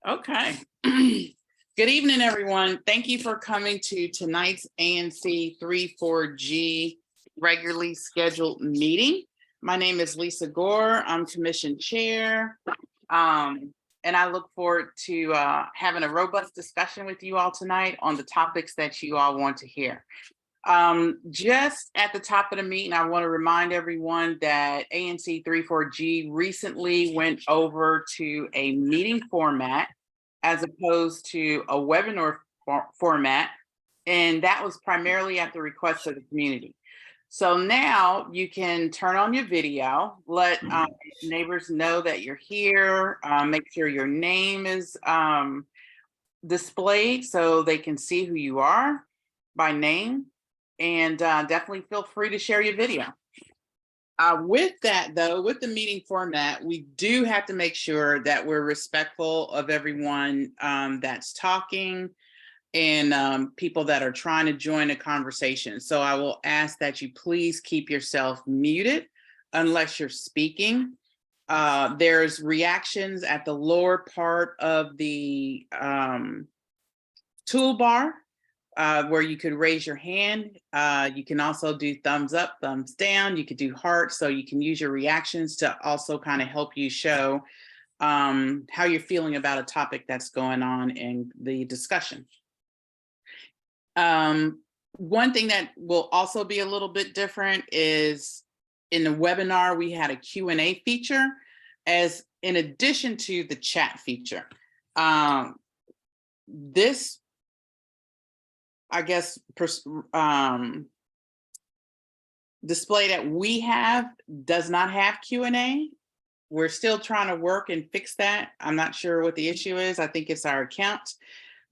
Okay. Good evening, everyone. Thank you for coming to tonight's ANC 34G regularly scheduled meeting. My name is Lisa Gore. I'm Commission Chair. And I look forward to having a robust discussion with you all tonight on the topics that you all want to hear. Just at the top of the meeting, I want to remind everyone that ANC 34G recently went over to a meeting format as opposed to a webinar format, and that was primarily at the request of the community. So now you can turn on your video, let neighbors know that you're here, make sure your name is displayed so they can see who you are by name, and definitely feel free to share your video. With that, though, with the meeting format, we do have to make sure that we're respectful of everyone that's talking and people that are trying to join a conversation. So I will ask that you please keep yourself muted unless you're speaking. There's reactions at the lower part of the toolbar where you could raise your hand. You can also do thumbs up, thumbs down. You could do hearts, so you can use your reactions to also kind of help you show how you're feeling about a topic that's going on in the discussion. One thing that will also be a little bit different is in the webinar, we had a Q&A feature as in addition to the chat feature. This, I guess, display that we have does not have Q&A. We're still trying to work and fix that. I'm not sure what the issue is. I think it's our account.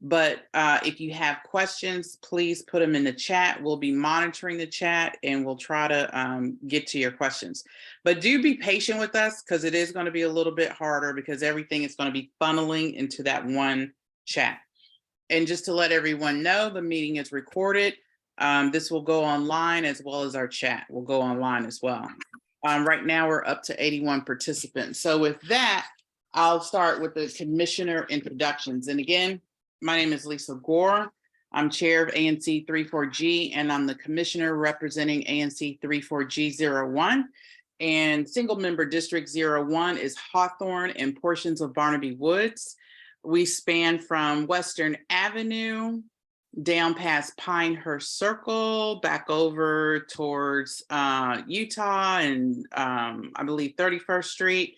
But if you have questions, please put them in the chat. We'll be monitoring the chat and we'll try to get to your questions. But do be patient with us because it is going to be a little bit harder because everything is going to be funneling into that one chat. And just to let everyone know, the meeting is recorded. This will go online as well as our chat will go online as well. Right now we're up to 81 participants. So with that, I'll start with the commissioner introductions. And again, my name is Lisa Gore. I'm chair of ANC 34G, and I'm the commissioner representing ANC 34G01. And single member district 01 is Hawthorne and portions of Barnaby Woods. We span from Western Avenue down past Pinehurst Circle, back over towards Utah and I believe 31st Street,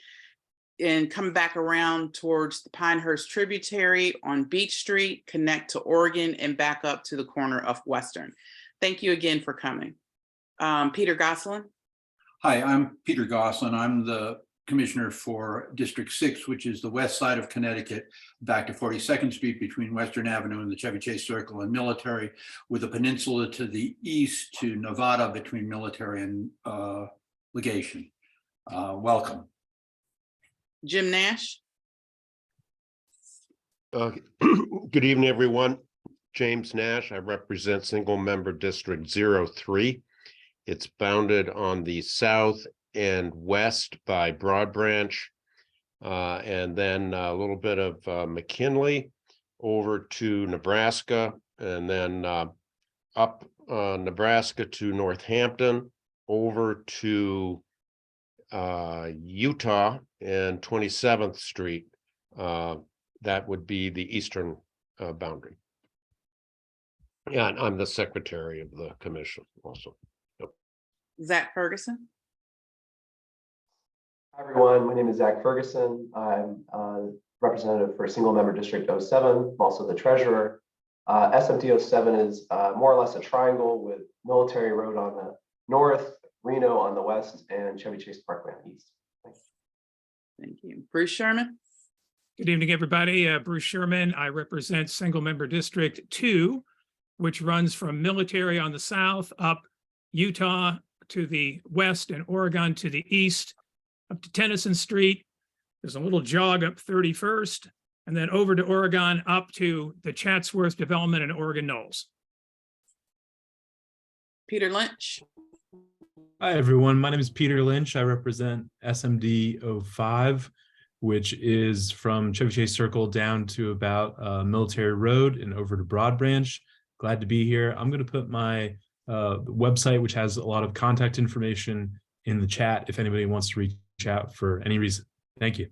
and come back around towards the Pinehurst tributary on Beach Street, connect to Oregon, and back up to the corner of Western. Thank you again for coming. Peter Gosselin. Hi, I'm Peter Gosselin. I'm the commissioner for District 6, which is the west side of Connecticut, back to 42nd Street between Western Avenue and the Chevy Chase Circle and Military, with a peninsula to the east to Nevada between Military and Legation. Welcome. Jim Nash. Good evening, everyone. James Nash. I represent single member District 03. It's bounded on the south and west by Broad Branch, and then a little bit of McKinley over to Nebraska, and then up Nebraska to Northampton, over to Utah and 27th Street. That would be the eastern boundary. Yeah, and I'm the secretary of the commission also. Yep. Zach Ferguson. Hi, everyone. My name is Zach Ferguson. I'm representative for single member district 07. I'm also the treasurer. SMD 07 is more or less a triangle with Military Road on the north, Reno on the west, and Chevy Chase Parkway on the east. Thanks. Thank you. Bruce Sherman. Good evening, everybody. Bruce Sherman. I represent single member district 2, which runs from Military on the south up Utah to the west and Oregon to the east, up to Tennyson Street. There's a little jog up 31st, and then over to Oregon up to the Chatsworth Development in Oregon Knolls. Peter Lynch. Hi, everyone. My name is Peter Lynch. I represent SMD 05. which is from Chevy Chase Circle down to about Military Road and over to Broad Branch. Glad to be here. I'm going to put my website, which has a lot of contact information, in the chat if anybody wants to reach out for any reason. Thank you.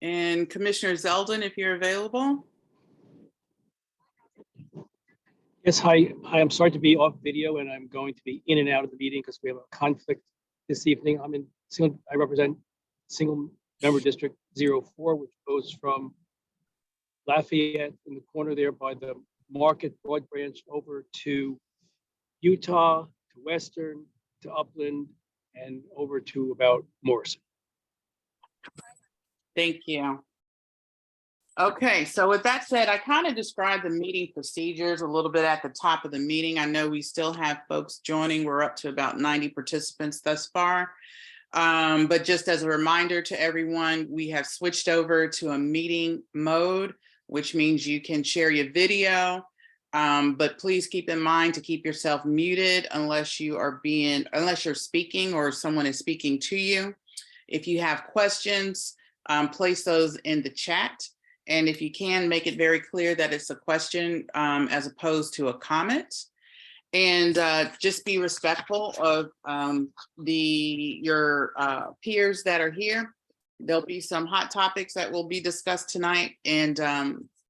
And Commissioner Zeldin, if you're available. Yes, hi. I'm sorry to be off video, and I'm going to be in and out of the meeting because we have a conflict this evening. I represent single member district 04, which goes from Lafayette in the corner there by the Market Broad Branch over to Utah, to Western, to Upland, and over to about Morrison. Thank you. Okay, so with that said, I kind of described the meeting procedures a little bit at the top of the meeting. I know we still have folks joining. We're up to about 90 participants thus far. But just as a reminder to everyone, we have switched over to a meeting mode, which means you can share your video. But please keep in mind to keep yourself muted unless you're speaking or someone is speaking to you. If you have questions, place those in the chat. And if you can, make it very clear that it's a question as opposed to a comment. And just be respectful of your peers that are here. There'll be some hot topics that will be discussed tonight. And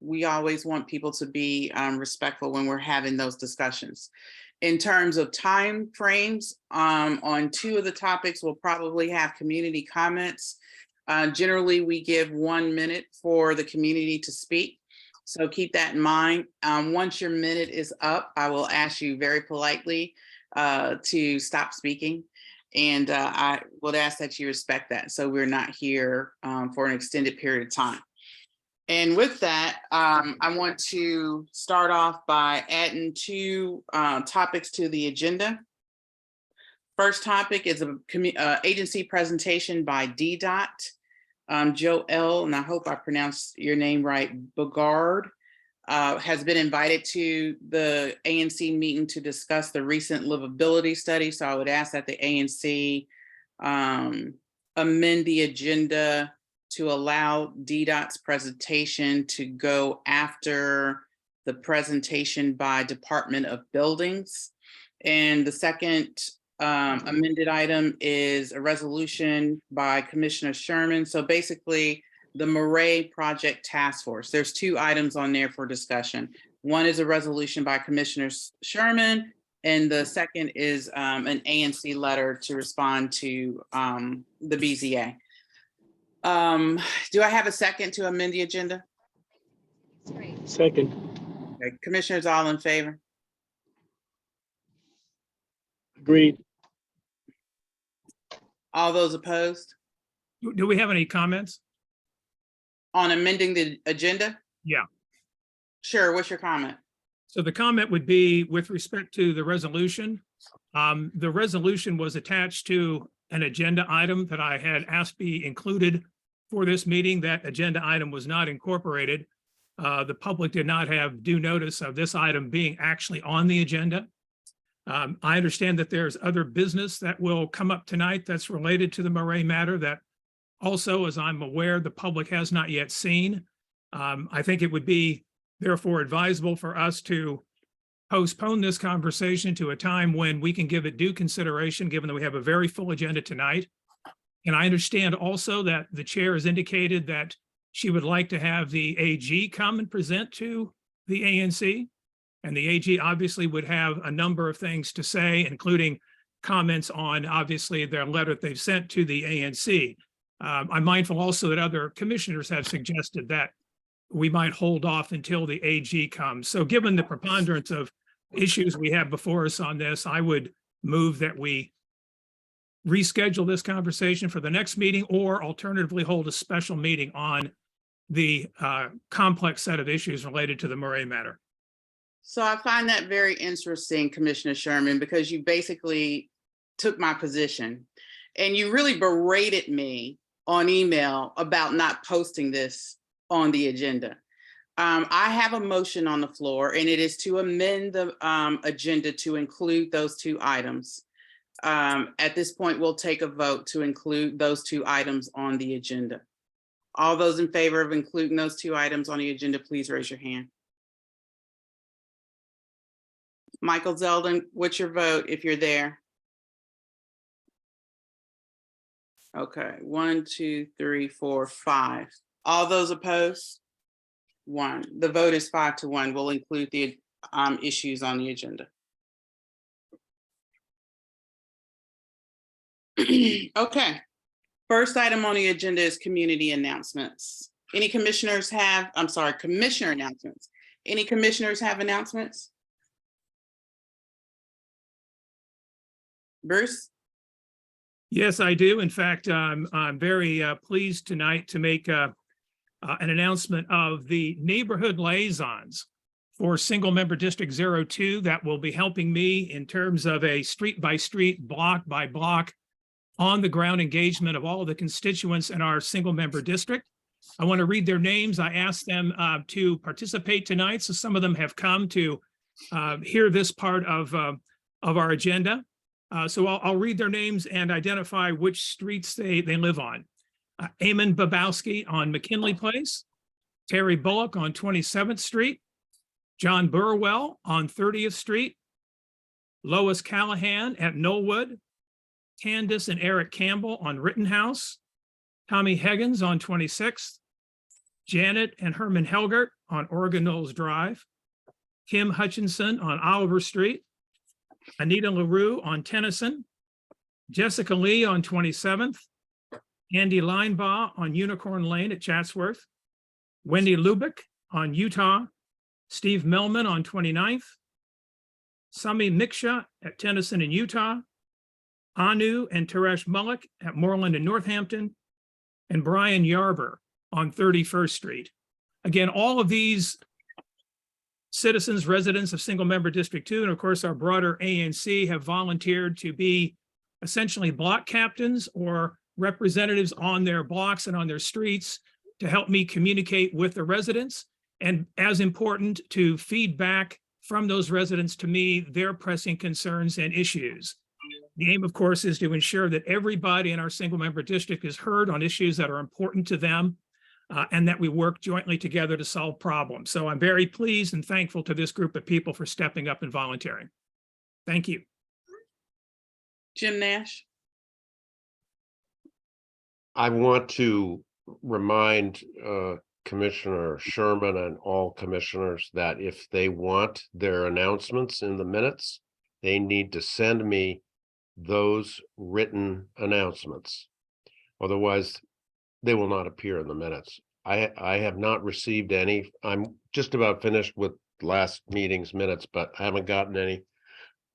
we always want people to be respectful when we're having those discussions. In terms of time frames, on 2 of the topics, we'll probably have community comments. Generally, we give 1 minute for the community to speak. So keep that in mind. Once your minute is up, I will ask you very politely to stop speaking. And I would ask that you respect that. So we're not here for an extended period of time. And with that, I want to start off by adding 2 topics to the agenda. First topic is an agency presentation by DDOT. Joel, and I hope I pronounced your name right, Bogard, has been invited to the ANC meeting to discuss the recent livability study. So I would ask that the ANC amend the agenda to allow DDOT's presentation to go after the presentation by Department of Buildings. And the second amended item is a resolution by Commissioner Sherman. So basically the Maret Project Task Force, there's 2 items on there for discussion. One is a resolution by Commissioner Sherman, and the second is an ANC letter to respond to the BZA. Do I have a second to amend the agenda? Second. Okay, commissioners, all in favor? Agreed. All those opposed Do we have any comments? on amending the agenda? Yeah. Sure, what's your comment? So the comment would be with respect to the resolution. The resolution was attached to an agenda item that I had asked be included for this meeting. That agenda item was not incorporated. The public did not have due notice of this item being actually on the agenda. I understand that there's other business that will come up tonight that's related to the Maret matter that also, as I'm aware, the public has not yet seen. I think it would be therefore advisable for us to postpone this conversation to a time when we can give it due consideration, given that we have a very full agenda tonight. And I understand also that the chair has indicated that she would like to have the AG come and present to the ANC. And the AG obviously would have a number of things to say, including comments on, obviously, their letter they've sent to the ANC. I'm mindful also that other commissioners have suggested that we might hold off until the AG comes. So given the preponderance of issues we have before us on this, I would move that we reschedule this conversation for the next meeting, or alternatively hold a special meeting on the complex set of issues related to the Maret matter. So I find that very interesting, Commissioner Sherman, because you basically took my position and you really berated me on email about not posting this on the agenda. I have a motion on the floor, and it is to amend the agenda to include those 2 items. At this point, we'll take a vote to include those two items on the agenda. All those in favor of including those two items on the agenda, please raise your hand. Michael Zeldin, what's your vote if you're there? Okay, 1, 2, 3, 4, 5. All those opposed? 1. The vote is 5-1. We'll include the issues on the agenda. Okay. First item on the agenda is community announcements. Any commissioners have, I'm sorry, commissioner announcements. Any commissioners have announcements? Bruce? Yes, I do. In fact, I'm very pleased tonight to make an announcement of the neighborhood liaisons for single member District 02 that will be helping me in terms of a street by street, block by block, on the ground engagement of all of the constituents in our single member district. I want to read their names. I asked them to participate tonight, so some of them have come to hear this part of our agenda. So I'll read their names and identify which streets they live on. Eamon Babowski on McKinley Place, Terry Bullock on 27th Street, John Burwell on 30th Street, Lois Callahan at Knollwood, Candace and Eric Campbell on Rittenhouse, Tommy Higgins on 26th, Janet and Herman Helgert on Oregon Knolls Drive, Kim Hutchinson on Oliver Street, Anita LaRue on Tennyson, Jessica Lee on 27th, Andy Linebaugh on Unicorn Lane at Chatsworth, Wendy Lubick on Utah, Steve Melman on 29th, Sami Miksha at Tennyson in Utah, Anu and Teresh Mullick at Moreland and Northampton, and Brian Yarber on 31st Street. Again, all of these citizens, residents of single member District 2, and of course our broader ANC have volunteered to be essentially block captains or representatives on their blocks and on their streets to help me communicate with the residents, and as important, to feed back from those residents to me their pressing concerns and issues. The aim, of course, is to ensure that everybody in our single member district is heard on issues that are important to them, and that we work jointly together to solve problems. So I'm very pleased and thankful to this group of people for stepping up and volunteering. Thank you. Jim Nash? I want to remind Commissioner Sherman and all commissioners that if they want their announcements in the minutes, they need to send me those written announcements. Otherwise, they will not appear in the minutes. I have not received any. I'm just about finished with last meeting's minutes, but I haven't gotten any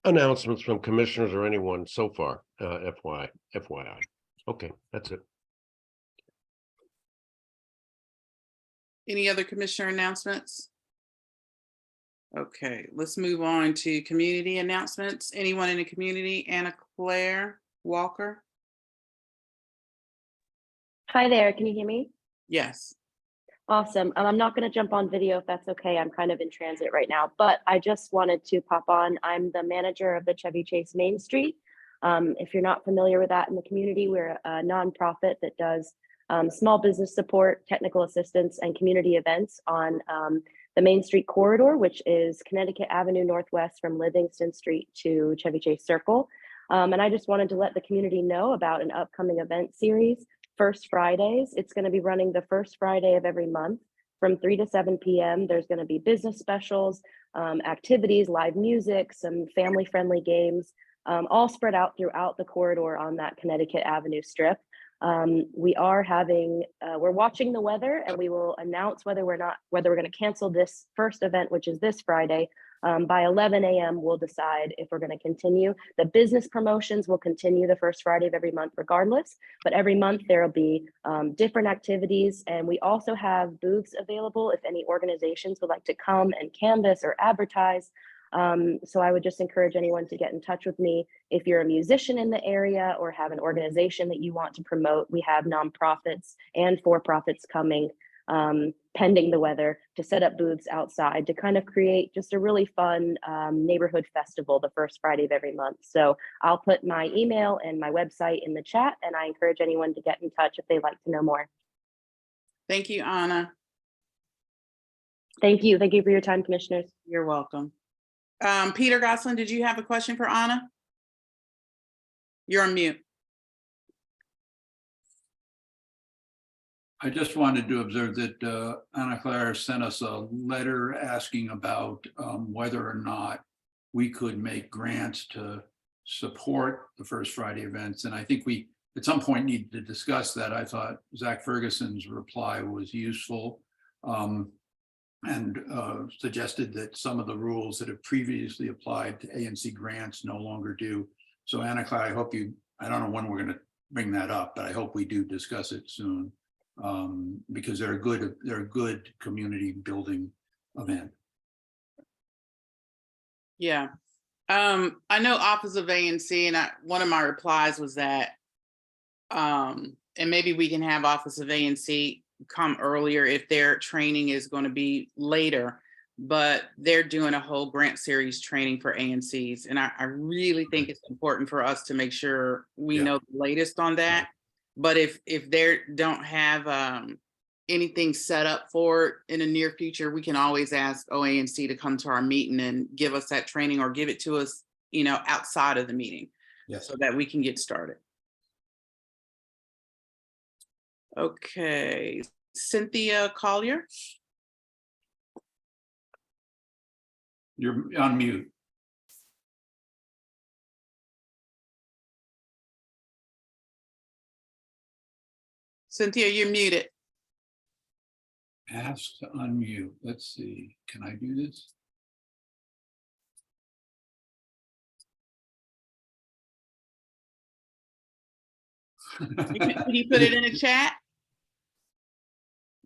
announcements from commissioners or anyone so far. FYI. Okay, that's it. Any other commissioner announcements? Okay, let's move on to community announcements. Anyone in the community? Anna Claire Walker? Hi there, can you hear me? Yes. Awesome. I'm not going to jump on video if that's okay. I'm kind of in transit right now, but I just wanted to pop on. I'm the manager of the Chevy Chase Main Street. If you're not familiar with that in the community, we're a nonprofit that does small business support, technical assistance, and community events on the Main Street corridor, which is Connecticut Avenue Northwest from Livingston Street to Chevy Chase Circle. And I just wanted to let the community know about an upcoming event series, First Fridays. It's going to be running the first Friday of every month from 3 to 7 p.m. There's going to be business specials, activities, live music, some family-friendly games, all spread out throughout the corridor on that Connecticut Avenue strip. We are having, we're watching the weather, and we will announce whether we're going to cancel this first event, which is this Friday. By 11 a.m. we'll decide if we're going to continue. The business promotions will continue the first Friday of every month regardless, but every month there will be different activities, and we also have booths available if any organizations would like to come and canvass or advertise. So I would just encourage anyone to get in touch with me. If you're a musician in the area or have an organization that you want to promote, we have nonprofits and for-profits coming pending the weather, to set up booths outside to kind of create just a really fun neighborhood festival the first Friday of every month. So I'll put my email and my website in the chat, and I encourage anyone to get in touch if they'd like to know more. Thank you, Anna. Thank you. Thank you for your time, commissioners. You're welcome. Peter Gosselin, did you have a question for Anna? You're on mute. I just wanted to observe that Anna Claire sent us a letter asking about whether or not we could make grants to support the First Friday events. And I think we, at some point, need to discuss that. I thought Zach Ferguson's reply was useful and suggested that some of the rules that have previously applied to ANC grants no longer do. So Anna Claire, I hope you, I don't know when we're going to bring that up, but I hope we do discuss it soon. Because they're a good community building event. Yeah. I know Office of ANC, and one of my replies was that, and maybe we can have Office of ANC come earlier if their training is going to be later, but they're doing a whole grant series training for ANCs. And I really think it's important for us to make sure we know the latest on that. But if they don't have anything set up for it in the near future, we can always ask OANC to come to our meeting and give us that training, or give it to us, you know, outside of the meeting, so that we can get started. Okay, Cynthia Collier. You're on mute. Cynthia, you're muted. Ask to unmute. Let's see. Can I do this? Can you put it in the chat?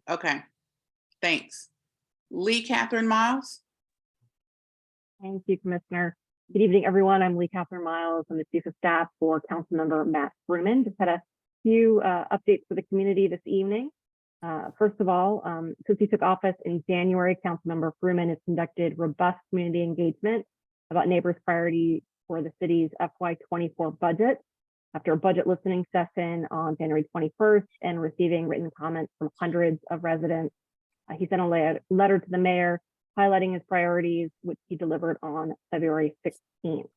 Okay, thanks. Lee Catherine Miles. Thank you, Commissioner. Good evening, everyone. I'm Lee Catherine Miles. I'm the Chief of Staff for Councilmember Matt Fruman. Just had a few updates for the community this evening. First of all, since he took office in January, Councilmember Fruman has conducted robust community engagement about neighbors' priorities for the city's FY24 budget. After a budget listening session on January 21st and receiving written comments from hundreds of residents, he sent a letter to the mayor highlighting his priorities, which he delivered on February 16th.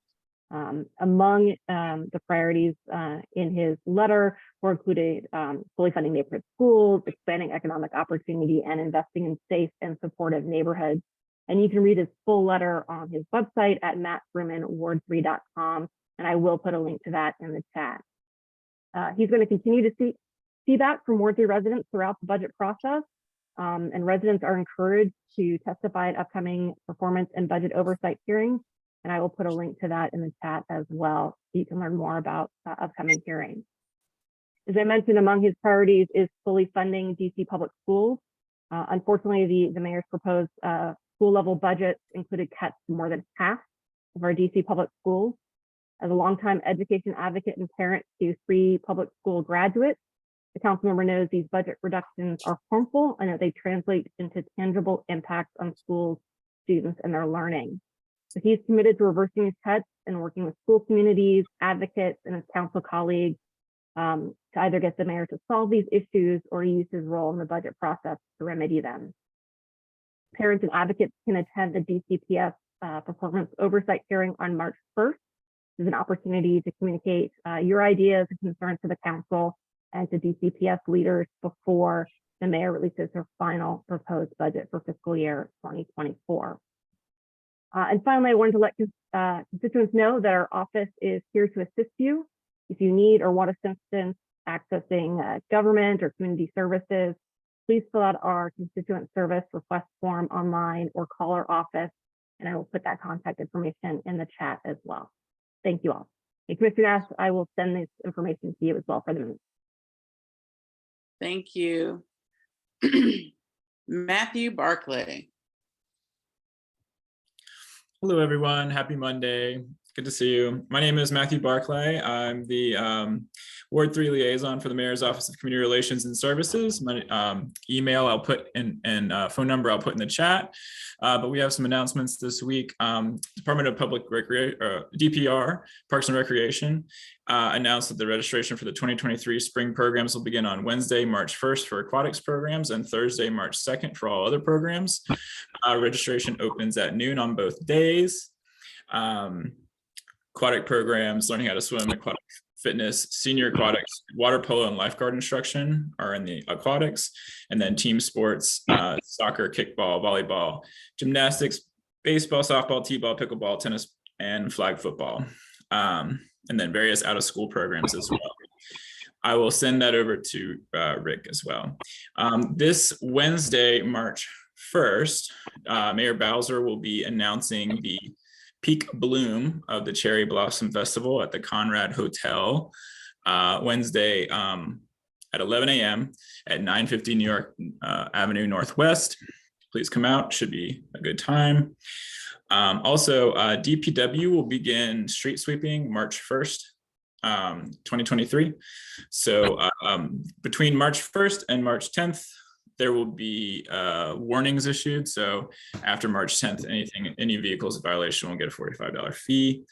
Among the priorities in his letter were included fully funding neighborhood schools, expanding economic opportunity, and investing in safe and supportive neighborhoods. And you can read his full letter on his website at mattfrumanward3.com, and I will put a link to that in the chat. He's going to continue to seek feedback from Ward 3 residents throughout the budget process, and residents are encouraged to testify at upcoming performance and budget oversight hearings. And I will put a link to that in the chat as well, so you can learn more about upcoming hearings. As I mentioned, among his priorities is fully funding DC public schools. Unfortunately, the mayor's proposed school level budget included cuts to more than half of our DC public schools. As a longtime education advocate and parent to 3 public school graduates, the council member knows these budget reductions are harmful and that they translate into tangible impacts on schools, students, and their learning. So he's committed to reversing these cuts and working with school communities, advocates, and his council colleagues to either get the mayor to solve these issues or use his role in the budget process to remedy them. Parents and advocates can attend the DCPS performance oversight hearing on March 1st. This is an opportunity to communicate your ideas and concerns to the council and to DCPS leaders before the mayor releases her final proposed budget for fiscal year 2024. And finally, I wanted to let constituents know that our office is here to assist you. If you need or want assistance accessing government or community services, please fill out our constituent service request form online or call our office, and I will put that contact information in the chat as well. Thank you all. And Commissioner Nash, I will send this information to you as well for the meeting. Thank you. Matthew Barclay. Hello, everyone. Happy Monday. Good to see you. My name is Matthew Barclay. I'm the Ward 3 liaison for the Mayor's Office of Community Relations and Services. My email I'll put in, and phone number I'll put in the chat. But we have some announcements this week. Department of Public Recreation, DPR, Parks and Recreation, announced that the registration for the 2023 spring programs will begin on Wednesday, March 1st for aquatics programs and Thursday, March 2nd for all other programs. Registration opens at noon on both days. Aquatic programs, learning how to swim, aquatic fitness, senior aquatics, water polo, and lifeguard instruction are in the aquatics. And then team sports, soccer, kickball, volleyball, gymnastics, baseball, softball, t-ball, pickleball, tennis, and flag football. And then various out-of-school programs as well. I will send that over to Rick as well. This Wednesday, March 1st, Mayor Bowser will be announcing the peak bloom of the Cherry Blossom Festival at the Conrad Hotel Wednesday at 11 a.m. at 950 New York Avenue Northwest. Please come out, should be a good time. Also, DPW will begin street sweeping March 1st, 2023. So between March 1st and March 10th, there will be warnings issued. So after March 10th, any vehicles in violation will get a $45 fee.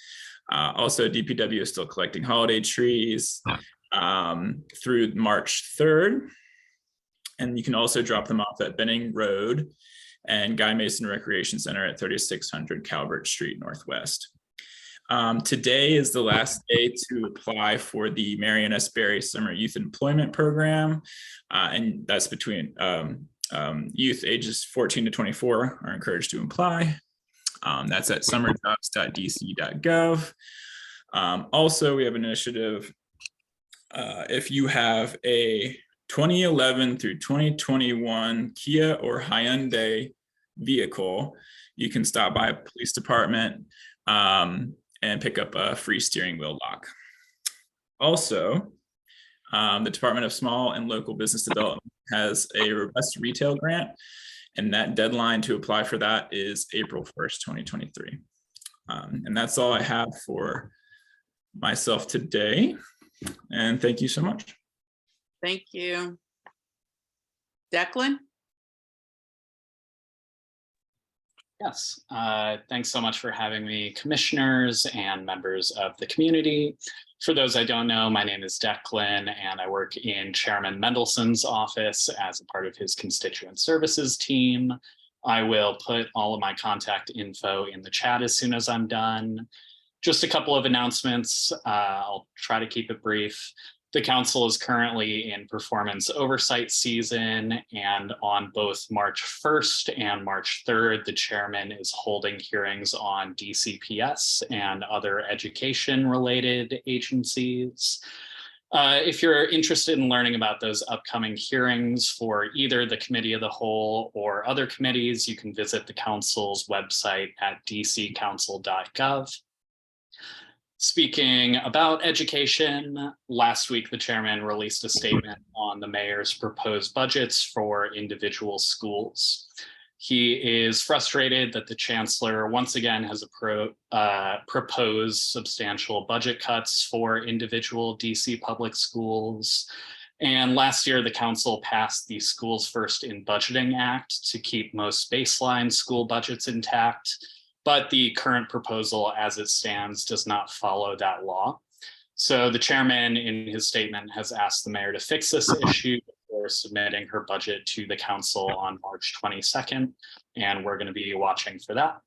Also, DPW is still collecting holiday trees through March 3rd. And you can also drop them off at Benning Road and Guy Mason Recreation Center at 3600 Calvert Street Northwest. Today is the last day to apply for the Marion S. Berry Summer Youth Employment Program. And that's between youth ages 14 to 24 are encouraged to apply. That's at summerjobs.dc.gov. Also, we have an initiative. If you have a 2011 through 2021 Kia or Hyundai vehicle, you can stop by a police department and pick up a free steering wheel lock. Also, the Department of Small and Local Business Development has a robust retail grant, and that deadline to apply for that is April 1st, 2023. And that's all I have for myself today. And thank you so much. Thank you. Declan? Yes, thanks so much for having me, commissioners and members of the community. For those I don't know, my name is Declan and I work in Chairman Mendelson's office as a part of his constituent services team. I will put all of my contact info in the chat as soon as I'm done. Just a couple of announcements. I'll try to keep it brief. The council is currently in performance oversight season, and on both March 1st and March 3rd, the chairman is holding hearings on DCPS and other education-related agencies. If you're interested in learning about those upcoming hearings for either the Committee of the Whole or other committees, you can visit the council's website at dccouncil.gov. Speaking about education, last week the chairman released a statement on the mayor's proposed budgets for individual schools. He is frustrated that the chancellor once again has proposed substantial budget cuts for individual DC public schools. And last year, the council passed the Schools First in Budgeting Act to keep most baseline school budgets intact. But the current proposal as it stands does not follow that law. So the chairman in his statement has asked the mayor to fix this issue before submitting her budget to the council on March 22nd, and we're going to be watching for that.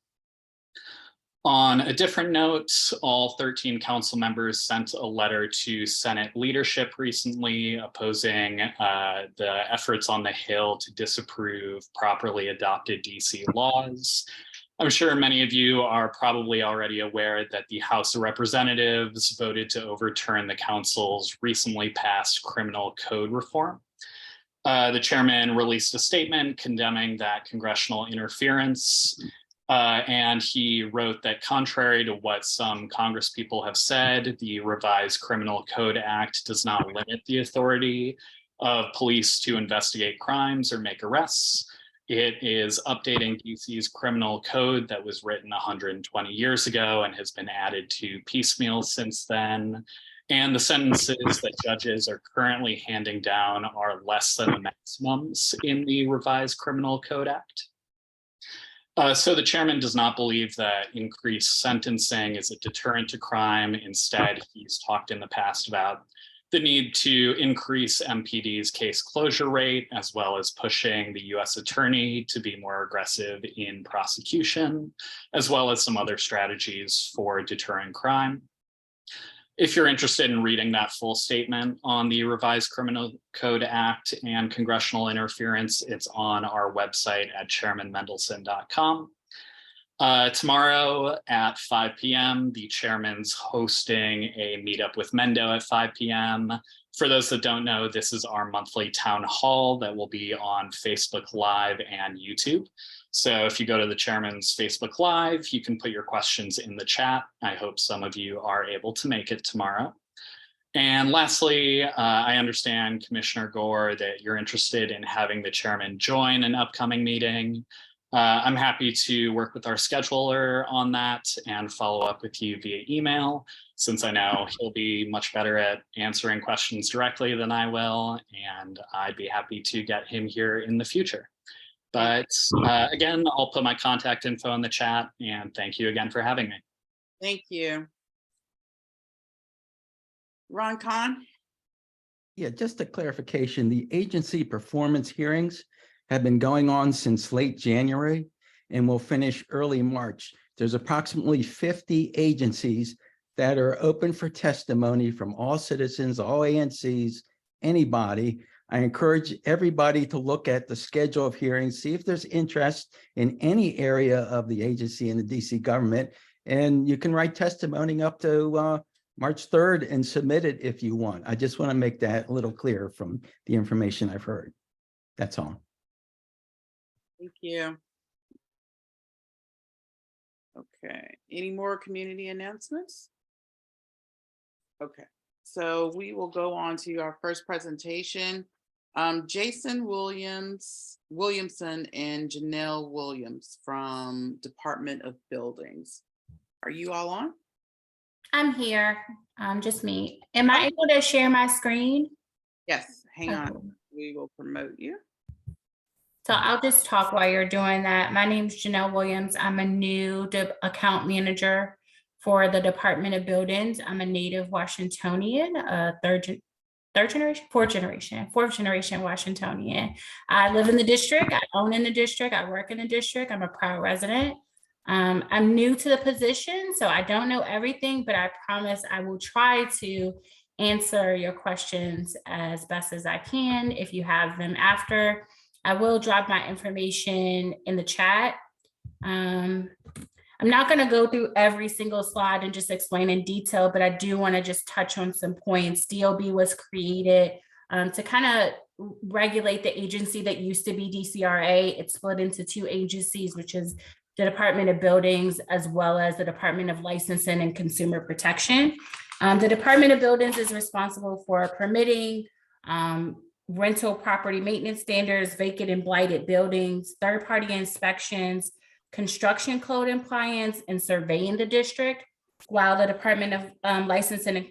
On a different note, all 13 council members sent a letter to Senate leadership recently opposing the efforts on the Hill to disapprove properly adopted DC laws. I'm sure many of you are probably already aware that the House of Representatives voted to overturn the council's recently passed criminal code reform. The chairman released a statement condemning that congressional interference, and he wrote that contrary to what some congresspeople have said, the revised Criminal Code Act does not limit the authority of police to investigate crimes or make arrests. It is updating DC's criminal code that was written 120 years ago and has been added to piecemeal since then. And the sentences that judges are currently handing down are less than the maximums in the revised Criminal Code Act. So the chairman does not believe that increased sentencing is a deterrent to crime. Instead, he's talked in the past about the need to increase MPD's case closure rate, as well as pushing the US attorney to be more aggressive in prosecution, as well as some other strategies for deterring crime. If you're interested in reading that full statement on the revised Criminal Code Act and congressional interference, it's on our website at chairmanmendelson.com. Tomorrow at 5 p.m., the chairman's hosting a meetup with Mendo at 5 p.m. For those that don't know, this is our monthly town hall that will be on Facebook Live and YouTube. So if you go to the chairman's Facebook Live, you can put your questions in the chat. I hope some of you are able to make it tomorrow. And lastly, I understand, Commissioner Gore, that you're interested in having the chairman join an upcoming meeting. I'm happy to work with our scheduler on that and follow up with you via email, since I know he'll be much better at answering questions directly than I will, and I'd be happy to get him here in the future. But again, I'll put my contact info in the chat, and thank you again for having me. Thank you. Ron Khan? Yeah, just a clarification, the agency performance hearings have been going on since late January and will finish early March. There's approximately 50 agencies that are open for testimony from all citizens, all ANCs, anybody. I encourage everybody to look at the schedule of hearings, see if there's interest in any area of the agency and the DC government. And you can write testimony up to March 3rd and submit it if you want. I just want to make that a little clear from the information I've heard. That's all. Thank you. Okay, any more community announcements? Okay, so we will go on to our first presentation. Jason Williamson and Janelle Williams from Department of Buildings. Are you all on? I'm here, just me. Am I able to share my screen? Yes, hang on, Okay. we will promote you. So I'll just talk while you're doing that. My name's Janelle Williams. I'm a new account manager for the Department of Buildings. I'm a native Washingtonian, fourth generation Washingtonian. I live in the district, I own in the district, I work in the district, I'm a proud resident. I'm new to the position, so I don't know everything, but I promise I will try to answer your questions as best as I can. If you have them after, I will drop my information in the chat. I'm not going to go through every single slide and just explain in detail, but I do want to just touch on some points. DOB was created to kind of regulate the agency that used to be DCRA. It's split into two agencies, which is the Department of Buildings, as well as the Department of Licensing and Consumer Protection. The Department of Buildings is responsible for permitting, rental property maintenance standards, vacant and blighted buildings, third-party inspections, construction code compliance, and surveying the district, while the Department of Licensing and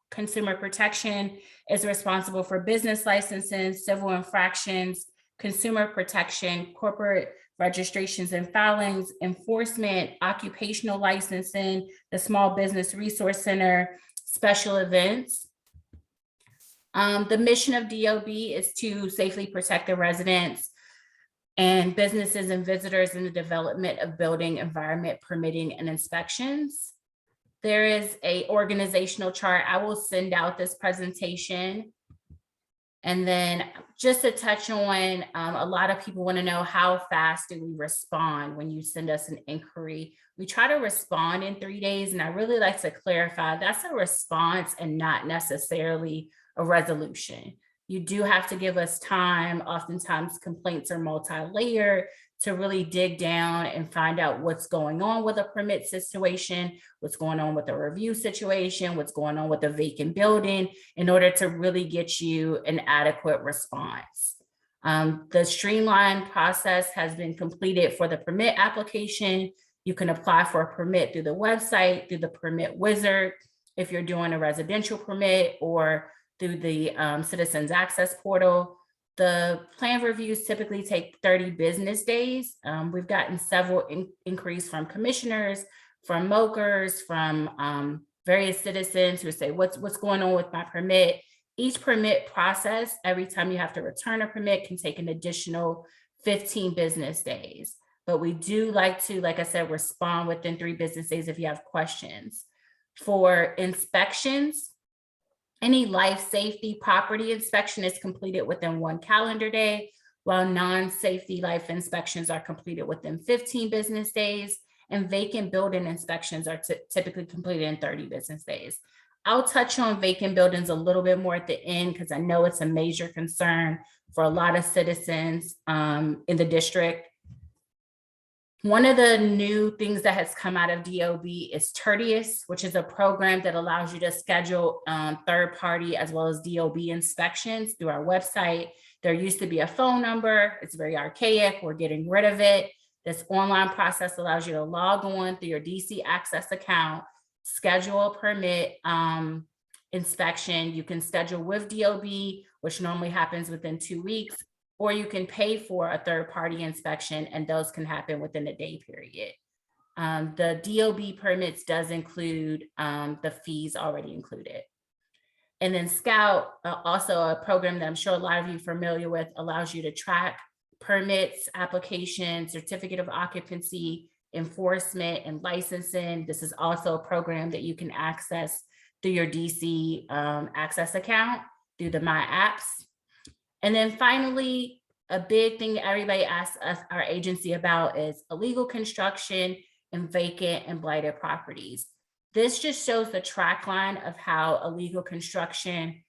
Consumer Protection is responsible for business licenses, civil infractions, consumer protection, corporate registrations and filings, enforcement, occupational licensing, the Small Business Resource Center, special events. The mission of DOB is to safely protect the residents and businesses and visitors in the development of building environment, permitting, and inspections. There is an organizational chart. I will send out this presentation. And then just to touch on, a lot of people want to know, how fast do we respond when you send us an inquiry? We try to respond in 3 days, and I really like to clarify that's a response and not necessarily a resolution. You do have to give us time. Oftentimes complaints are multi-layered to really dig down and find out what's going on with a permit situation, what's going on with a review situation, what's going on with a vacant building, in order to really get you an adequate response. The streamlined process has been completed for the permit application. You can apply for a permit through the website, through the permit wizard, if you're doing a residential permit, or through the citizens access portal. The plan reviews typically take 30 business days. We've gotten several inquiries from commissioners, from MOKers, from various citizens who say, what's going on with my permit? Each permit process, every time you have to return a permit, can take an additional 15 business days. But we do like to, like I said, respond within 3 business days if you have questions. For inspections, any life safety property inspection is completed within 1 calendar day, while non-safety life inspections are completed within 15 business days, and vacant building inspections are typically completed in 30 business days. I'll touch on vacant buildings a little bit more at the end because I know it's a major concern for a lot of citizens in the district. One of the new things that has come out of DOB is Tertius, which is a program that allows you to schedule third party as well as DOB inspections through our website. There used to be a phone number. It's very archaic. We're getting rid of it. This online process allows you to log on through your DC Access account, schedule a permit inspection. You can schedule with DOB, which normally happens within 2 weeks, or you can pay for a third-party inspection, and those can happen within a day period. The DOB permits does include the fees already included. And then Scout, also a program that I'm sure a lot of you are familiar with, allows you to track permits, applications, certificate of occupancy, enforcement, and licensing. This is also a program that you can access through your DC Access account through the My Apps. And then finally, a big thing that everybody asks us, our agency, about is illegal construction and vacant and blighted properties. This just shows the track line of how illegal construction,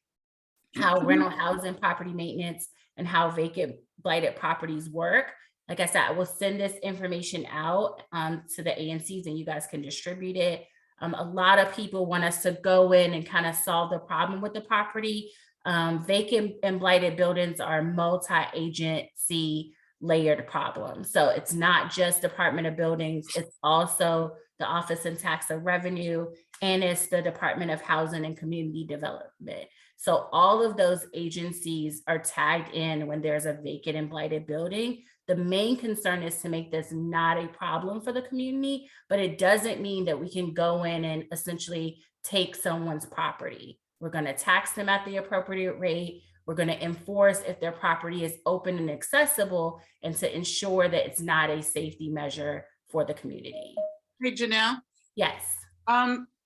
how rental housing property maintenance, and how vacant blighted properties work. Like I said, I will send this information out to the ANCs and you guys can distribute it. A lot of people want us to go in and kind of solve the problem with the property. Vacant and blighted buildings are multi-agency layered problems. So it's not just Department of Buildings, it's also the Office of Tax and Revenue, and it's the Department of Housing and Community Development. So all of those agencies are tagged in when there's a vacant and blighted building. The main concern is to make this not a problem for the community, but it doesn't mean that we can go in and essentially take someone's property. We're going to tax them at the appropriate rate. We're going to enforce if their property is open and accessible, and to ensure that it's not a safety measure for the community. Hey, Janelle. Yes.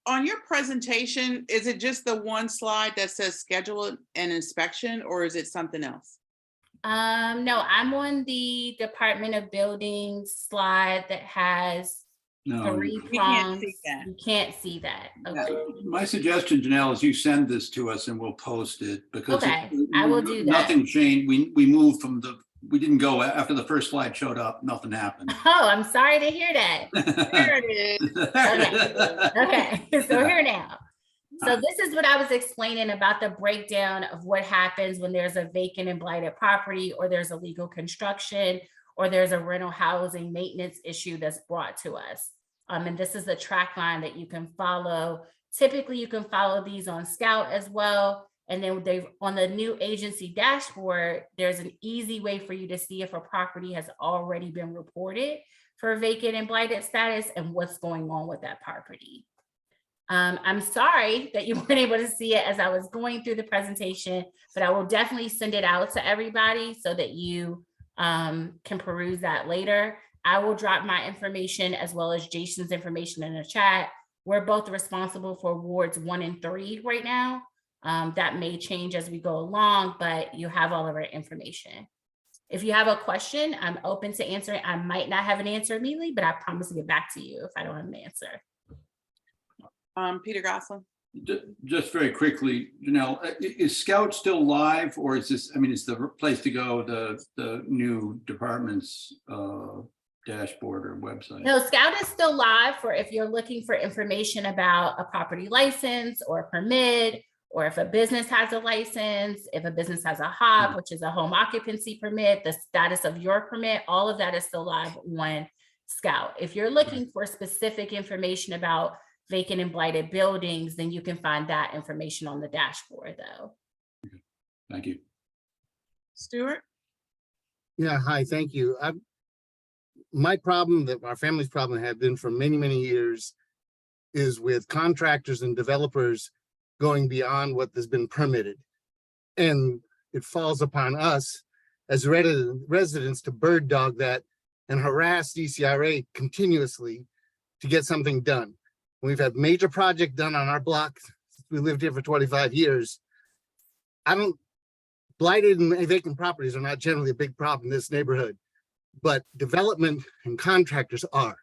On your presentation, is it just the one slide that says schedule an inspection, or is it something else? No, I'm on the Department of Buildings slide that has three prongs. You can't see that. Okay. My suggestion, Janelle, is you send this to us and we'll post it, because okay, I will do that. Nothing changed. We moved from we didn't go after the first slide showed up, nothing happened. Oh, I'm sorry to hear that. There it is. Okay, so here now. So this is what I was explaining about the breakdown of what happens when there's a vacant and blighted property, or there's illegal construction, or there's a rental housing maintenance issue that's brought to us. And this is the track line that you can follow. Typically, you can follow these on Scout as well. And then on the new agency dashboard, there's an easy way for you to see if a property has already been reported for vacant and blighted status and what's going on with that property. I'm sorry that you weren't able to see it as I was going through the presentation, but I will definitely send it out to everybody so that you can peruse that later. I will drop my information as well as Jason's information in the chat. We're both responsible for wards 1 and 3 right now. That may change as we go along, but you have all of our information. If you have a question, I'm open to answering. I might not have an answer immediately, but I promise to get back to you if I don't have an answer. Peter Gosselin. Just very quickly, Janelle, is Scout still live, or is this, I mean, is the place to go the new department's dashboard or website? No, Scout is still live for if you're looking for information about a property license or a permit, or if a business has a license, if a business has a HOP, which is a home occupancy permit, the status of your permit, all of that is still live on Scout. If you're looking for specific information about vacant and blighted buildings, then you can find that information on the dashboard though. Thank you. Stuart? Yeah, hi, thank you. My problem that our family's problem had been for many, many years is with contractors and developers going beyond what has been permitted. And it falls upon us as residents to bird dog that and harass DCRA continuously to get something done. We've had major project done on our block. We lived here for 25 years. Blighted and vacant properties are not generally a big problem in this neighborhood, but development and contractors are.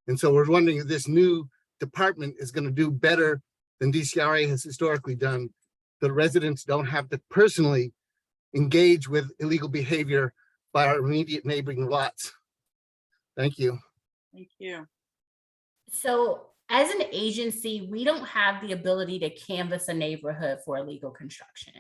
And so we're wondering if this new department is going to do better than DCRA has historically done. The residents don't have to personally engage with illegal behavior by our immediate neighboring lots. Thank you. Thank you. So as an agency, we don't have the ability to canvass a neighborhood for illegal construction.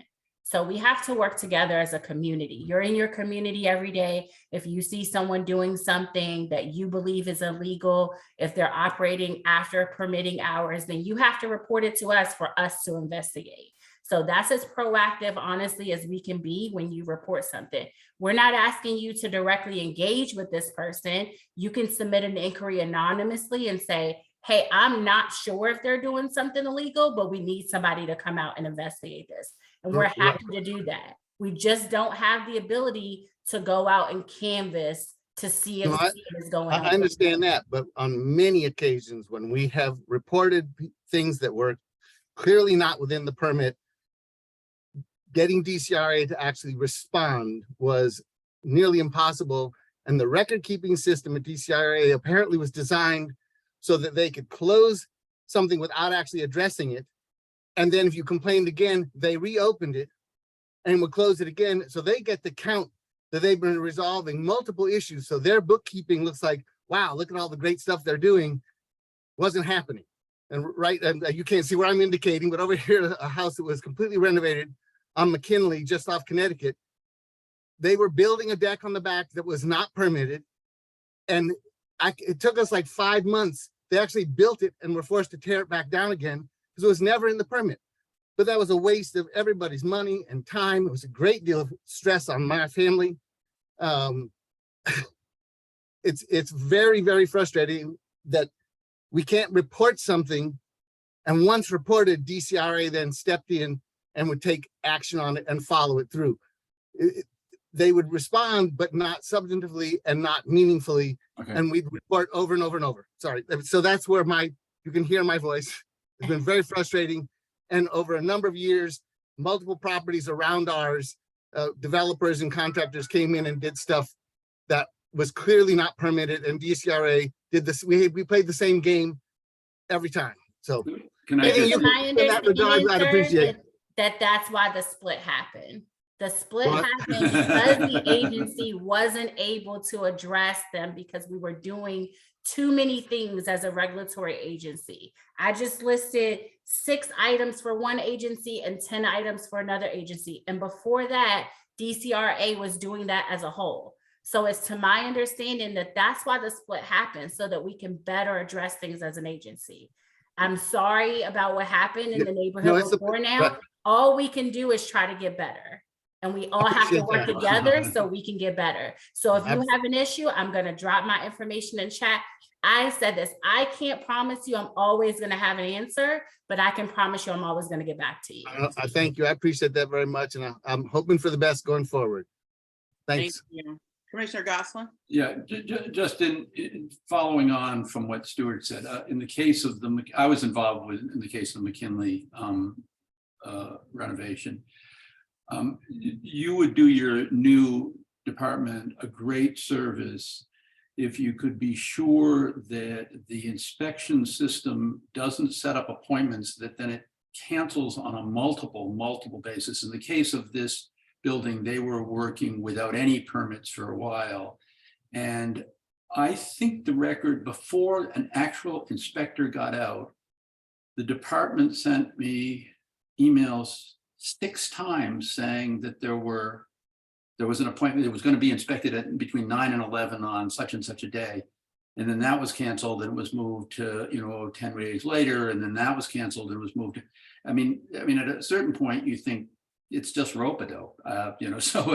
So we have to work together as a community. You're in your community every day. If you see someone doing something that you believe is illegal, if they're operating after permitting hours, then you have to report it to us for us to investigate. So that's as proactive, honestly, as we can be when you report something. We're not asking you to directly engage with this person. You can submit an inquiry anonymously and say, hey, I'm not sure if they're doing something illegal, but we need somebody to come out and investigate this. And we're happy to do that. We just don't have the ability to go out and canvass to see if something is going on. I understand that, but on many occasions when we have reported things that were clearly not within the permit, getting DCRA to actually respond was nearly impossible. And the record keeping system at DCRA apparently was designed so that they could close something without actually addressing it. And then if you complained again, they reopened it and would close it again. So they get the count that they've been resolving multiple issues. So their bookkeeping looks like, wow, look at all the great stuff they're doing. Wasn't happening. And and you can't see where I'm indicating, but over here, a house that was completely renovated on McKinley, just off Connecticut. They were building a deck on the back that was not permitted. And it took us like 5 months. They actually built it and were forced to tear it back down again because it was never in the permit. But that was a waste of everybody's money and time. It was a great deal of stress on my family. It's very, very frustrating that we can't report something. And once reported, DCRA then stepped in and would take action on it and follow it through. They would respond, but not substantively and not meaningfully. Okay. And we'd report over and over and over. Sorry. So that's where you can hear my voice. It's been very frustrating. And over a number of years, multiple properties around ours, developers and contractors came in and did stuff that was clearly not permitted. And DCRA did this. We played the same game every time. So Can I just, My understanding, I'd sir, appreciate that's why the split happened. The split happened because the agency wasn't able to address them because we were doing too many things as a regulatory agency. I just listed 6 items for one agency and 10 items for another agency. And before that, DCRA was doing that as a whole. So it's to my understanding that that's why the split happened, so that we can better address things as an agency. I'm sorry about what happened in the neighborhood before now. All we can do is try to get better. And we all have to work together so we can get better. So if you have an issue, I'm going to drop my information in chat. I said this, I can't promise you I'm always going to have an answer, but I can promise you I'm always going to get back to you. I thank you. I appreciate that very much. And I'm hoping for the best going forward. Thanks. Thank you. Commissioner Gosselin? yeah, just in following on from what Stuart said, in the case of I was involved in the case of McKinley renovation. You would do your new department a great service if you could be sure that the inspection system doesn't set up appointments that then it cancels on a multiple basis. In the case of this building, they were working without any permits for a while. And I think the record before an actual inspector got out, the department sent me emails 6 times saying that there was an appointment, it was going to be inspected at between 9 and 11 on such and such a day. And then that was canceled and it was moved to, 10 days later, and then that was canceled and was moved. I mean, at a certain point, you think it's just rope-a-dope, so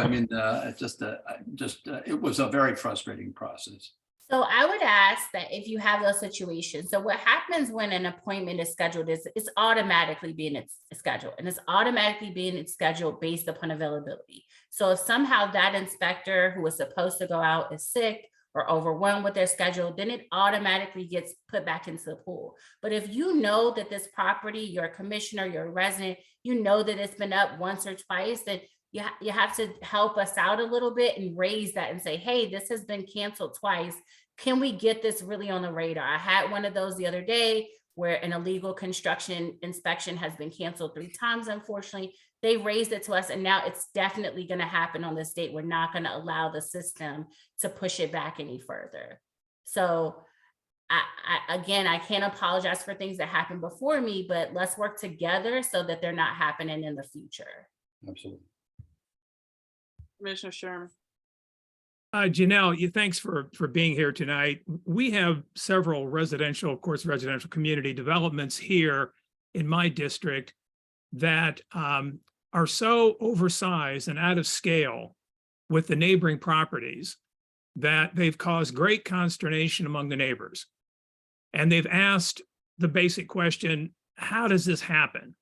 it was a very frustrating process. So I would ask that if you have those situations, so what happens when an appointment is scheduled is it's automatically being scheduled, and it's automatically being scheduled based upon availability. So if somehow that inspector who was supposed to go out is sick or overwhelmed with their schedule, then it automatically gets put back into the pool. But if you know that this property, you're a commissioner, you're a resident, you know that it's been up once or twice, then you have to help us out a little bit and raise that and say, hey, this has been canceled twice. Can we get this really on the radar? I had one of those the other day where an illegal construction inspection has been canceled 3 times, unfortunately. They raised it to us, and now it's definitely going to happen on this date. We're not going to allow the system to push it back any further. So I can't apologize for things that happened before me, but let's work together so that they're not happening in the future. Absolutely. Commissioner Sherman. Janelle, thanks for being here tonight. We have several residential community developments here in my district that are so oversized and out of scale with the neighboring properties that they've caused great consternation among the neighbors. And they've asked the basic question, how does this happen?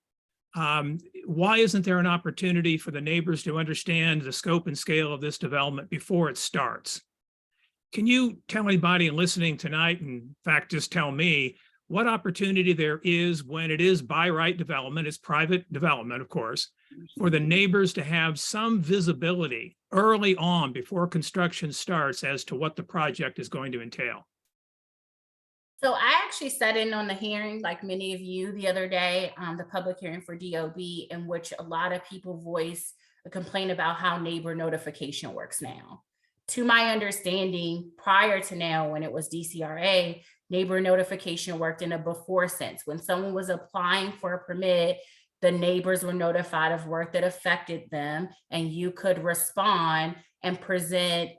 Why isn't there an opportunity for the neighbors to understand the scope and scale of this development before it starts? Can you tell anybody listening tonight, in fact, just tell me what opportunity there is when it is by right development, it's private development, of course, for the neighbors to have some visibility early on before construction starts as to what the project is going to entail? So I actually sat in on the hearing, like many of you, the other day, the public hearing for DOB, in which a lot of people voiced a complaint about how neighbor notification works now. To my understanding, prior to now, when it was DCRA, neighbor notification worked in a before sense. When someone was applying for a permit, the neighbors were notified of work that affected them, and you could respond and present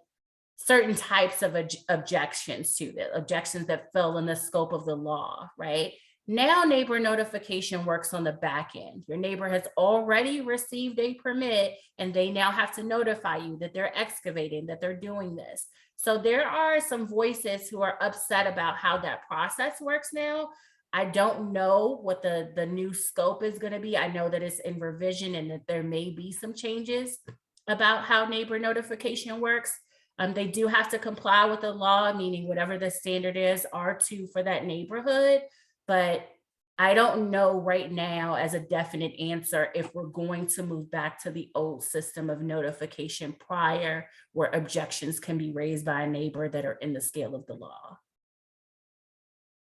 certain types of objections to it, objections that fell in the scope of the law, right? Now, neighbor notification works on the back end. Your neighbor has already received a permit, and they now have to notify you that they're excavating, that they're doing this. So there are some voices who are upset about how that process works now. I don't know what the new scope is going to be. I know that it's in revision and that there may be some changes about how neighbor notification works. They do have to comply with the law, meaning whatever the standard is, R2 for that neighborhood. But I don't know right now as a definite answer if we're going to move back to the old system of notification prior, where objections can be raised by a neighbor that are in the scale of the law.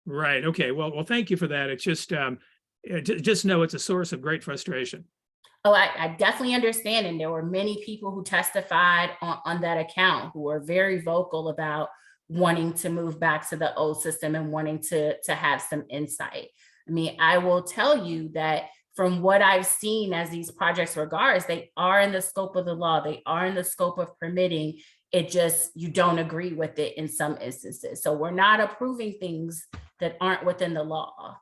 Right. Okay. Well, thank you for that. It's just know it's a source of great frustration. Oh, I definitely understand. And there were many people who testified on that account who were very vocal about wanting to move back to the old system and wanting to have some insight. I mean, I will tell you that from what I've seen as these projects regards, they are in the scope of the law. They are in the scope of permitting. It just, you don't agree with it in some instances. So we're not approving things that aren't within the law,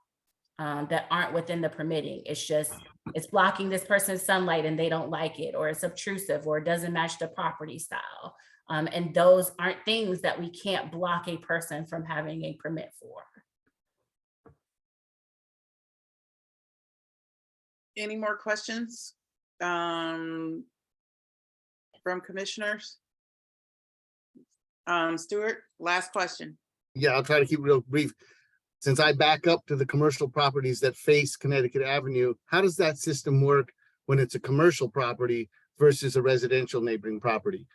that aren't within the permitting. It's just, it's blocking this person's sunlight and they don't like it, or it's obtrusive, or it doesn't match the property style. And those aren't things that we can't block a person from having a permit for. Any more questions from commissioners? Stuart, last question. Yeah, I'll try to keep it real brief. Since I back up to the commercial properties that face Connecticut Avenue, how does that system work when it's a commercial property versus a residential neighboring property?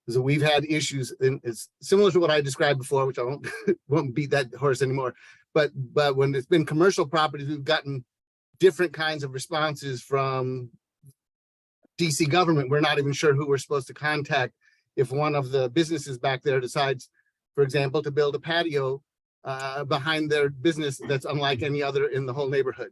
So we've had issues, and it's similar to what I described before, which I won't beat that horse anymore. But when it's been commercial properties, we've gotten different kinds of responses from DC government. We're not even sure who we're supposed to contact if one of the businesses back there decides, for example, to build a patio behind their business that's unlike any other in the whole neighborhood.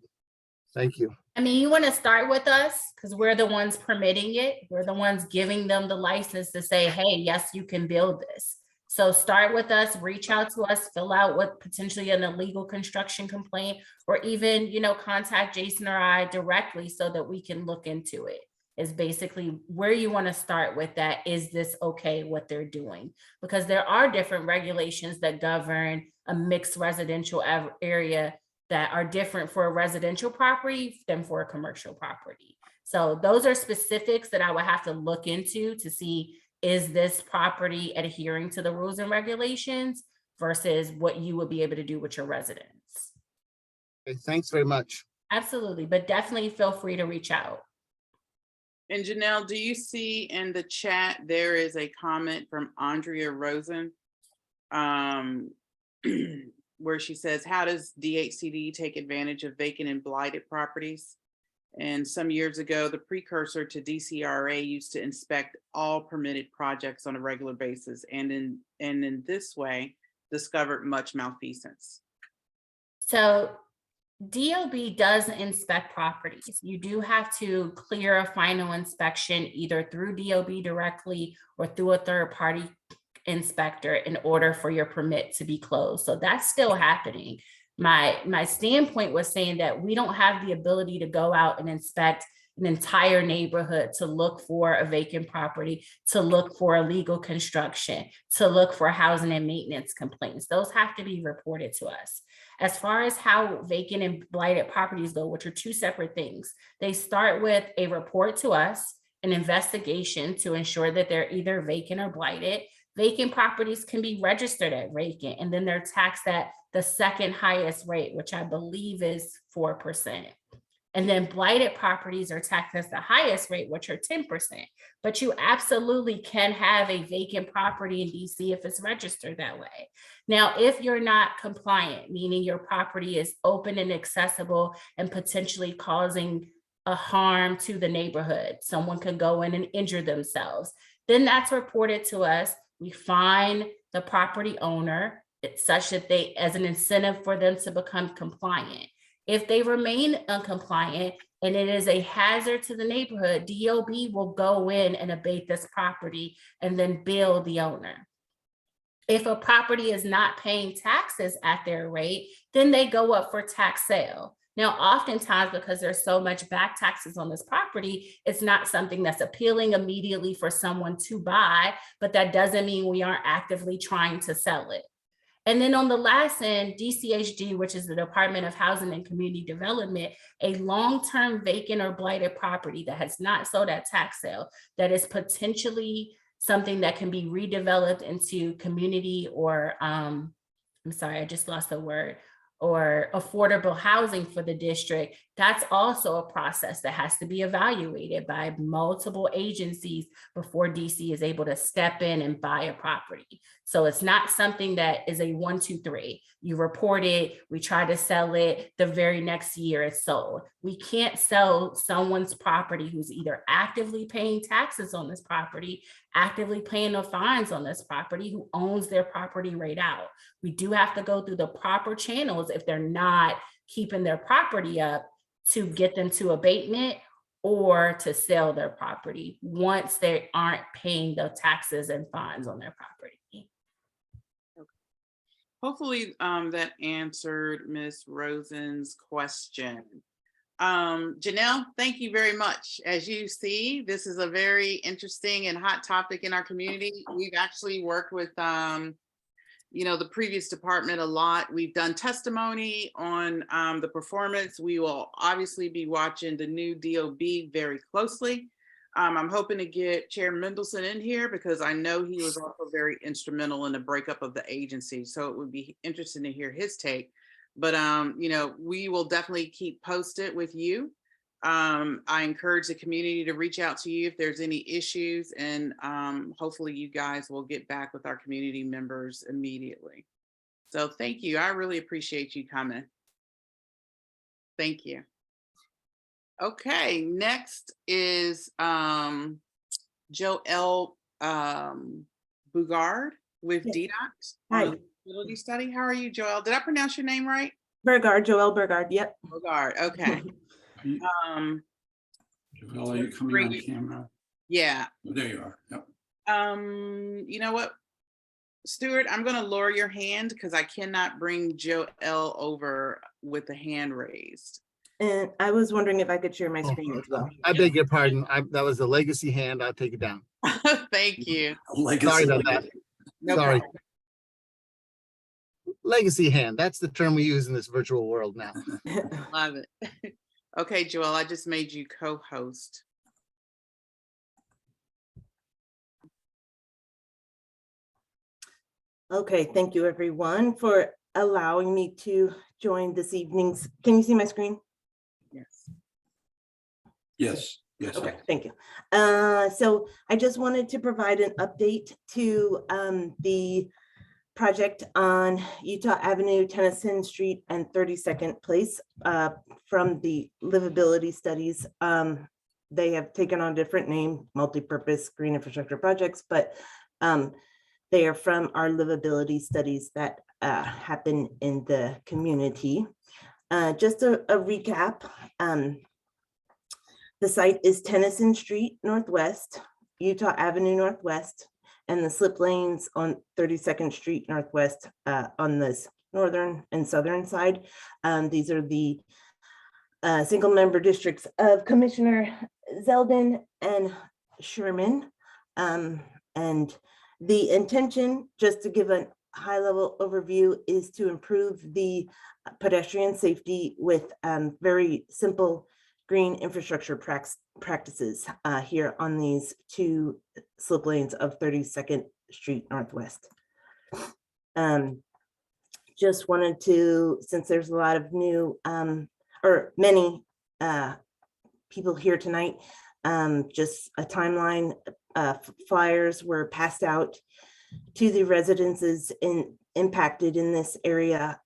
Thank you. I mean, you want to start with us because we're the ones permitting it. We're the ones giving them the license to say, hey, yes, you can build this. So start with us, reach out to us, fill out what potentially an illegal construction complaint, or even, you know, contact Jason or I directly so that we can look into it. Is basically where you want to start with that. Is this okay what they're doing? Because there are different regulations that govern a mixed residential area that are different for a residential property than for a commercial property. So those are specifics that I would have to look into to see, is this property adhering to the rules and regulations versus what you would be able to do with your residents. Okay, thanks very much. Absolutely, but definitely feel free to reach out. And Janelle, do you see in the chat, there is a comment from Andrea Rosen where she says, how does DHCD take advantage of vacant and blighted properties? And some years ago, the precursor to DCRA used to inspect all permitted projects on a regular basis, and in this way, discovered much malfeasance. So DOB does inspect properties. You do have to clear a final inspection either through DOB directly or through a third party inspector in order for your permit to be closed. So that's still happening. My standpoint was saying that we don't have the ability to go out and inspect an entire neighborhood to look for a vacant property, to look for illegal construction, to look for housing and maintenance complaints. Those have to be reported to us. As far as how vacant and blighted properties go, which are two separate things, they start with a report to us, an investigation to ensure that they're either vacant or blighted. Vacant properties can be registered at vacant, and then they're taxed at the second highest rate, which I believe is 4%. And then blighted properties are taxed at the highest rate, which are 10%. But you absolutely can have a vacant property in DC if it's registered that way. Now, if you're not compliant, meaning your property is open and accessible and potentially causing a harm to the neighborhood, someone could go in and injure themselves, then that's reported to us. We fine the property owner. It's such that they, as an incentive for them to become compliant. If they remain uncompliant and it is a hazard to the neighborhood, DOB will go in and abate this property and then bill the owner. If a property is not paying taxes at their rate, then they go up for tax sale. Now, oftentimes, because there's so much back taxes on this property, it's not something that's appealing immediately for someone to buy, but that doesn't mean we aren't actively trying to sell it. And then on the last end, DCHD, which is the Department of Housing and Community Development, a long-term vacant or blighted property that has not sold at tax sale, that is potentially something that can be redeveloped into community or, I'm sorry, I just lost the word, or affordable housing for the district, that's also a process that has to be evaluated by multiple agencies before DC is able to step in and buy a property. So it's not something that is a 1, 2, 3. You report it, we try to sell it, the very next year it's sold. We can't sell someone's property who's either actively paying taxes on this property, actively paying the fines on this property, who owns their property right out. We do have to go through the proper channels if they're not keeping their property up to get them to abatement or to sell their property once they aren't paying the taxes and fines on their property. Hopefully that answered Ms. Rosen's question. Janelle, thank you very much. As you see, this is a very interesting and hot topic in our community. We've actually worked with the previous department a lot. We've done testimony on the performance. We will obviously be watching the new DOB very closely. I'm hoping to get Chair Mendelson in here because I know he was also very instrumental in the breakup of the agency. So it would be interesting to hear his take. But, we will definitely keep posted with you. I encourage the community to reach out to you if there's any issues, and hopefully you guys will get back with our community members immediately. So thank you. I really appreciate you coming. Thank you. Okay, next is Joelle Bugard with DDOT. Hi. Disability study. How are you, Joelle? Did I pronounce your name right? Burgard, Joelle Burgard. Yep. Bugard. Okay. Um, Joelle, are you coming on camera? yeah. There you are. Yep. You know what, Stuart, I'm gonna lower your hand because I cannot bring Joelle over with the hand raised. And I was wondering if I could share my Oh, screen as well. I beg your pardon. That was a legacy hand. I'll take it down. Thank you. Sorry about that. No Sorry. problem. Legacy hand. That's the term we use in this virtual world now. Love it. Okay, Joelle, I just made you co-host. Okay, thank you everyone for allowing me to join this evening's. Can you see my screen? Yes. Yes. Yes. Okay, thank you. So I just wanted to provide an update to the project on Utah Avenue, Tennyson Street, and 32nd Place from the livability studies. They have taken on a different name, multi-purpose green infrastructure projects, but they are from our livability studies that happen in the community. Just a recap. The site is Tennyson Street Northwest, Utah Avenue Northwest, and the slip lanes on 32nd Street Northwest on this northern and southern side. These are the single member districts of Commissioner Zeldin and Sherman. And the intention, just to give a high level overview, is to improve the pedestrian safety with very simple green infrastructure practices here on these two slip lanes of 32nd Street Northwest. Just wanted to, since there's a lot of new or many people here tonight, just a timeline. Flyers were passed out to the residences impacted in this area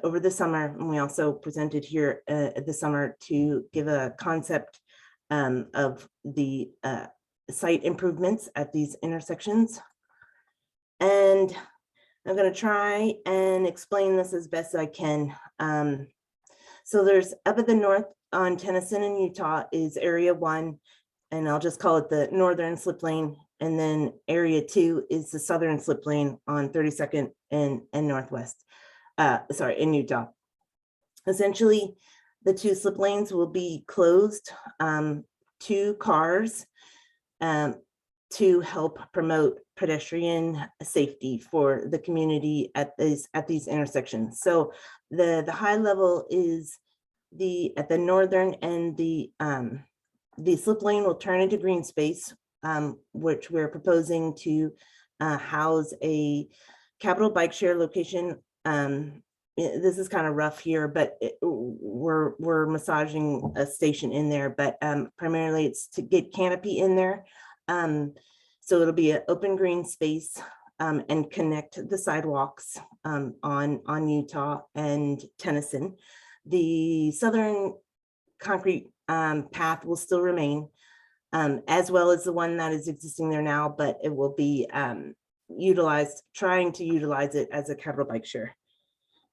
over the summer. And we also presented here this summer to give a concept of the site improvements at these intersections. And I'm going to try and explain this as best I can. So there's up at the north on Tennyson in Utah is area 1, and I'll just call it the northern slip lane. And then area 2 is the southern slip lane on 32nd and Northwest, in Utah. Essentially, the two slip lanes will be closed to cars to help promote pedestrian safety for the community at these intersections. So the high level is at the northern end, the slip lane will turn into green space, which we're proposing to house a capital bike share location. This is kind of rough here, but we're massaging a station in there, but primarily it's to get canopy in there. So it'll be an open green space and connect the sidewalks on Utah and Tennyson. The southern concrete path will still remain, as well as the one that is existing there now, but it will be trying to utilize it as a capital bike share.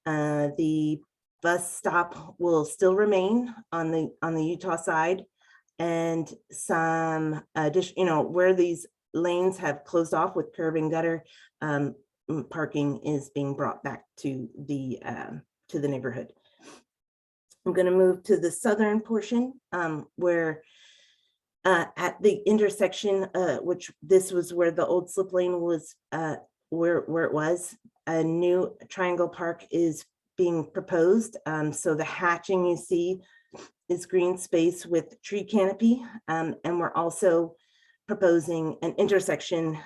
The bus stop will still remain on the Utah side, and some additional, where these lanes have closed off with curb and gutter, parking is being brought back to the neighborhood. I'm going to move to the southern portion where at the intersection, which this was where the old slip lane was, where it was, a new triangle park is being proposed. So the hatching you see is green space with tree canopy. And we're also proposing an intersection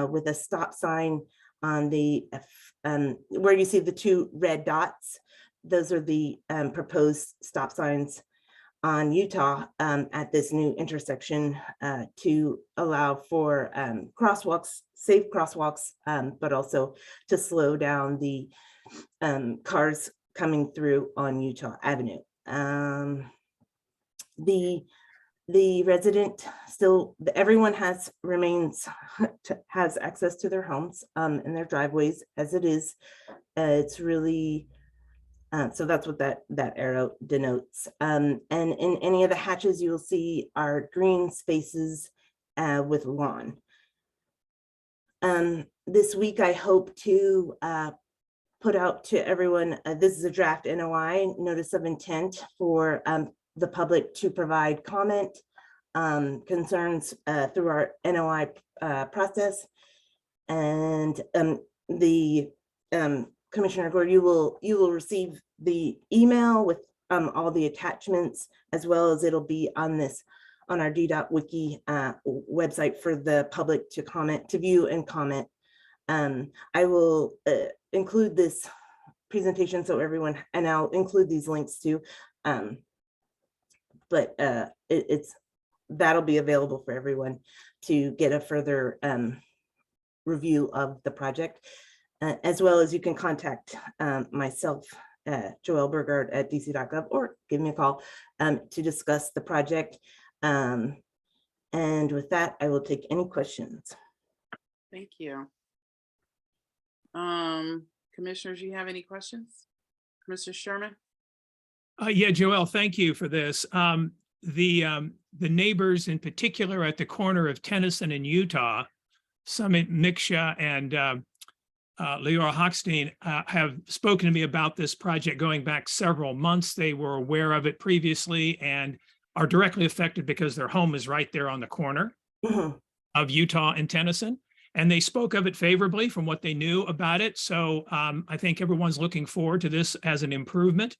with a stop sign on the, where you see the two red dots. Those are the proposed stop signs on Utah at this new intersection to allow for crosswalks, safe crosswalks, but also to slow down the cars coming through on Utah Avenue. The resident still, everyone has access to their homes and their driveways as it is. It's really So that's what that arrow denotes. And in any of the hatches, you will see our green spaces with lawn. This week, I hope to put out to everyone, this is a draft NOI, notice of intent for the public to provide comment, concerns through our NOI process. And the Commissioner Gore, you will receive the email with all the attachments, as well as it'll be on our D.Wiki website for the public to comment, to view and comment. I will include this presentation so everyone, and I'll include these links too. But that'll be available for everyone to get a further review of the project, as well as you can contact myself, Joelle Burgard at dc.gov, or give me a call to discuss the project. And with that, I will take any questions. Thank you. Commissioners, you have any questions? Mr. Sherman? Yeah, Joelle, thank you for this. The neighbors in particular at the corner of Tennyson and Utah, Summit Miksha and Leora Hochstein have spoken to me about this project going back several months. They were aware of it previously and are directly affected because their home is right there on the corner of Utah and Tennyson. And they spoke of it favorably from what they knew about it. So I think everyone's looking forward to this as an improvement.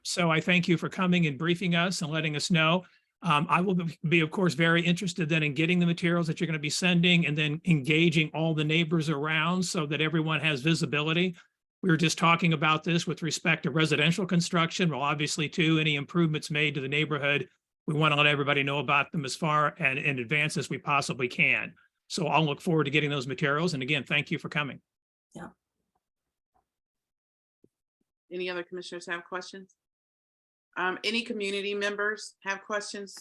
So I thank you for coming and briefing us and letting us know. I will be, of course, very interested then in getting the materials that you're going to be sending and then engaging all the neighbors around so that everyone has visibility. We were just talking about this with respect to residential construction. Well, obviously, too, any improvements made to the neighborhood, we want to let everybody know about them as far and in advance as we possibly can. So I'll look forward to getting those materials. And again, thank you for coming. Yeah. Any other commissioners have questions? Any community members have questions?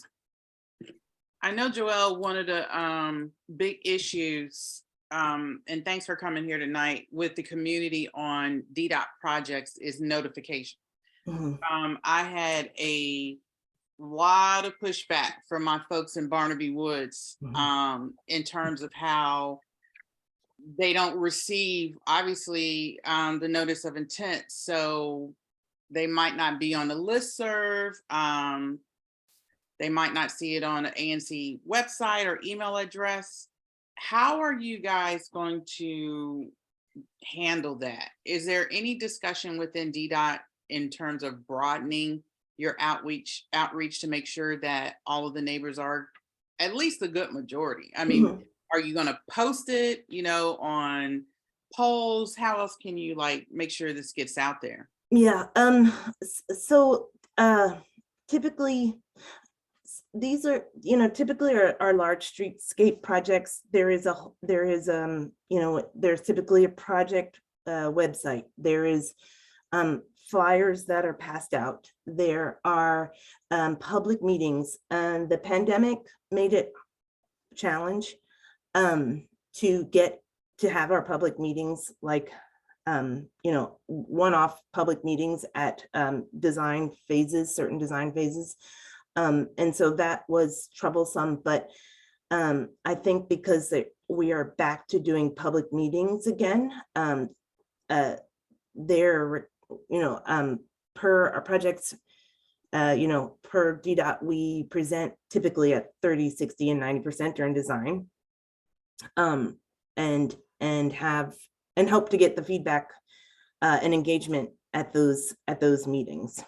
I know Joelle, one of the big issues, and thanks for coming here tonight, with the community on DDOT projects is notification. I had a lot of pushback from my folks in Barnaby Woods in terms of how they don't receive, obviously, the notice of intent. So they might not be on the listserv. They might not see it on an ANC website or email address. How are you guys going to handle that? Is there any discussion within DDOT in terms of broadening your outreach to make sure that all of the neighbors are at least a good majority? I mean, are you going to post it, on polls? How else can you make sure this gets out there? Yeah. So typically these are, typically are large streetscape projects. There's typically a project website. There is flyers that are passed out. There are public meetings, and the pandemic made it a challenge to have our public meetings, like one-off public meetings at certain design phases. And so that was troublesome, but I think because we are back to doing public meetings again, they're, per our projects, per DDOT, we present typically at 30, 60, and 90% during design, and hope to get the feedback and engagement at those meetings.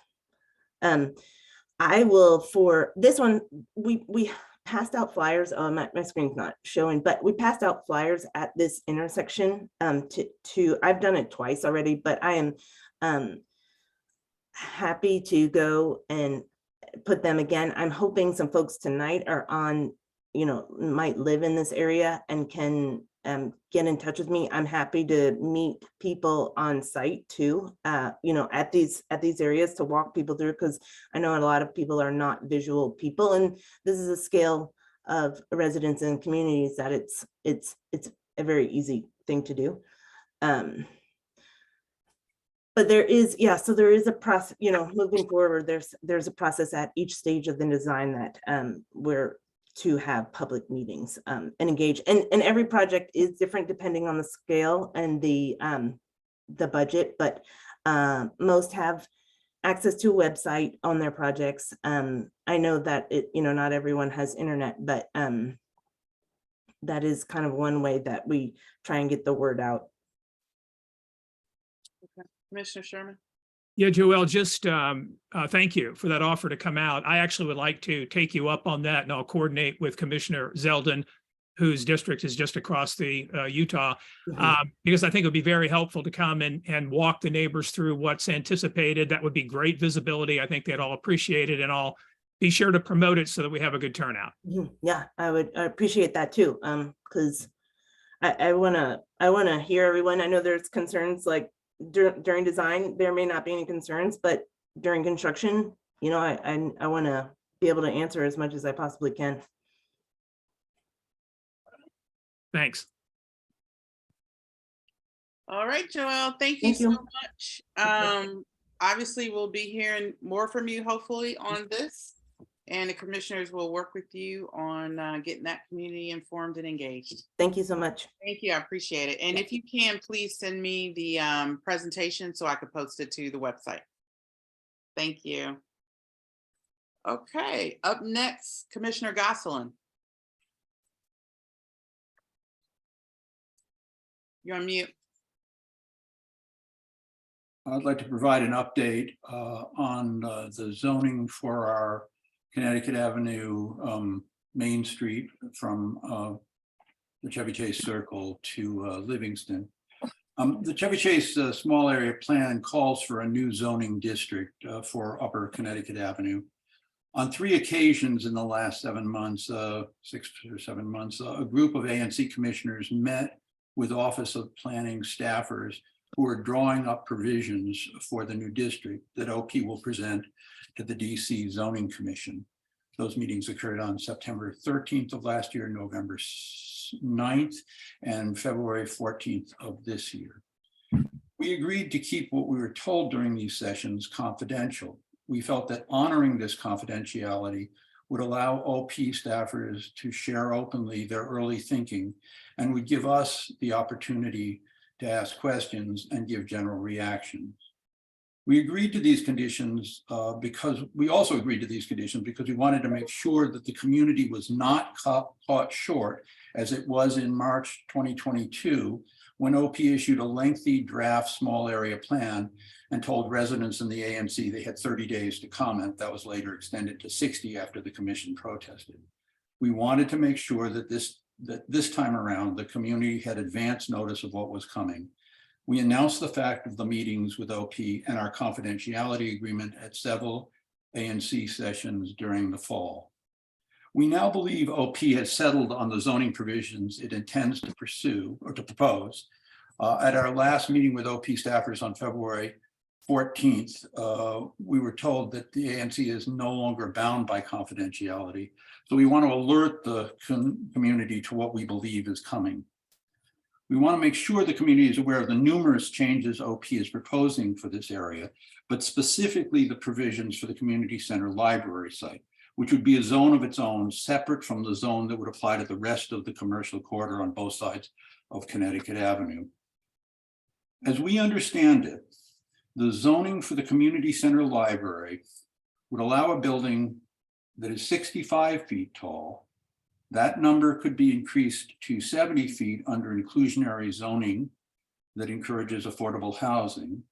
I will, for this one, we passed out flyers. My screen's not showing, but we passed out flyers at this intersection I've done it twice already, but I am happy to go and put them again. I'm hoping some folks tonight are on, might live in this area and can get in touch with me. I'm happy to meet people on site too, at these areas to walk people through, because I know a lot of people are not visual people, and this is a scale of residents and communities that it's a very easy thing to do. but there is, yeah, so there is a process, you know, moving forward, there's a process at each stage of the design that we're to have public meetings and engage. And every project is different depending on the scale and the budget, but most have access to a website on their projects. I know that you know, not everyone has internet, but that is kind of one way that we try and get the word out. Okay. Commissioner Sherman? Yeah, Joelle, just thank you for that offer to come out. I actually would like to take you up on that, and I'll coordinate with Commissioner Zeldin, whose district is just across the Utah, because I think it would be very helpful to come and walk the neighbors through what's anticipated. That would be great visibility. I think they'd all appreciate it, and I'll be sure to promote it so that we have a good turnout. Yeah, I appreciate that too, because I wanna hear everyone. I know there's concerns like during design, there may not be any concerns, but during construction, you know, I want to be able to answer as much as I possibly can. Thanks. All right, Joelle, thank you so much. Obviously, we'll be hearing more from you, hopefully, on this. And the commissioners will work with you on getting that community informed and engaged. Thank you so much. Thank you, I appreciate it. And if you can, please send me the presentation so I could post it to the website. Thank you. Okay, up next, Commissioner Gosselin. You're on mute. I'd like to provide an update on the zoning for our Connecticut Avenue Main Street from the Chevy Chase Circle to Livingston. The Chevy Chase small area plan calls for a new zoning district for Upper Connecticut Avenue. On 3 occasions in the last 7 months, 6 or 7 months, a group of ANC commissioners met with Office of Planning staffers who are drawing up provisions for the new district that OP will present to the DC Zoning Commission. Those meetings occurred on September 13th of last year, November 9th, and February 14th of this year. We agreed to keep what we were told during these sessions confidential. We felt that honoring this confidentiality would allow OP staffers to share openly their early thinking and would give us the opportunity to ask questions and give general reactions. We agreed to these conditions because we wanted to make sure that the community was not caught short, as it was in March 2022, when OP issued a lengthy draft small area plan and told residents in the ANC they had 30 days to comment. That was later extended to 60 after the commission protested. We wanted to make sure that this time around, the community had advance notice of what was coming. We announced the fact of the meetings with OP and our confidentiality agreement at several ANC sessions during the fall. We now believe OP has settled on the zoning provisions it intends to pursue or to propose. At our last meeting with OP staffers on February 14th, we were told that the ANC is no longer bound by confidentiality. So we want to alert the community to what we believe is coming. We want to make sure the community is aware of the numerous changes OP is proposing for this area, but specifically the provisions for the community center library site, which would be a zone of its own, separate from the zone that would apply to the rest of the commercial corridor on both sides of Connecticut Avenue. As we understand it, the zoning for the community center library would allow a building that is 65 feet tall. That number could be increased to 70 feet under inclusionary zoning that encourages affordable housing.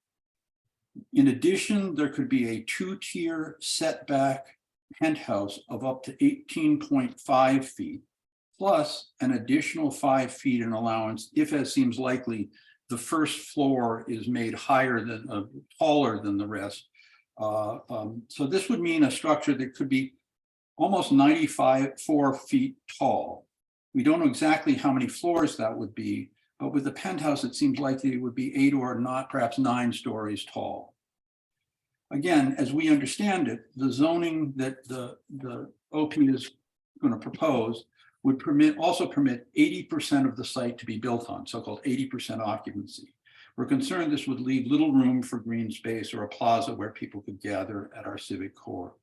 In addition, there could be a 2-tier setback penthouse of up to 18.5 feet, plus an additional 5 feet in allowance if, as seems likely, the first floor is made higher than taller than the rest. So this would mean a structure that could be almost 4 feet tall. We don't know exactly how many floors that would be, but with the penthouse, it seems likely it would be 8 or not, perhaps 9 stories tall. Again, as we understand it, the zoning that the OP is going to propose would also permit 80% of the site to be built on, so-called 80% occupancy, We're concerned this would leave little room for green space or a plaza where people could gather at our civic core.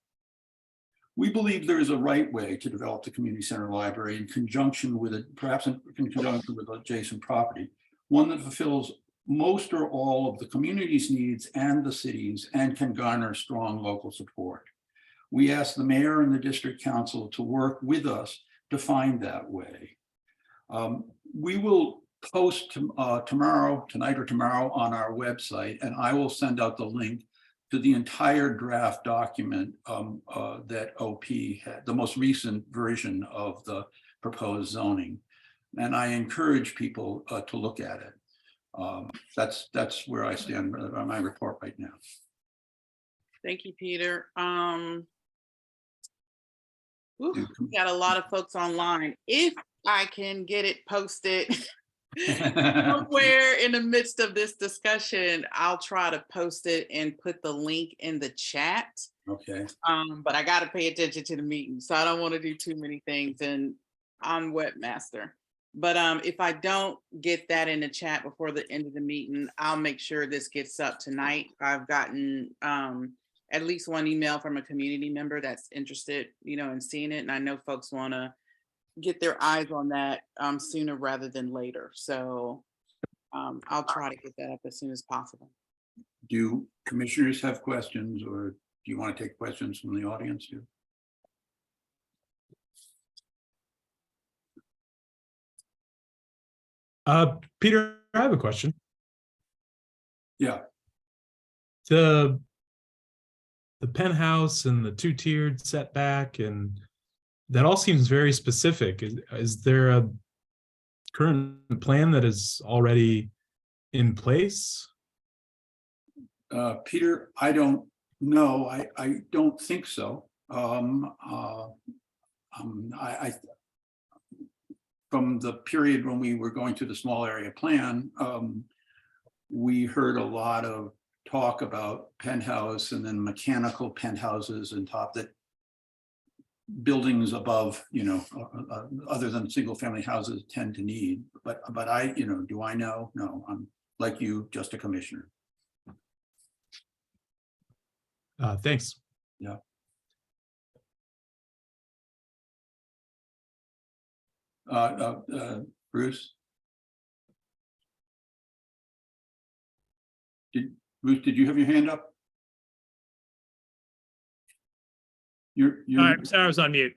We believe there is a right way to develop the community center library in conjunction with it, perhaps in conjunction with adjacent property, one that fulfills most or all of the community's needs and the city's and can garner strong local support. We ask the mayor and the district council to work with us to find that way. We will post tonight or tomorrow on our website, and I will send out the link to the entire draft document that OP had, the most recent version of the proposed zoning. And I encourage people to look at it. That's where I stand on my report right now. Thank you, Peter. We got a lot of folks online. If I can get it posted somewhere in the midst of this discussion, I'll try to post it and put the link in the chat. Okay. But I got to pay attention to the meeting, so I don't want to do too many things, and I'm webmaster. But if I don't get that in the chat before the end of the meeting, I'll make sure this gets up tonight. I've gotten at least one email from a community member that's interested, in seeing it, and I know folks want to get their eyes on that sooner rather than later. So I'll try to get that up as soon as possible. Do commissioners have questions, or do you want to take questions from the audience here? Peter, I have a question. Yeah. The penthouse and the two-tiered setback, and that all seems very specific. Is there a current plan that is already in place? Peter, I don't know. I don't think so. From the period when we were going through the small area plan, we heard a lot of talk about penthouse and then mechanical penthouses and top that buildings above, other than single family houses tend to need. But I, do I know? No, I'm like you, just a commissioner. Thanks. Yeah. Bruce? Bruce, did you have your hand up? I'm sorry, I was on mute.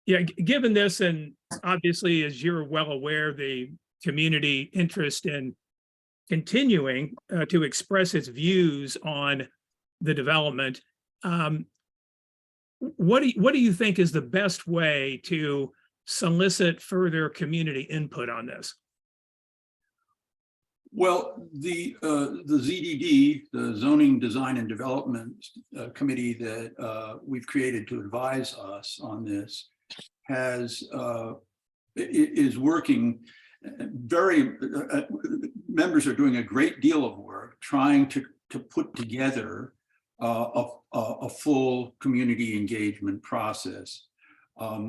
Yeah, given this, and obviously, as you're well aware, the community interest in continuing to express its views on the development, what do you think is the best way to solicit further community input on this? Well, the ZDD, the Zoning Design and Development Committee that we've created to advise us on this is working members are doing a great deal of work trying to put together a full community engagement process. That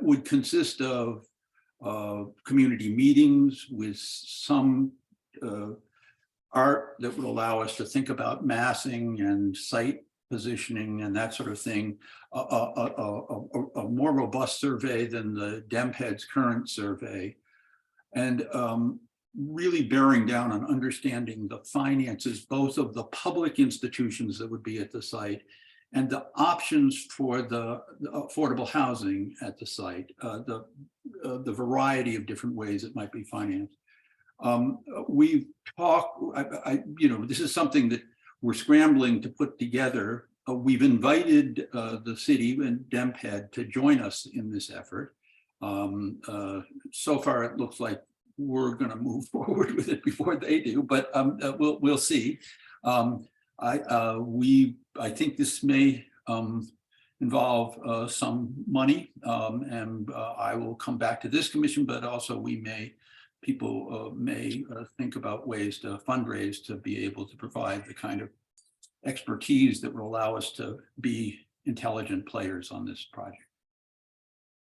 would consist of community meetings with some art that would allow us to think about massing and site positioning and that sort of thing, a more robust survey than the DEMPED's current survey, and really bearing down on understanding the finances, both of the public institutions that would be at the site and the options for the affordable housing at the site, the variety of different ways it might be financed. We've talked, this is something that we're scrambling to put together. We've invited the city and DEMPED to join us in this effort. So far, it looks like we're going to move forward with it before they do, but we'll see. I think this may involve some money, and I will come back to this commission, but also people may think about ways to fundraise to be able to provide the kind of expertise that will allow us to be intelligent players on this project.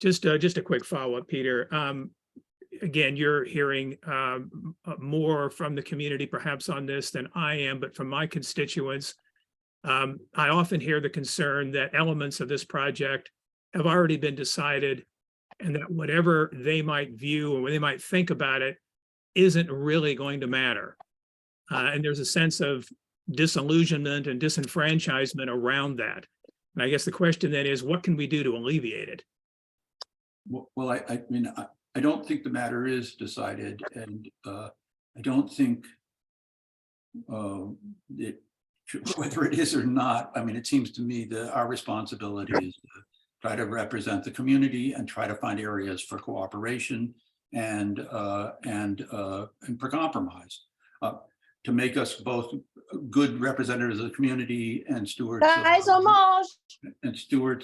Just a quick follow-up, Peter. again, you're hearing more from the community perhaps on this than I am, but from my constituents, I often hear the concern that elements of this project have already been decided and that whatever they might view or what they might think about it isn't really going to matter. And there's a sense of disillusionment and disenfranchisement around that. And I guess the question then is, what can we do to alleviate it? Well, I mean, I don't think the matter is decided, and I don't think whether it is or not. I mean, it seems to me that our responsibility is to try to represent the community and try to find areas for cooperation and for compromise, to make us both good representatives of the community and stewards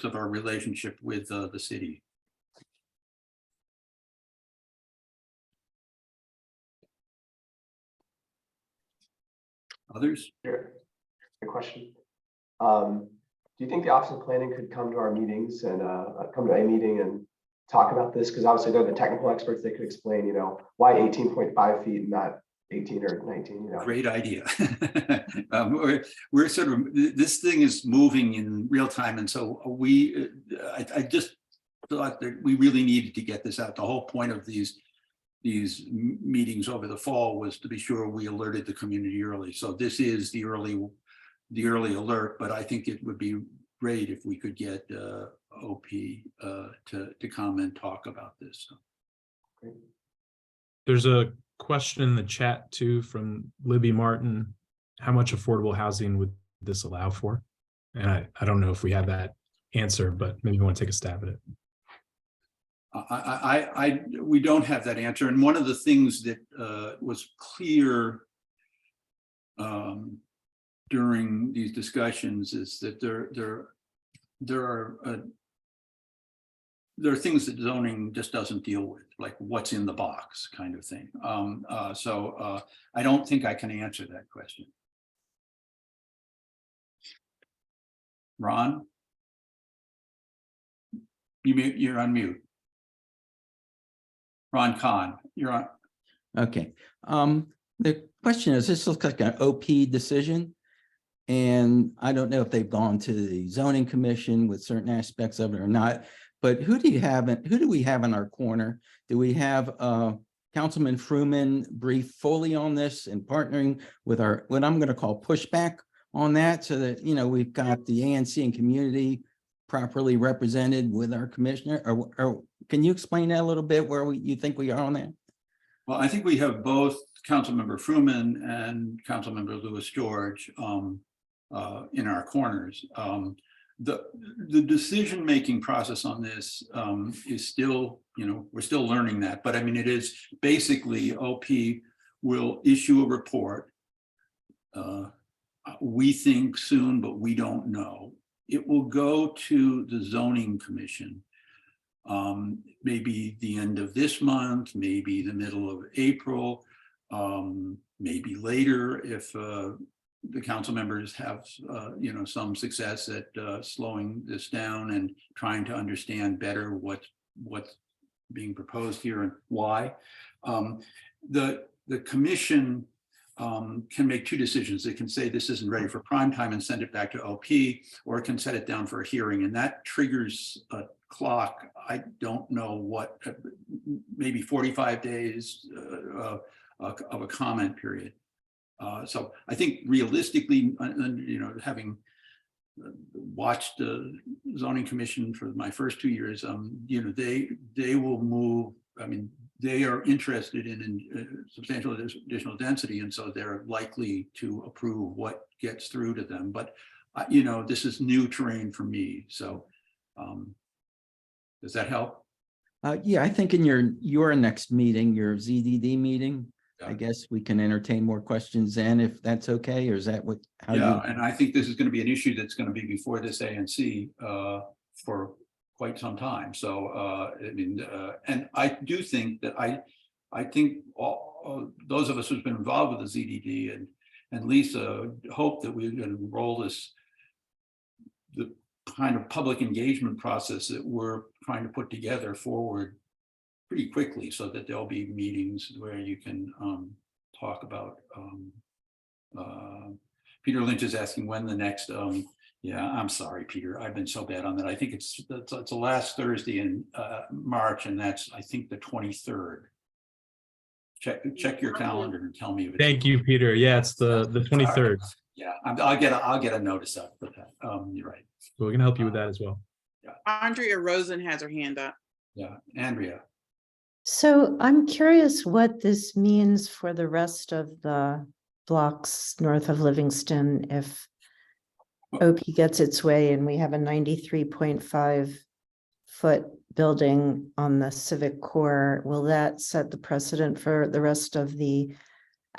of our relationship with the city. Others? Sure. Good question. Do you think the Office of Planning could come to our meetings and come to a meeting and talk about this? Because obviously they're the technical experts. They could explain, why 18.5 feet and not 18 or 19. Great idea. We're sort of, this thing is moving in real time, and so I just thought that we really needed to get this out. The whole point of these meetings over the fall was to be sure we alerted the community early. So this is the early alert, but I think it would be great if we could get OP to come and talk about this. So. There's a question in the chat too from Libby Martin. How much affordable housing would this allow for? And I don't know if we have that answer, but maybe you want to take a stab at it. We don't have that answer. And one of the things that was clear during these discussions is that there are things that zoning just doesn't deal with, like what's in the box kind of thing. So I don't think I can answer that question. Ron? You're on mute. Ron Kahn, you're on. Okay. The question is, this looks like an OP decision. And I don't know if they've gone to the zoning commission with certain aspects of it or not, but who do we have in our corner? Do we have Councilman Fruman brief fully on this and partnering with our, what I'm going to call pushback on that, so that, we've got the ANC and community properly represented with our commissioner? Or can you explain that a little bit, where you think we are on that? Well, I think we have both Councilmember Fruman and Councilmember Lewis George in our corners. The decision-making process on this is still, we're still learning that, but I mean, it is basically OP will issue a report. We think soon, but we don't know. It will go to the zoning commission, maybe the end of this month, maybe the middle of April, maybe later if the council members have some success at slowing this down and trying to understand better what's being proposed here and why. The commission can make two decisions. It can say this isn't ready for prime time and send it back to OP, or it can set it down for a hearing, and that triggers a clock. I don't know what, maybe 45 days of a comment period. So I think realistically, having watched the zoning commission for my first 2 years, they will move. I mean, they are interested in substantial additional density, and so they're likely to approve what gets through to them. But this is new terrain for me. So does that help? Yeah, I think in your next meeting, your ZDD meeting, I guess we can entertain more questions then, if that's okay, or is that and I think this is going to be an issue that's going to be before this ANC for quite some time. So I mean, and I do think that I think all those of us who've been involved with the ZDD and Lisa hope that we can roll the kind of public engagement process that we're trying to put together forward pretty quickly so that there'll be meetings where you can talk about. Peter Lynch is asking when the next, yeah, I'm sorry, Peter, I've been so bad on that. I think it's the last Thursday in March, and that's, I think, the 23rd. Check your calendar and tell me. If it's Thank you, Peter. Yeah, it's the 23rd. Yeah, I'll get a notice out for that. You're right. So we're gonna help you with that as well. Andrea Rosen has her hand up. Yeah, Andrea. So I'm curious what this means for the rest of the blocks north of Livingston if OP gets its way and we have a 93.5 foot building on the civic core. Will that set the precedent for the rest of the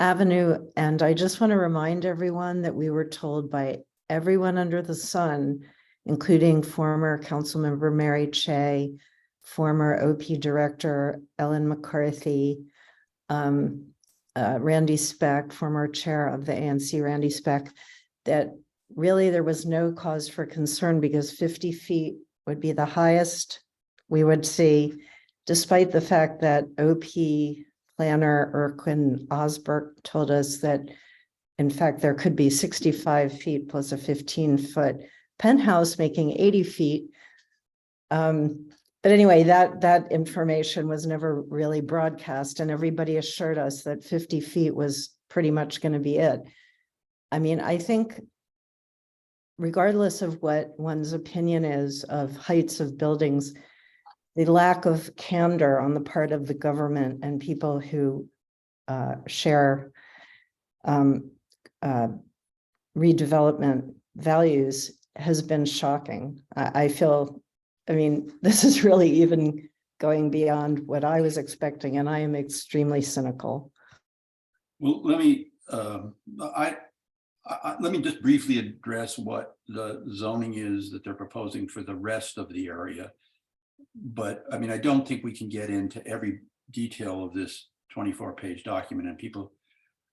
avenue? And I just want to remind everyone that we were told by everyone under the sun, including former Councilmember Mary Che, former OP Director Ellen McCarthy, Randy Speck, former chair of the ANC, Randy Speck, that really there was no cause for concern because 50 feet would be the highest we would see, despite the fact that OP planner Erquin Osberg told us that, in fact, there could be 65 feet plus a 15-foot penthouse making 80 feet. But anyway, that information was never really broadcast, and everybody assured us that 50 feet was pretty much going to be it. I mean, I think regardless of what one's opinion is of heights of buildings, the lack of candor on the part of the government and people who share redevelopment values has been shocking. I feel, I mean, this is really even going beyond what I was expecting, and I am extremely cynical. Well, let me let me just briefly address what the zoning is that they're proposing for the rest of the area. But I mean, I don't think we can get into every detail of this 24-page document, and people,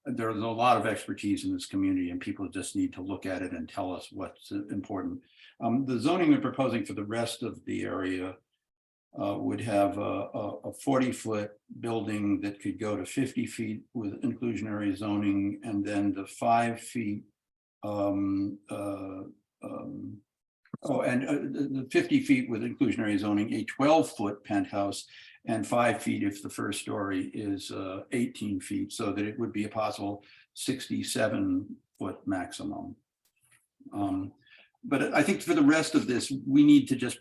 there's a lot of expertise in this community, and people just need to look at it and tell us what's important. The zoning they're proposing for the rest of the area would have a 40-foot building that could go to 50 feet with inclusionary zoning, and then the 5 feet the 50 feet with inclusionary zoning, a 12-foot penthouse, and 5 feet if the first story is 18 feet, so that it would be a possible 67-foot maximum. But I think for the rest of this, we need to just,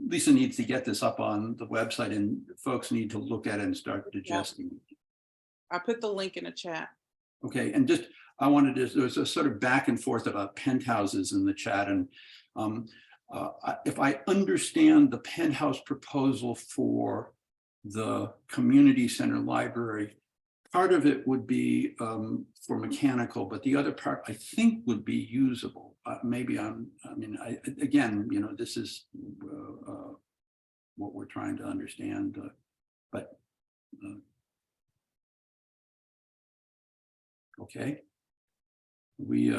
Lisa needs to get this up on the website, and folks need to look at it and start digesting. I put the link in the chat. Okay, and just, I wanted to, there was a sort of back and forth about penthouses in the chat, and if I understand the penthouse proposal for the community center library, part of it would be for mechanical, but the other part I think would be usable. Maybe again, you know, this is what we're trying to understand, but okay. We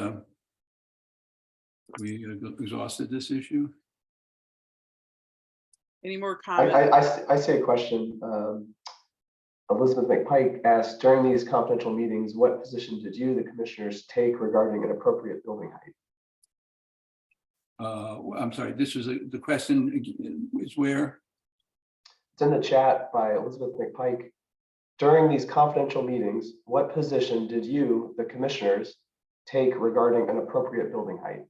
exhausted this issue. Any more comments? I see a question. Elizabeth McPike asked, during these confidential meetings, what position did you, the commissioners, take regarding an appropriate building height? I'm sorry, this was the question is where? It's in the chat by Elizabeth McPike. During these confidential meetings, what position did you, the commissioners, take regarding an appropriate building height?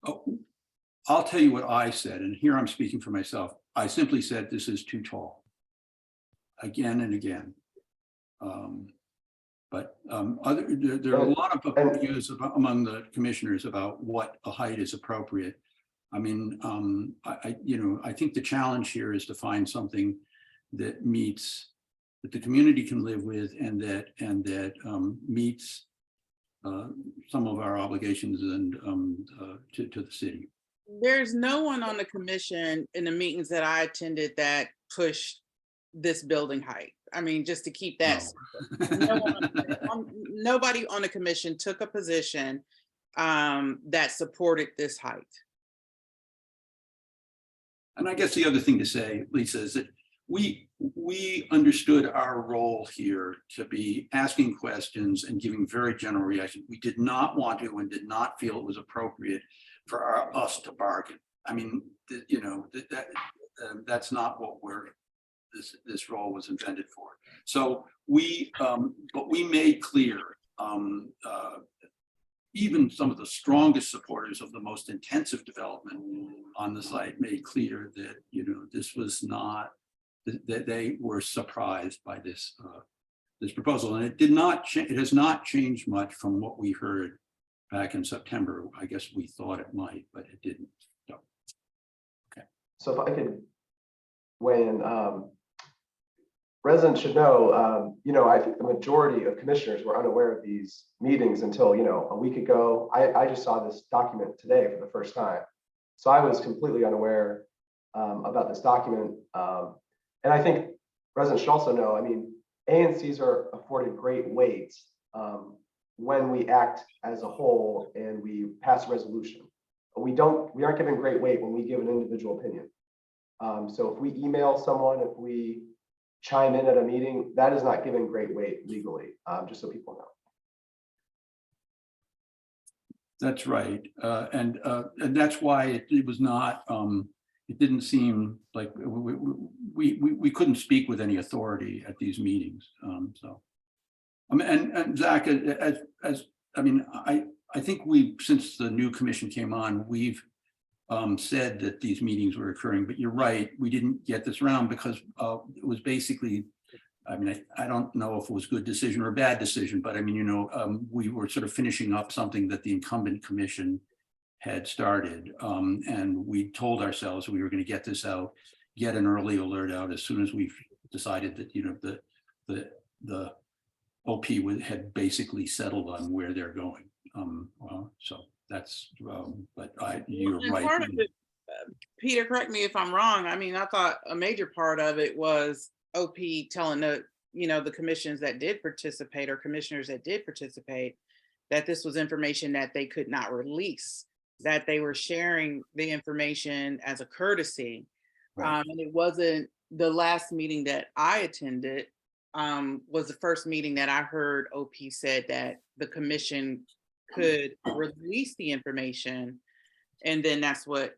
Oh, I'll tell you what I said, and here I'm speaking for myself. I simply said this is too tall, again and again. There are a lot of views among the commissioners about what a height is appropriate. I mean, I think the challenge here is to find something that meets, that the community can live with, and that meets some of our obligations and to the city. There's no one on the commission in the meetings that I attended that pushed this building height. I mean, just to keep that, nobody on the commission took a position that supported this height. And I guess the other thing to say, Lisa, is that we understood our role here to be asking questions and giving very general reaction. We did not want to and did not feel it was appropriate for us to bargain. I mean, you know, that's not what this role was intended for. So but we made clear, even some of the strongest supporters of the most intensive development on the site made clear that, you know, this was not, that they were surprised by this this proposal, and it has not changed much from what we heard back in September. I guess we thought it might, but it didn't. So, okay. So if I could weigh in, residents should know, you know, I think the majority of commissioners were unaware of these meetings until, you know, a week ago. I just saw this document today for the first time. So I was completely unaware about this document. And I think residents should also know, I mean, ANCs are afforded great weight when we act as a whole and we pass a resolution. We aren't given great weight when we give an individual opinion. So if we email someone, if we chime in at a meeting, that is not given great weight legally, just so people know. That's right. And that's why it was not, it didn't seem like we couldn't speak with any authority at these meetings. So, I mean, and Zach, I mean, I think since the new commission came on, we've said that these meetings were occurring, but you're right, we didn't get this around because it was basically, I mean, I don't know if it was a good decision or a bad decision, but I mean, you know, we were sort of finishing up something that the incumbent commission had started, and we told ourselves we were going to get this out, get an early alert out as soon as we decided that, you know, the OP had basically settled on where they're going. So that's, but you're right. Part of it, Peter, correct me if I'm wrong. I mean, I thought a major part of it was OP telling the commissions that did participate or commissioners that did participate that this was information that they could not release, that they were sharing the information as a courtesy. Right. And it wasn't the last meeting that I attended was the first meeting that I heard OP said that the commission could release the information, and then that's what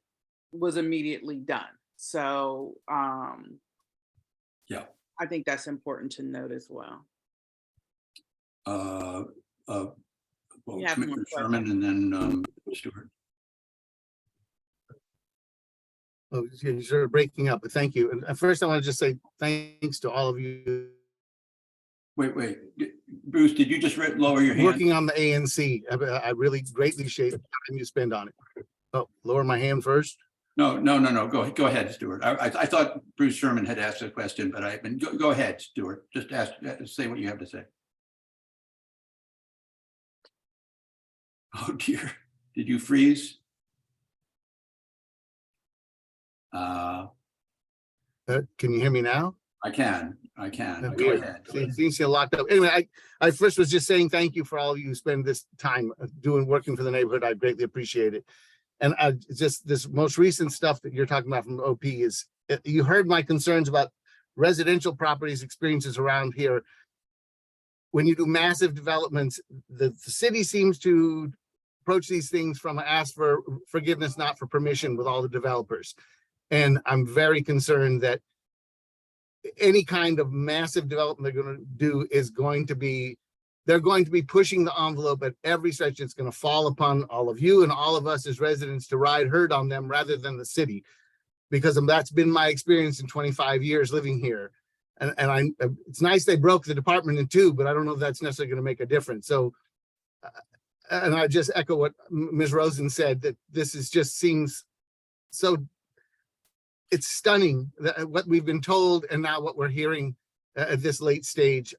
was immediately done. So yeah, I think that's important to note as well. Well, Commissioner Sherman and then Stewart. Oh, you're sort of breaking up, but thank you. And first, I want to just say thanks to all of you. Wait, Bruce, did you just lower your hand? Working on the ANC, I really greatly appreciate the time you spend on it. Oh, lower my hand first. No. Go ahead, Stewart. I thought Bruce Sherman had asked a question, but go ahead, Stewart. Just say what you have to say. Oh dear, did you freeze? Can you hear me now? I can. Go ahead. Seems you're locked up. Anyway, I first was just saying thank you for all of you who spend this time working for the neighborhood. I greatly appreciate it. And just this most recent stuff that you're talking about from OP is, you heard my concerns about residential properties experiences around here. When you do massive developments, the city seems to approach these things from ask for forgiveness, not for permission with all the developers. And I'm very concerned that any kind of massive development they're going to do is going to be, they're going to be pushing the envelope at every stretch. It's going to fall upon all of you and all of us as residents to ride herd on them rather than the city, because that's been my experience in 25 years living here. And it's nice they broke the department in two, but I don't know if that's necessarily going to make a difference. So, and I just echo what Ms. Rosen said, that this is just seems so, it's stunning that what we've been told and now what we're hearing at this late stage.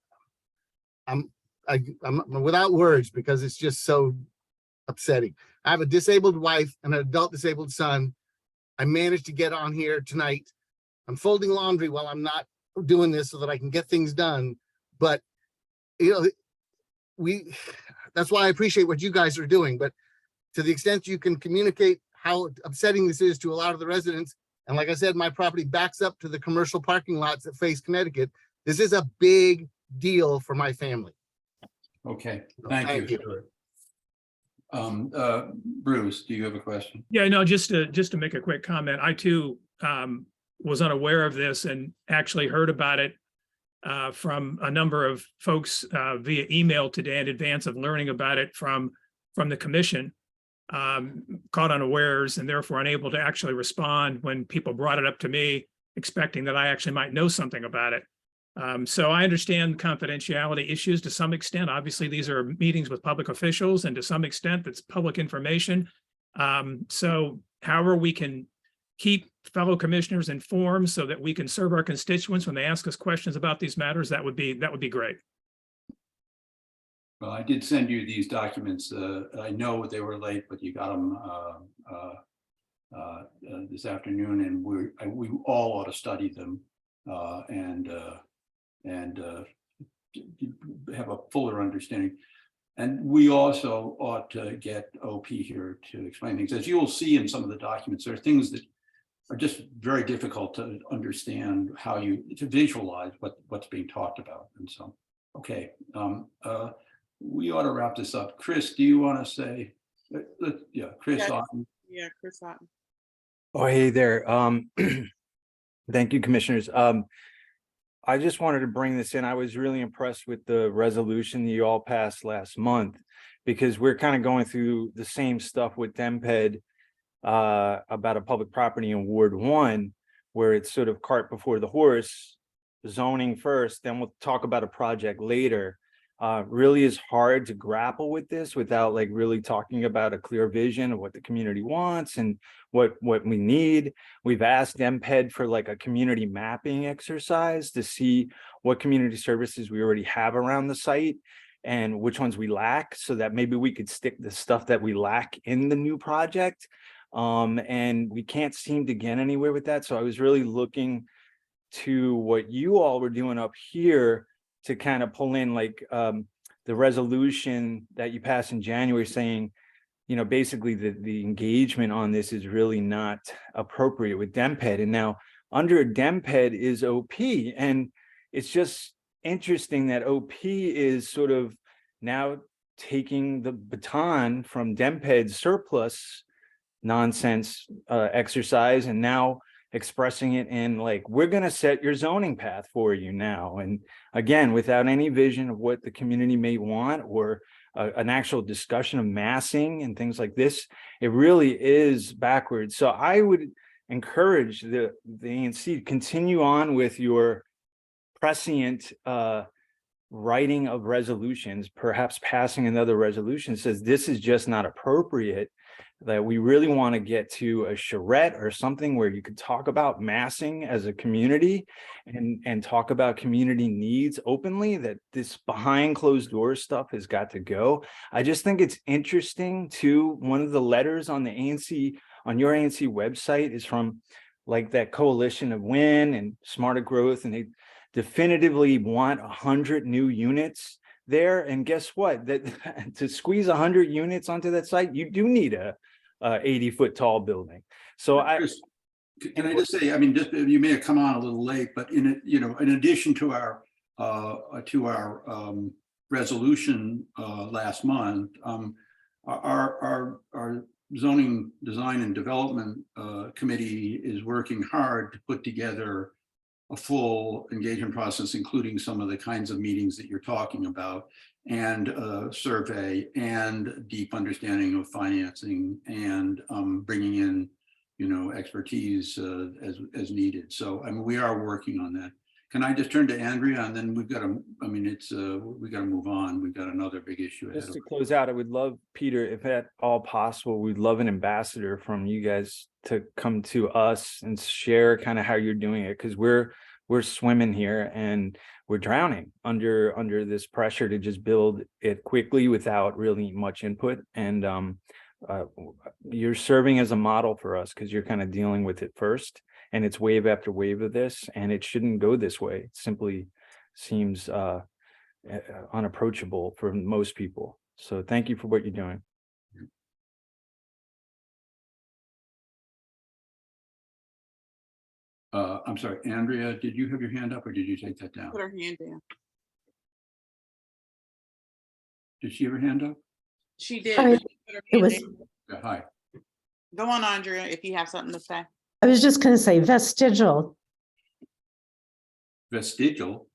I'm without words because it's just so upsetting. I have a disabled wife and an adult disabled son. I managed to get on here tonight. I'm folding laundry while I'm not doing this so that I can get things done. But, you know, that's why I appreciate what you guys are doing. But to the extent you can communicate how upsetting this is to a lot of the residents, And like I said, my property backs up to the commercial parking lots that face Connecticut. This is a big deal for my family. Okay, thank you. Bruce, do you have a question? Yeah, no, just to make a quick comment, I too was unaware of this and actually heard about it from a number of folks via email today in advance of learning about it from the commission, caught unawares and therefore unable to actually respond when people brought it up to me, expecting that I actually might know something about it. So I understand confidentiality issues to some extent. Obviously, these are meetings with public officials, and to some extent, that's public information. So however we can keep fellow commissioners informed so that we can serve our constituents when they ask us questions about these matters, that would be great. Well, I did send you these documents. I know they were late, but you got them this afternoon, and we all ought to study them and have a fuller understanding. And we also ought to get OP here to explain things. As you will see in some of the documents, there are things that are just very difficult to understand, to visualize what's being talked about. And so, okay, we ought to wrap this up. Chris, do you want to say, yeah, Chris Otten. Yeah, Chris Otten. Oh, hey there. Thank you, commissioners. I just wanted to bring this in. I was really impressed with the resolution that you all passed last month, because we're kind of going through the same stuff with DEMPED about a public property in Ward 1, where it's sort of cart before the horse, zoning first, then we'll talk about a project later. Really is hard to grapple with this without like really talking about a clear vision of what the community wants and what we need. We've asked DEMPED for like a community mapping exercise to see what community services we already have around the site and which ones we lack, so that maybe we could stick the stuff that we lack in the new project. And we can't seem to get anywhere with that. So I was really looking to what you all were doing up here to kind of pull in like the resolution that you passed in January saying, you know, basically the engagement on this is really not appropriate with DEMPED. And now under DEMPED is OP. And it's just interesting that OP is sort of now taking the baton from DEMPED's surplus nonsense exercise and now expressing it in like, we're going to set your zoning path for you now. And again, without any vision of what the community may want or an actual discussion of massing and things like this, it really is backwards. So I would encourage the ANC to continue on with your prescient writing of resolutions, perhaps passing another resolution that says this is just not appropriate, that we really want to get to a charrette or something where you could talk about massing as a community and talk about community needs openly, that this behind closed doors stuff has got to go. I just think it's interesting too. One of the letters on the ANC, on your ANC website, is from like that coalition of WIN and Smarter Growth, and they definitively want 100 new units there. And guess what? That to squeeze 100 units onto that site, you do need a 80-foot tall building. So can I just say, I mean, just you may have come on a little late, but in addition to our resolution last month, our zoning design and development committee is working hard to put together a full engagement process, including some of the kinds of meetings that you're talking about, and survey and deep understanding of financing and bringing in, expertise as needed. So, I mean, we are working on that. Can I just turn to Andrea, and then we've got to, I mean, we got to move on. We've got another big issue ahead. Just to close out, I would love, Peter, if at all possible, we'd love an ambassador from you guys to come to us and share kind of how you're doing it, because we're swimming here and we're drowning under this pressure to just build it quickly without really much input. And you're serving as a model for us because you're kind of dealing with it first, and it's wave after wave of this, and it shouldn't go this way. It simply seems unapproachable for most people. So thank you for what you're doing. I'm sorry, Andrea, did you have your hand up or did you take that down? Put her hand down. Did she have her hand up? She did. Sorry, but she put her it hand was, down. Yeah, hi. Go on, Andrea, if you have something to say. I was just going to say vestigial. Vestigial.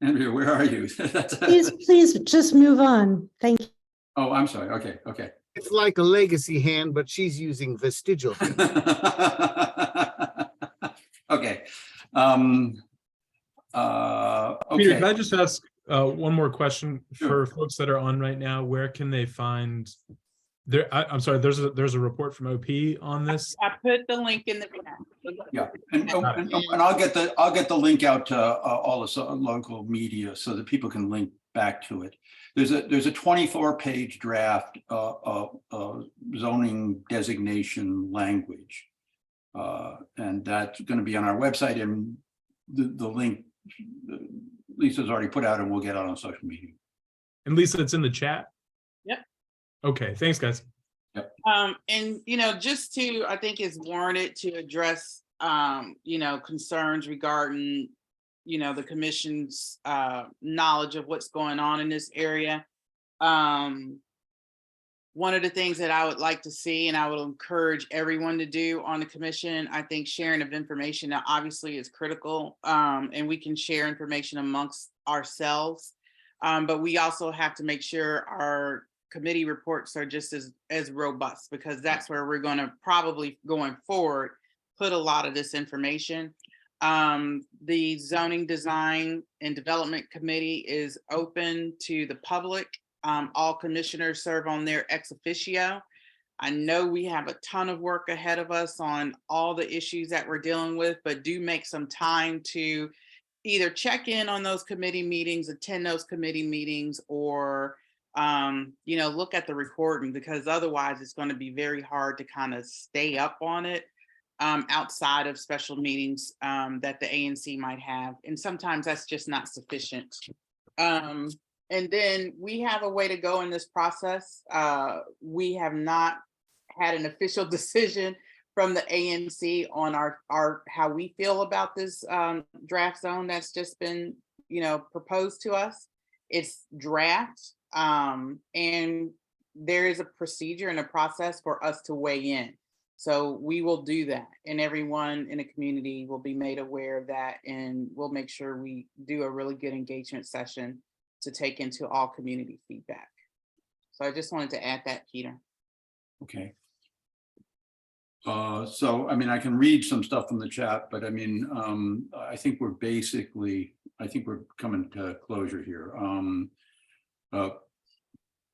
Andrea, where are you? Please just move on. Thank you. Oh, I'm sorry. Okay, okay. It's like a legacy hand, but she's using vestigial. Okay. Peter, can Okay. I just ask one more question Sure. for folks that are on right now? Where can they find there? I'm sorry, there's a report from OP on this. I put the link in the chat. Yeah, and I'll get the link out to all the local media so that people can link back to it. There's a 24-page draft zoning designation language, and that's going to be on our website. And the link Lisa's already put out, and we'll get out on social media. And Lisa, it's in the chat. Yep. Okay, thanks, guys. And just to, I think it's warranted to address concerns regarding the commission's knowledge of what's going on in this area. One of the things that I would like to see, and I would encourage everyone to do on the commission, I think sharing of information now obviously is critical, and we can share information amongst ourselves, but we also have to make sure our committee reports are just as robust, because that's where we're going to probably going forward put a lot of this information. The Zoning Design and Development Committee is open to the public. All commissioners serve on their ex officio. I know we have a ton of work ahead of us on all the issues that we're dealing with, but do make some time to either check in on those committee meetings, attend those committee meetings, or look at the recording, because otherwise it's going to be very hard to kind of stay up on it outside of special meetings that the ANC might have. And sometimes that's just not sufficient. And then we have a way to go in this process. We have not had an official decision from the ANC on our how we feel about this draft zone that's just been proposed to us. It's draft, and there is a procedure and a process for us to weigh in. So we will do that, and everyone in the community will be made aware of that, and we'll make sure we do a really good engagement session to take into all community feedback. So I just wanted to add that, Peter. Okay. So, I mean, I can read some stuff from the chat, but I mean, I think we're coming to closure here. Do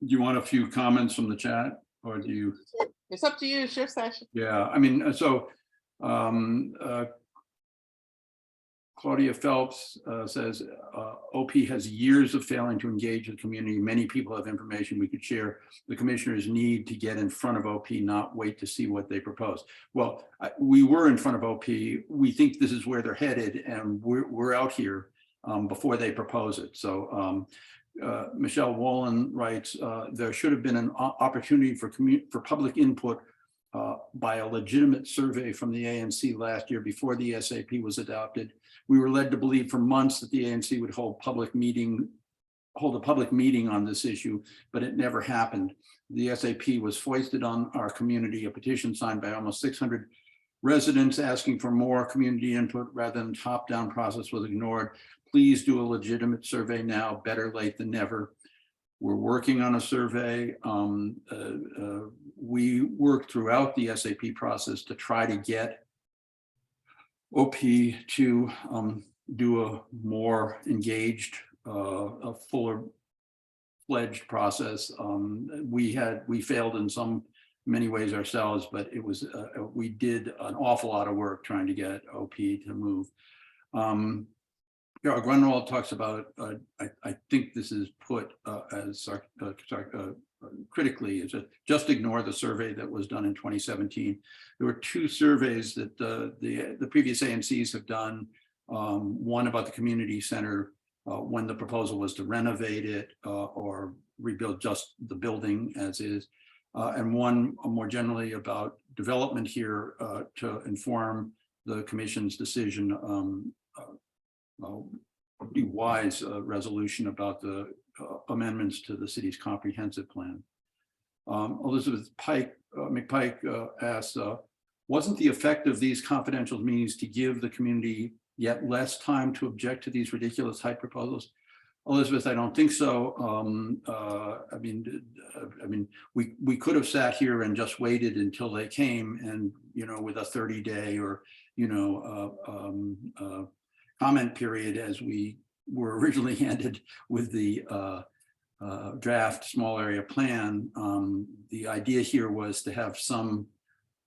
you want a few comments from the chat, or do you? It's up to you, it's your session. Yeah, I mean, so Claudia Phelps says, OP has years of failing to engage the community. Many people have information we could share. The commissioners need to get in front of OP, not wait to see what they propose. Well, we were in front of OP. We think this is where they're headed, and we're out here before they propose it. So Michelle Wallen writes, there should have been an opportunity for public input by a legitimate survey from the ANC last year before the SAP was adopted. We were led to believe for months that the ANC would hold a public meeting on this issue, but it never happened. The SAP was foisted on our community. A petition signed by almost 600 residents asking for more community input rather than top-down process was ignored. Please do a legitimate survey now, better late than never. We're working on a survey. We worked throughout the SAP process to try to get OP to do a more engaged, a fuller fledged process. We failed in many ways ourselves, but it was we did an awful lot of work trying to get OP to move. Grunwald talks about, I think this is put as critically, is just ignore the survey that was done in 2017. There were two surveys that the previous ANCs have done, one about the community center when the proposal was to renovate it or rebuild just the building as is, and one more generally about development here to inform the commission's decision. Be wise resolution about the amendments to the city's comprehensive plan. Elizabeth McPike asked, wasn't the effect of these confidential meetings to give the community yet less time to object to these ridiculous height proposals? Elizabeth, I don't think so. I mean, we could have sat here and just waited until they came, and with a 30-day or comment period, as we were originally handed with the draft small area plan. The idea here was to have some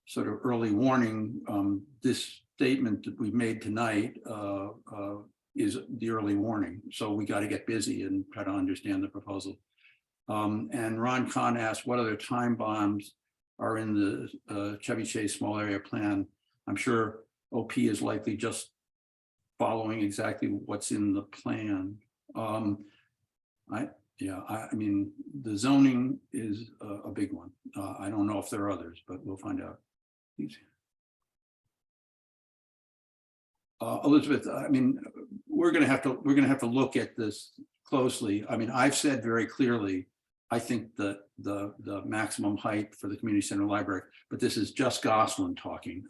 sort of early warning. This statement that we've made tonight is the early warning. So we got to get busy and try to understand the proposal. And Ron Kahn asked what other time bombs are in the Chevy Chase small area plan. I'm sure OP is likely just following exactly what's in the plan. I mean, the zoning is a big one. I don't know if there are others, but we'll find out. Elizabeth, I mean, we're going to have to look at this closely. I mean, I've said very clearly, I think that the maximum height for the community center library, but this is just Gosselin talking,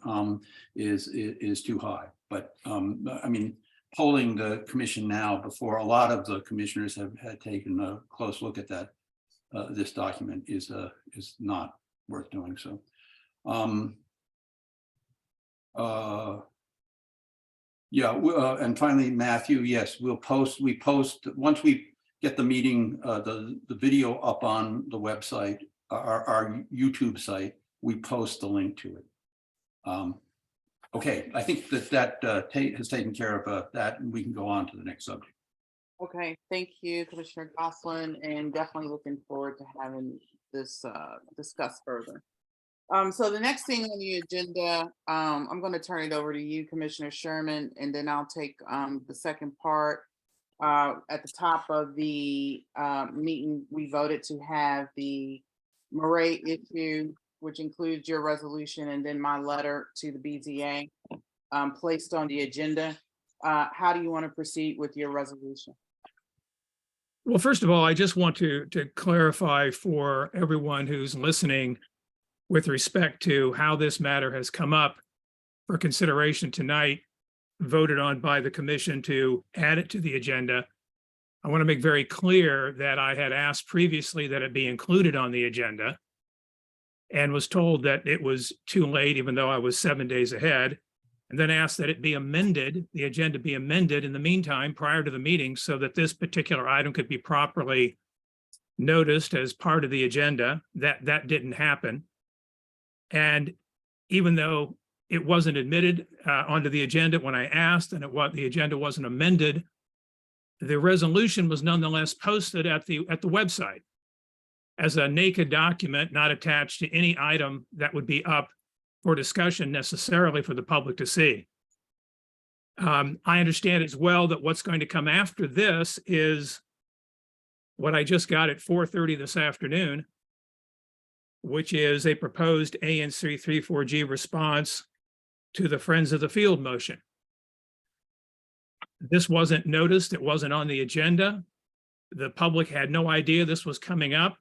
is too high. But I mean, polling the commission now before a lot of the commissioners had taken a close look at that, this document is not worth doing so. And finally, Matthew, yes, we post once we get the meeting, the video up on the website, our YouTube site, we post the link to it. Okay, I think that Tate has taken care of that, and we can go on to the next subject. Okay, thank you, Commissioner Gosselin, and definitely looking forward to having this discussed further. So the next thing on the agenda, I'm going to turn it over to you, Commissioner Sherman, and then I'll take the second part. At the top of the meeting, we voted to have the Maret issue, which includes your resolution, and then my letter to the BZA placed on the agenda. How do you want to proceed with your resolution? Well, first of all, I just want to clarify for everyone who's listening with respect to how this matter has come up for consideration tonight, voted on by the commission to add it to the agenda. I want to make very clear that I had asked previously that it be included on the agenda and was told that it was too late, even though I was 7 days ahead, and then asked that it be amended, the agenda be amended in the meantime prior to the meeting so that this particular item could be properly noticed as part of the agenda. That didn't happen. And even though it wasn't admitted onto the agenda when I asked, and the agenda wasn't amended, the resolution was nonetheless posted at the website as a naked document, not attached to any item that would be up for discussion necessarily for the public to see. I understand as well that what's going to come after this is what I just got at 4:30 this afternoon, which is a proposed ANC 34G response to the Friends of the Field motion. This wasn't noticed. It wasn't on the agenda. The public had no idea this was coming up.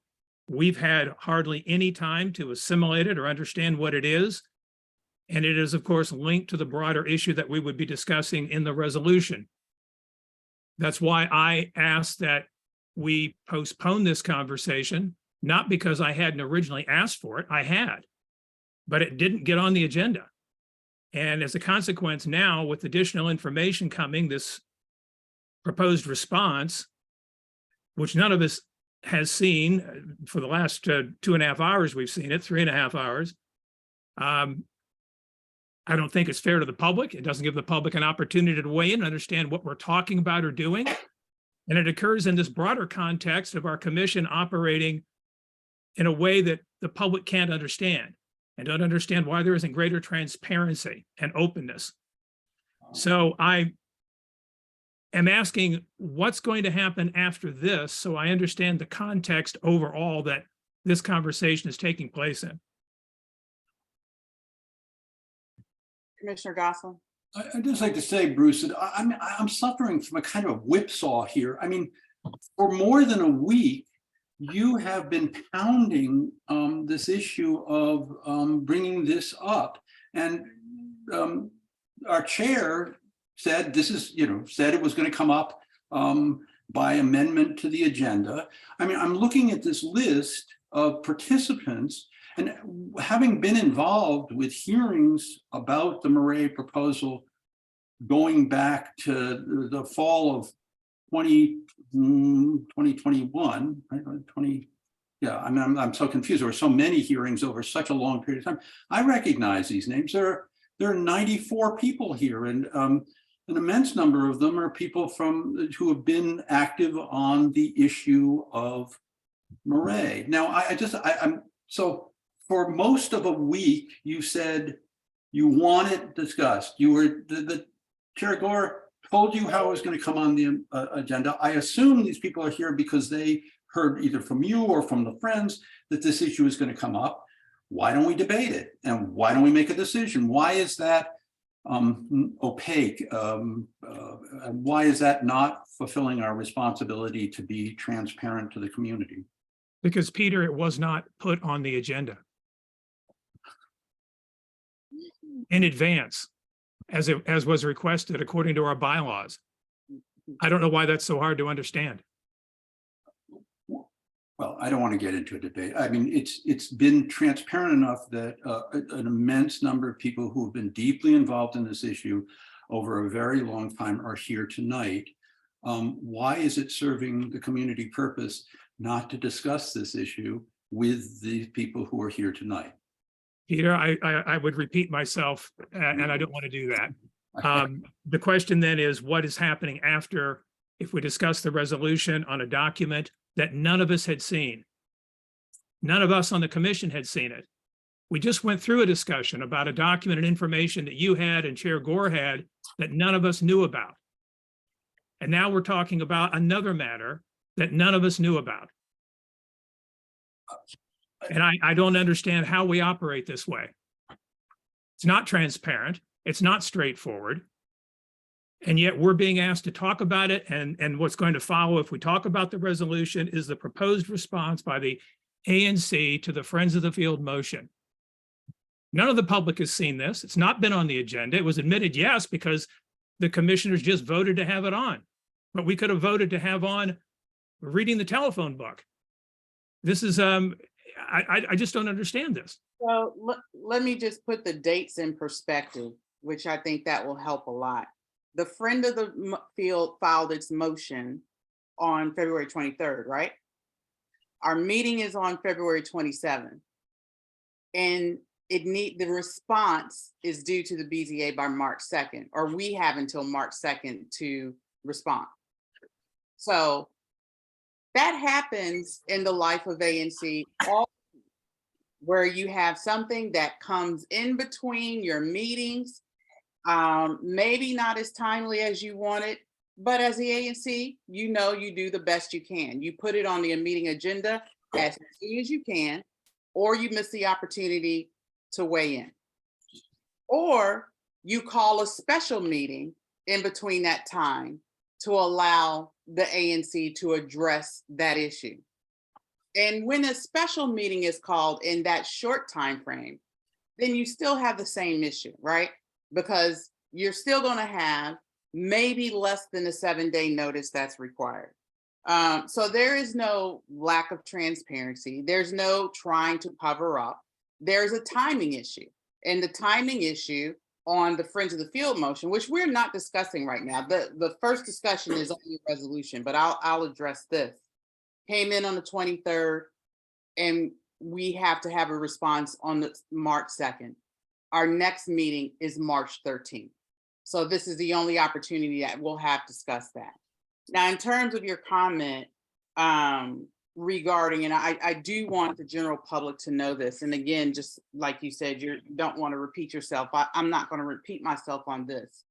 We've had hardly any time to assimilate it or understand what it is. And it is, of course, linked to the broader issue that we would be discussing in the resolution. That's why I asked that we postpone this conversation, not because I hadn't originally asked for it, I had, but it didn't get on the agenda. And as a consequence now, with additional information coming, this proposed response, which none of us has seen for the last 2.5 hours, we've seen it, 3.5 hours. I don't think it's fair to the public. It doesn't give the public an opportunity to weigh in and understand what we're talking about or doing. And it occurs in this broader context of our commission operating in a way that the public can't understand and don't understand why there isn't greater transparency and openness. So I am asking what's going to happen after this so I understand the context overall that this conversation is taking place in. Commissioner Goslin? I'd just like to say, Bruce, that I'm suffering from a kind of whipsaw here. I mean, for more than a week, you have been pounding this issue of bringing this up. And our chair said this is, said it was going to come up by amendment to the agenda. I mean, I'm looking at this list of participants, and having been involved with hearings about the Maret proposal going back to the fall of 2021, I'm so confused. There were so many hearings over such a long period of time. I recognize these names. There are 94 people here, and an immense number of them are people who have been active on the issue of Maret. Now, I'm so for most of a week, you said you want it discussed. The Chair Gore told you how it was going to come on the agenda. I assume these people are here because they heard either from you or from the friends that this issue is going to come up. Why don't we debate it? And why don't we make a decision? Why is that opaque? And why is that not fulfilling our responsibility to be transparent to the community? Because, Peter, it was not put on the agenda in advance, as was requested according to our bylaws. I don't know why that's so hard to understand. Well, I don't want to get into a debate. I mean, it's been transparent enough that an immense number of people who have been deeply involved in this issue over a very long time are here tonight. Why is it serving the community purpose not to discuss this issue with the people who are here tonight? Peter, I would repeat myself, and I don't want to do that. The question then is, what is happening after, if we discuss the resolution on a document that none of us had seen? None of us on the commission had seen it. We just went through a discussion about a document and information that you had and Chair Gore had that none of us knew about. And now we're talking about another matter that none of us knew about. And I don't understand how we operate this way. It's not transparent. It's not straightforward. And yet we're being asked to talk about it. And what's going to follow if we talk about the resolution is the proposed response by the ANC to the Friends of the Field motion. None of the public has seen this. It's not been on the agenda. It was admitted, yes, because the commissioners just voted to have it on. But we could have voted to have on reading the telephone book. This is, I just don't understand this. So let me just put the dates in perspective, which I think that will help a lot. The Friend of the Field filed its motion on February 23rd, right? Our meeting is on February 27th. And the response is due to the BZA by March 2nd, or we have until March 2nd to respond. So that happens in the life of ANC, where you have something that comes in between your meetings, maybe not as timely as you want it, but as the ANC, you do the best you can. You put it on the meeting agenda as soon as you can, or you miss the opportunity to weigh in. Or you call a special meeting in between that time to allow the ANC to address that issue. And when a special meeting is called in that short time frame, then you still have the same issue, right? Because you're still going to have maybe less than a 7-day notice that's required. So there is no lack of transparency. There's no trying to cover up. There's a timing issue. And the timing issue on the Friends of the Field motion, which we're not discussing right now. The first discussion is on the resolution, but I'll address this. Came in on the 23rd, and we have to have a response on the March 2nd. Our next meeting is March 13th. So this is the only opportunity that we'll have to discuss that. Now, in terms of your comment regarding, and I do want the general public to know this, and again, just like you said, you don't want to repeat yourself. I'm not going to repeat myself on this.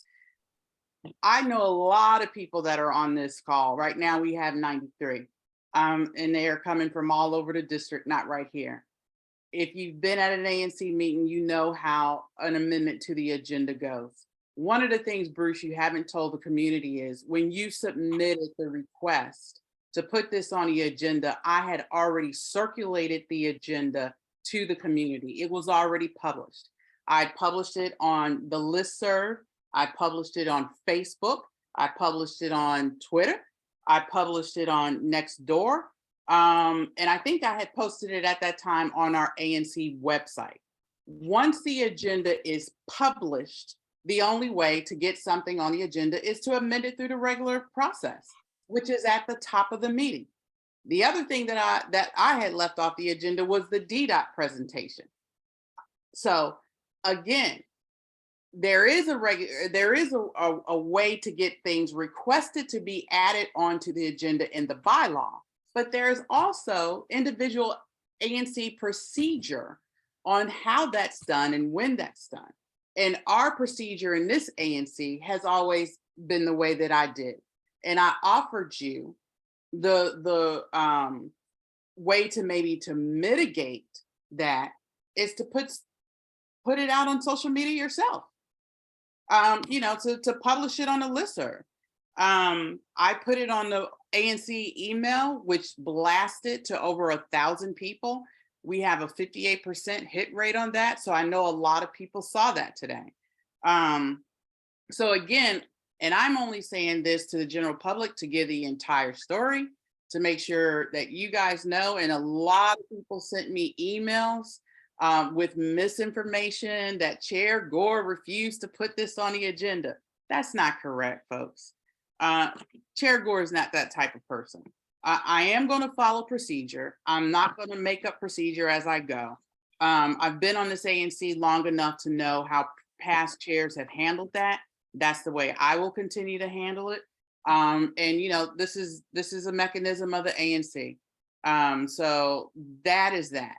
I know a lot of people that are on this call. Right now, we have 93. And they are coming from all over the district, not right here. if you've been at an ANC meeting, you know how an amendment to the agenda goes. One of the things, Bruce, you haven't told the community is when you submitted the request to put this on the agenda, I had already circulated the agenda to the community. It was already published. I published it on the listserv. I published it on Facebook. I published it on Twitter. I published it on Nextdoor. And I think I had posted it at that time on our ANC website. Once the agenda is published, the only way to get something on the agenda is to amend it through the regular process, which is at the top of the meeting. The other thing that I had left off the agenda was the DDOT presentation. So again, there is a way to get things requested to be added onto the agenda in the bylaw, but there's also individual ANC procedure on how that's done and when that's done. And our procedure in this ANC has always been the way that I did. And I offered you the way to maybe to mitigate that is to put it out on social media yourself. You know, to publish it on a listserv. I put it on the ANC email, which blasted to over 1,000 people. We have a 58% hit rate on that. So I know a lot of people saw that today. So again, and I'm only saying this to the general public to give the entire story, to make sure that you guys know. And a lot of people sent me emails with misinformation that Chair Gore refused to put this on the agenda. That's not correct, folks. Chair Gore is not that type of person. I am going to follow procedure. I'm not going to make up procedure as I go. I've been on this ANC long enough to know how past chairs have handled that. That's the way I will continue to handle it. And you know, this is a mechanism of the ANC. So that is that.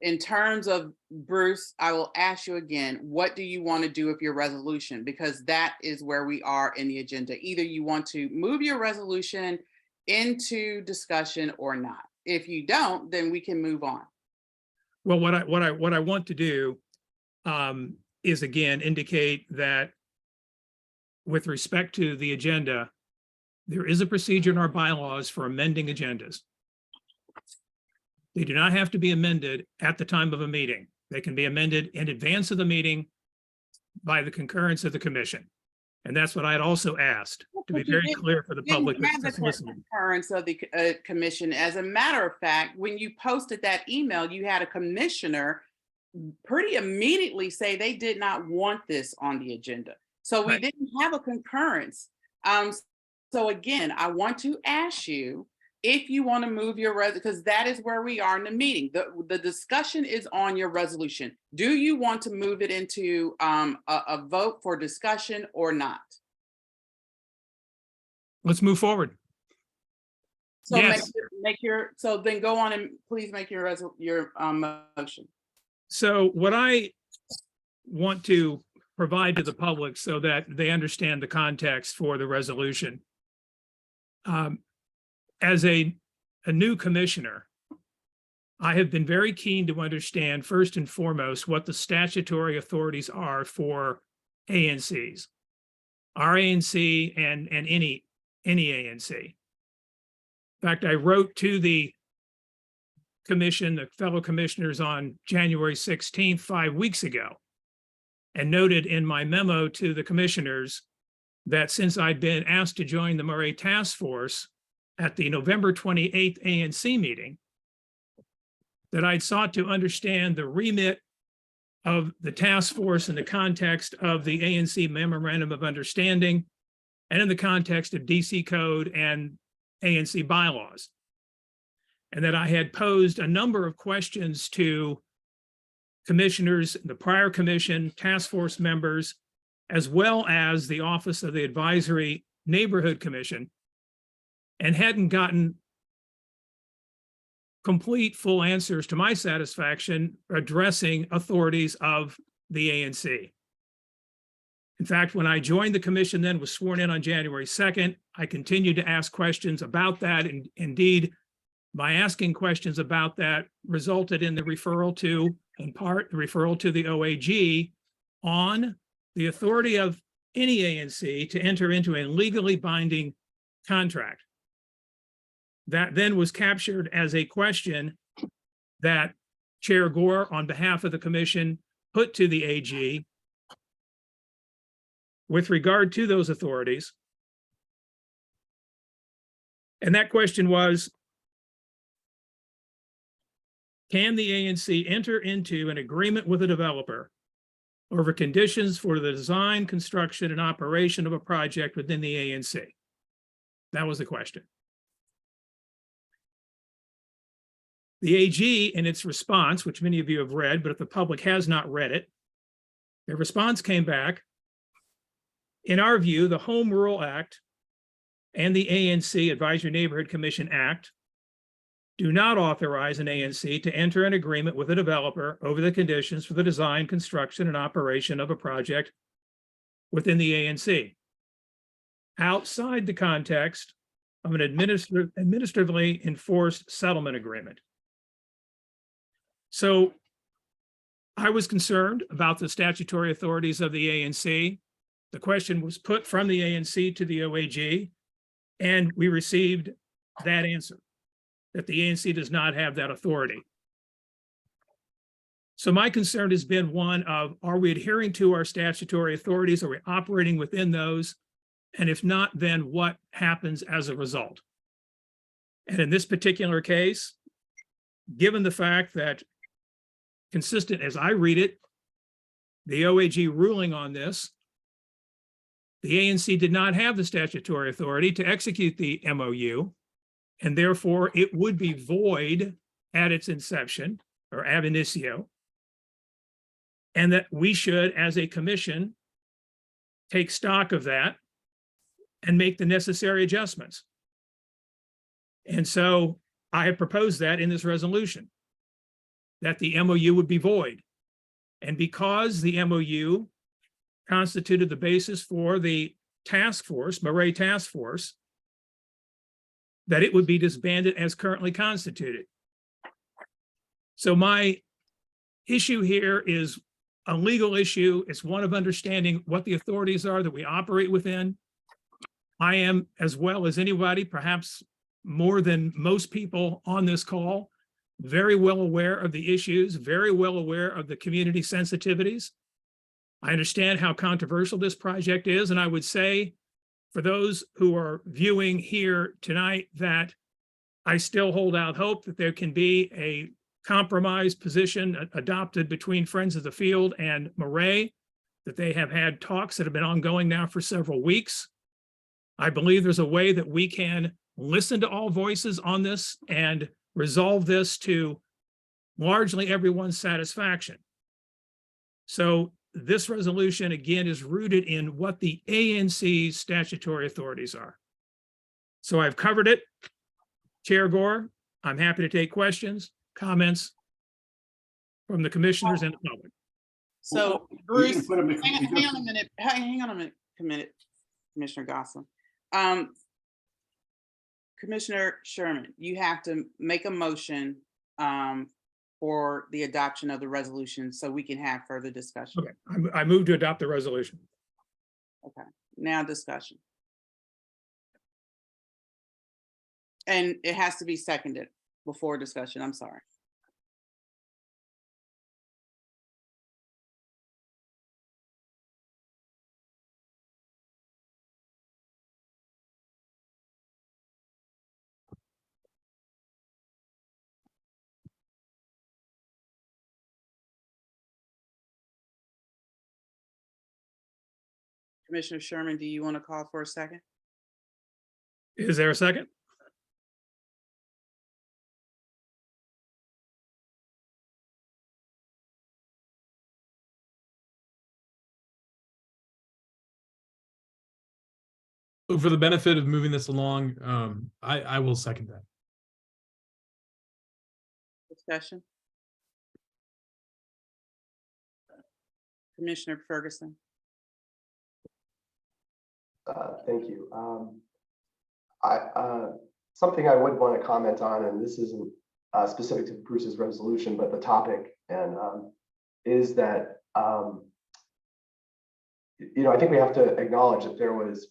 In terms of Bruce, I will ask you again, what do you want to do with your resolution? Because that is where we are in the agenda. Either you want to move your resolution into discussion or not. If you don't, then we can move on. Well, what I want to do is again indicate that with respect to the agenda, there is a procedure in our bylaws for amending agendas. They do not have to be amended at the time of a meeting. They can be amended in advance of the meeting by the concurrence of the commission. And that's what I had also asked, to be very clear for the public that's listening. Concurrence of the commission. As a matter of fact, when you posted that email, you had a commissioner pretty immediately say they did not want this on the agenda. So we didn't have a concurrence. So again, I want to ask you if you want to move your because that is where we are in the meeting. The discussion is on your resolution. Do you want to move it into a vote for discussion or not? Let's move forward. So yes. So then go on and please make your motion. So what I want to provide to the public so that they understand the context for the resolution. As a new commissioner, I have been very keen to understand first and foremost what the statutory authorities are for ANCs, our ANC and any ANC. In fact, I wrote to the commission, the fellow commissioners on January 16th, 5 weeks ago, and noted in my memo to the commissioners that since I'd been asked to join the Maret task force at the November 28th ANC meeting, that I'd sought to understand the remit of the task force in the context of the ANC Memorandum of Understanding and in the context of DC Code and ANC bylaws. And that I had posed a number of questions to commissioners, the prior commission, task force members, as well as the Office of the Advisory Neighborhood Commission, and hadn't gotten complete, full answers to my satisfaction addressing authorities of the ANC. In fact, when I joined the commission, then was sworn in on January 2nd, I continued to ask questions about that. And indeed, My asking questions about that resulted in the referral to, in part, the referral to the OAG on the authority of any ANC to enter into a legally binding contract. That then was captured as a question that Chair Gore, on behalf of the commission, put to the AG with regard to those authorities. And that question was, can the ANC enter into an agreement with a developer over conditions for the design, construction, and operation of a project within the ANC? That was the question. The AG, in its response, which many of you have read, but if the public has not read it, their response came back. In our view, the Home Rule Act and the ANC Advisory Neighborhood Commission Act do not authorize an ANC to enter an agreement with a developer over the conditions for the design, construction, and operation of a project within the ANC, outside the context of an administratively enforced settlement agreement. So I was concerned about the statutory authorities of the ANC. The question was put from the ANC to the OAG, and we received that answer, that the ANC does not have that authority. So my concern has been one of, are we adhering to our statutory authorities? Are we operating within those? And if not, then what happens as a result? And in this particular case, given the fact that, consistent as I read it, the OAG ruling on this, the ANC did not have the statutory authority to execute the MOU, and therefore it would be void at its inception, or ab initio, and that we should, as a commission, take stock of that and make the necessary adjustments. And so I have proposed that in this resolution, that the MOU would be void. And because the MOU constituted the basis for the task force, Maret task force, that it would be disbanded as currently constituted. So my issue here is a legal issue. It's one of understanding what the authorities are that we operate within. I am, as well as anybody, perhaps more than most people on this call, very well aware of the issues, very well aware of the community sensitivities. I understand how controversial this project is, and I would say, for those who are viewing here tonight, that I still hold out hope that there can be a compromise position adopted between Friends of the Field and Maret, that they have had talks that have been ongoing now for several weeks. I believe there's a way that we can listen to all voices on this and resolve this to largely everyone's satisfaction. So this resolution, again, is rooted in what the ANC's statutory authorities are. So I've covered it. Chair Gore, I'm happy to take questions, comments from the commissioners and the public. So You Bruce, can put 'em if- hang on a minute, hang on a minute, Commissioner Goslin. Commissioner Sherman, you have to make a motion for the adoption of the resolution so we can have further discussion. Okay, I move to adopt the resolution. Okay, now discussion. And it has to be seconded before discussion, I'm sorry. Commissioner Sherman, do you want to call for a second? Is there a second? For the benefit of moving this along, I will second that. Discussion? Commissioner Ferguson. Thank you. something I would want to comment on, and this isn't specific to Bruce's resolution, but the topic, and is that I think we have to acknowledge that there was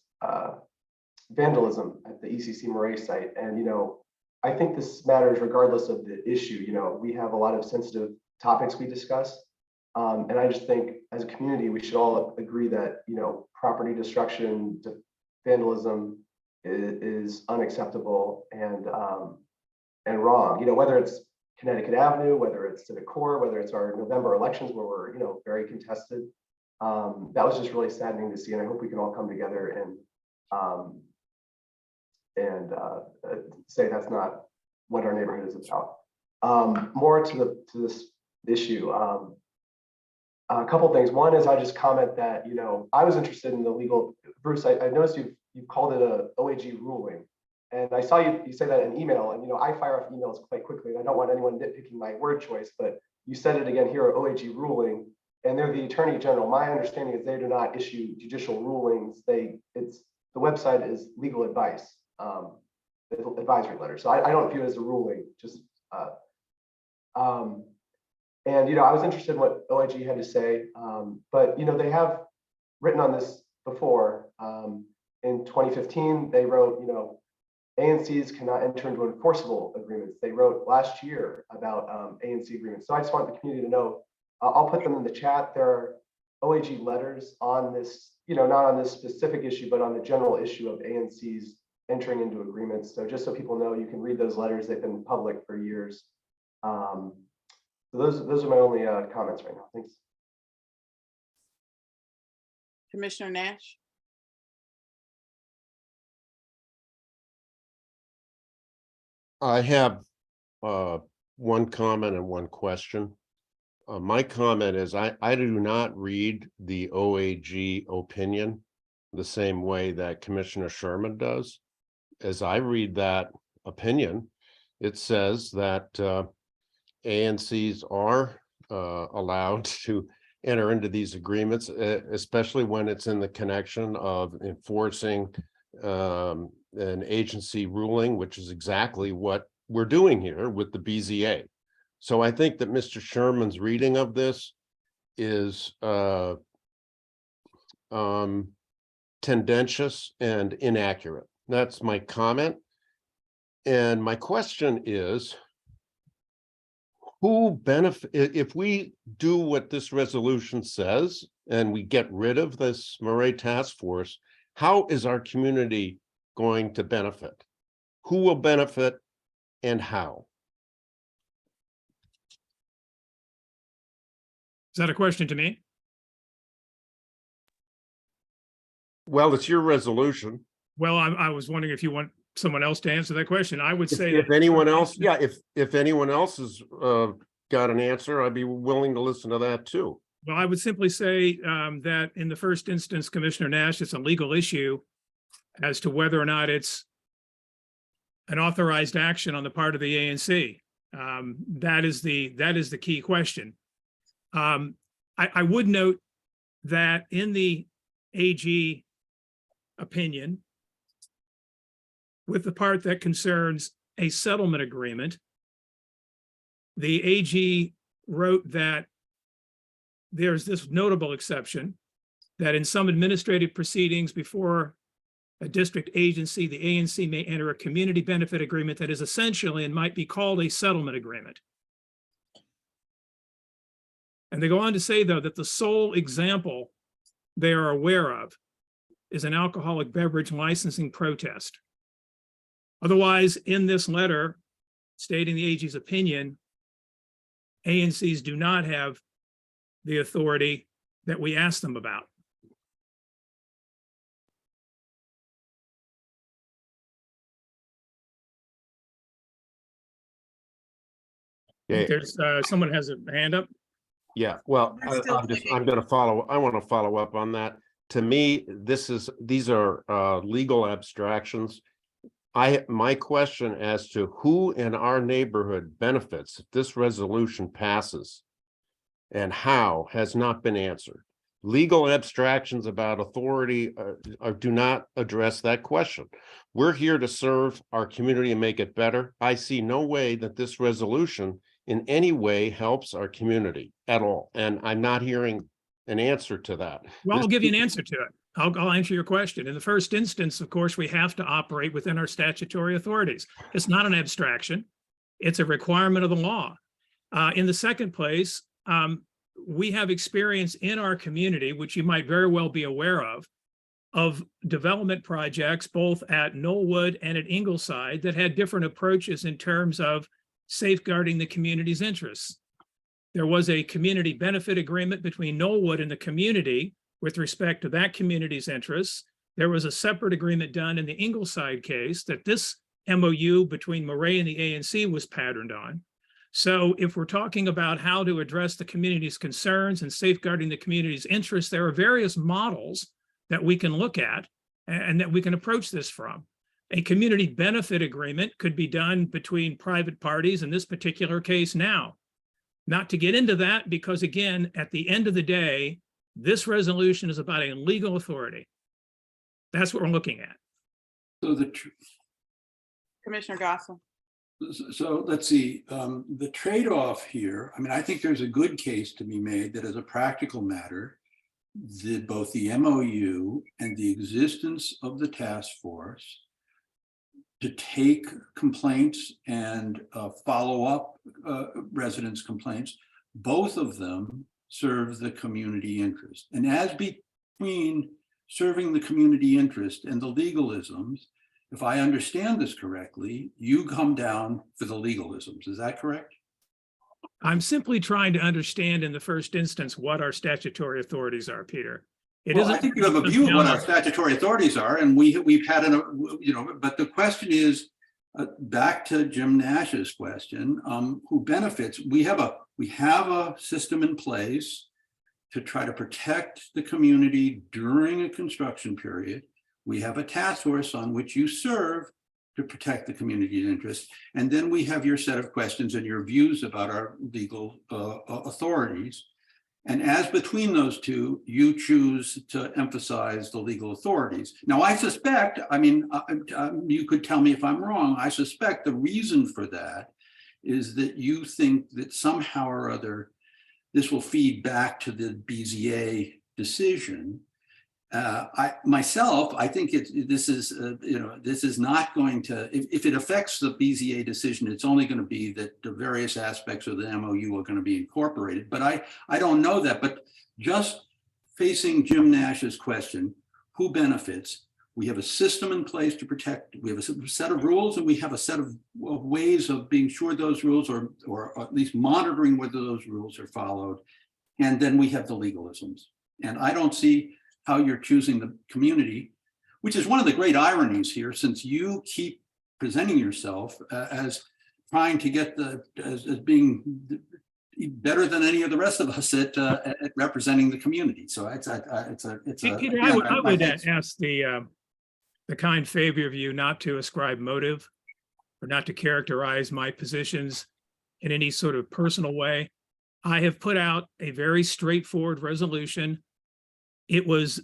vandalism at the ECC Maret site, and I think this matters regardless of the issue. We have a lot of sensitive topics we discuss, and I just think as a community we should all agree that property destruction, vandalism is unacceptable and wrong. Whether it's Connecticut Avenue, whether it's Civic Core, whether it's our November elections where we're very contested. That was just really saddening to see, and I hope we can all come together and say that's not what our neighborhood is about. More to this issue. A couple things. One is I just comment that I was interested in the legal. Bruce, I noticed you've called it a OAG ruling, and I saw you say that in email. And I fire off emails quite quickly, and I don't want anyone nitpicking my word choice. But you said it again here, OAG ruling, and they're the Attorney General. My understanding is they do not issue judicial rulings. The website is legal advice, advisory letter. So I don't view it as a ruling. Just and I was interested in what OIG had to say, but they have written on this before. In 2015, they wrote, ANCs cannot enter into enforceable agreements. They wrote last year about ANC agreements. So I just want the community to know. I'll put them in the chat. There are OAG letters on this, not on this specific issue, but on the general issue of ANCs entering into agreements. So just so people know, you can read those letters. They've been public for years. So those are my only comments right now. Thanks. Commissioner Nash. I have one comment and one question. My comment is I do not read the OAG opinion the same way that Commissioner Sherman does. As I read that opinion, it says that ANCs are allowed to enter into these agreements, especially when it's in the connection of enforcing an agency ruling, which is exactly what we're doing here with the BZA. So I think that Mr. Sherman's reading of this is tendentious and inaccurate. That's my comment. And my question is, who benefit if we do what this resolution says and we get rid of this Maret task force? How is our community going to benefit? Who will benefit and how? Is that a question to me? Well, it's your resolution. Well, I was wondering if you want someone else to answer that question. I would say If anyone else, yeah, if anyone else has got an answer, I'd be willing to listen to that too. Well, I would simply say that in the first instance, Commissioner Nash, it's a legal issue as to whether or not it's an authorized action on the part of the ANC. That is the key question. I would note that in the AG opinion, with the part that concerns a settlement agreement, the AG wrote that there's this notable exception that in some administrative proceedings before a district agency, the ANC may enter a community benefit agreement that is essentially and might be called a settlement agreement. And they go on to say, though, that the sole example they are aware of is an alcoholic beverage licensing protest. Otherwise, in this letter stating the AG's opinion, ANCs do not have the authority that we asked them about. Yeah. There's someone has a hand up. Yeah, well, I'm going to follow. I want to follow up on that. To me, these are legal abstractions. My question as to who in our neighborhood benefits if this resolution passes and how has not been answered. Legal abstractions about authority do not address that question. We're here to serve our community and make it better. I see no way that this resolution in any way helps our community at all. And I'm not hearing an answer to that. Well, I'll give you an answer to it. I'll answer your question. In the first instance, of course, we have to operate within our statutory authorities. It's not an abstraction. It's a requirement of the law. In the second place, we have experience in our community, which you might very well be aware of development projects, both at Knollwood and at Ingleside, that had different approaches in terms of safeguarding the community's interests. There was a community benefit agreement between Knollwood and the community with respect to that community's interests. There was a separate agreement done in the Ingleside case that this MOU between Maret and the ANC was patterned on. So if we're talking about how to address the community's concerns and safeguarding the community's interests, there are various models that we can look at and that we can approach this from. A community benefit agreement could be done between private parties in this particular case now. Not to get into that, because again, at the end of the day, this resolution is about a legal authority. That's what we're looking at. So Commissioner Gosselin. So let's see, the trade-off here, I mean, I think there's a good case to be made that as a practical matter, both the MOU and the existence of the task force to take complaints and follow up residents' complaints, both of them serve the community interest. And as between serving the community interest and the legalisms, if I understand this correctly, you come down for the legalisms. Is that correct? I'm simply trying to understand in the first instance what our statutory authorities are, Peter. I think you have a view of what our statutory authorities are, and we've had but the question is, back to Jim Nash's question, who benefits? We have a system in place to try to protect the community during a construction period. We have a task force on which you serve to protect the community's interests. And then we have your set of questions and your views about our legal authorities. And as between those two, you choose to emphasize the legal authorities. Now, I suspect, I mean, you could tell me if I'm wrong, I suspect the reason for that is that you think that somehow or other, this will feed back to the BZA decision. I think this is not going to, if it affects the BZA decision, it's only going to be that the various aspects of the MOU are going to be incorporated. But I don't know that. But just facing Jim Nash's question, who benefits? We have a system in place to protect. We have a set of rules, and we have a set of ways of being sure those rules or at least monitoring whether those rules are followed. And then we have the legalisms. And I don't see how you're choosing the community, which is one of the great ironies here, since you keep presenting yourself as trying to get as being better than any of the rest of us at representing the community. So Peter, I would ask the kind favor of you not to ascribe motive or not to characterize my positions in any sort of personal way. I have put out a very straightforward resolution. It was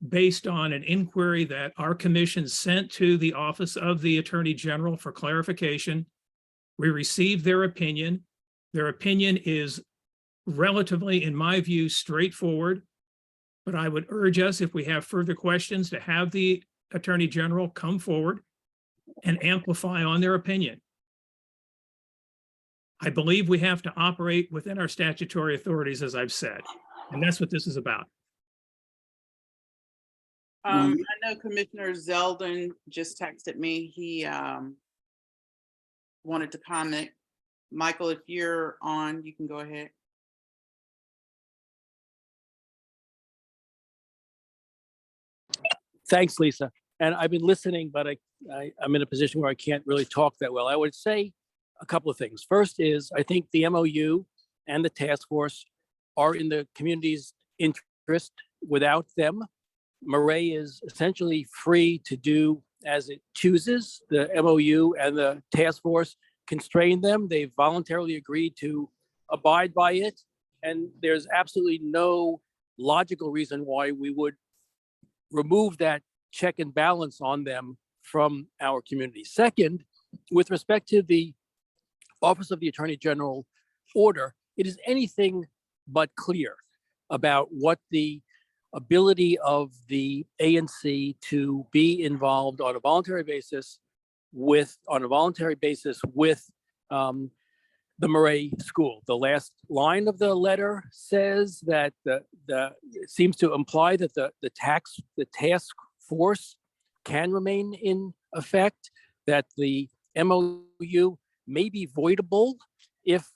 based on an inquiry that our commission sent to the Office of the Attorney General for clarification. We received their opinion. Their opinion is relatively, in my view, straightforward. But I would urge us, if we have further questions, to have the Attorney General come forward and amplify on their opinion. I believe we have to operate within our statutory authorities, as I've said, and that's what this is about. I know Commissioner Zeldin just texted me. He wanted to comment. Michael, if you're on, you can go ahead. Thanks, Lisa. And I've been listening, but I'm in a position where I can't really talk that well. I would say a couple of things. First is, I think the MOU and the task force are in the community's interest. Without them, Maret is essentially free to do as it chooses. The MOU and the task force constrain them. They've voluntarily agreed to abide by it. And there's absolutely no logical reason why we would remove that check and balance on them from our community. Second, with respect to the Office of the Attorney General order, it is anything but clear about what the ability of the ANC to be involved on a voluntary basis with the Maret school. The last line of the letter says that it seems to imply that the task force can remain in effect, that the MOU may be voidable if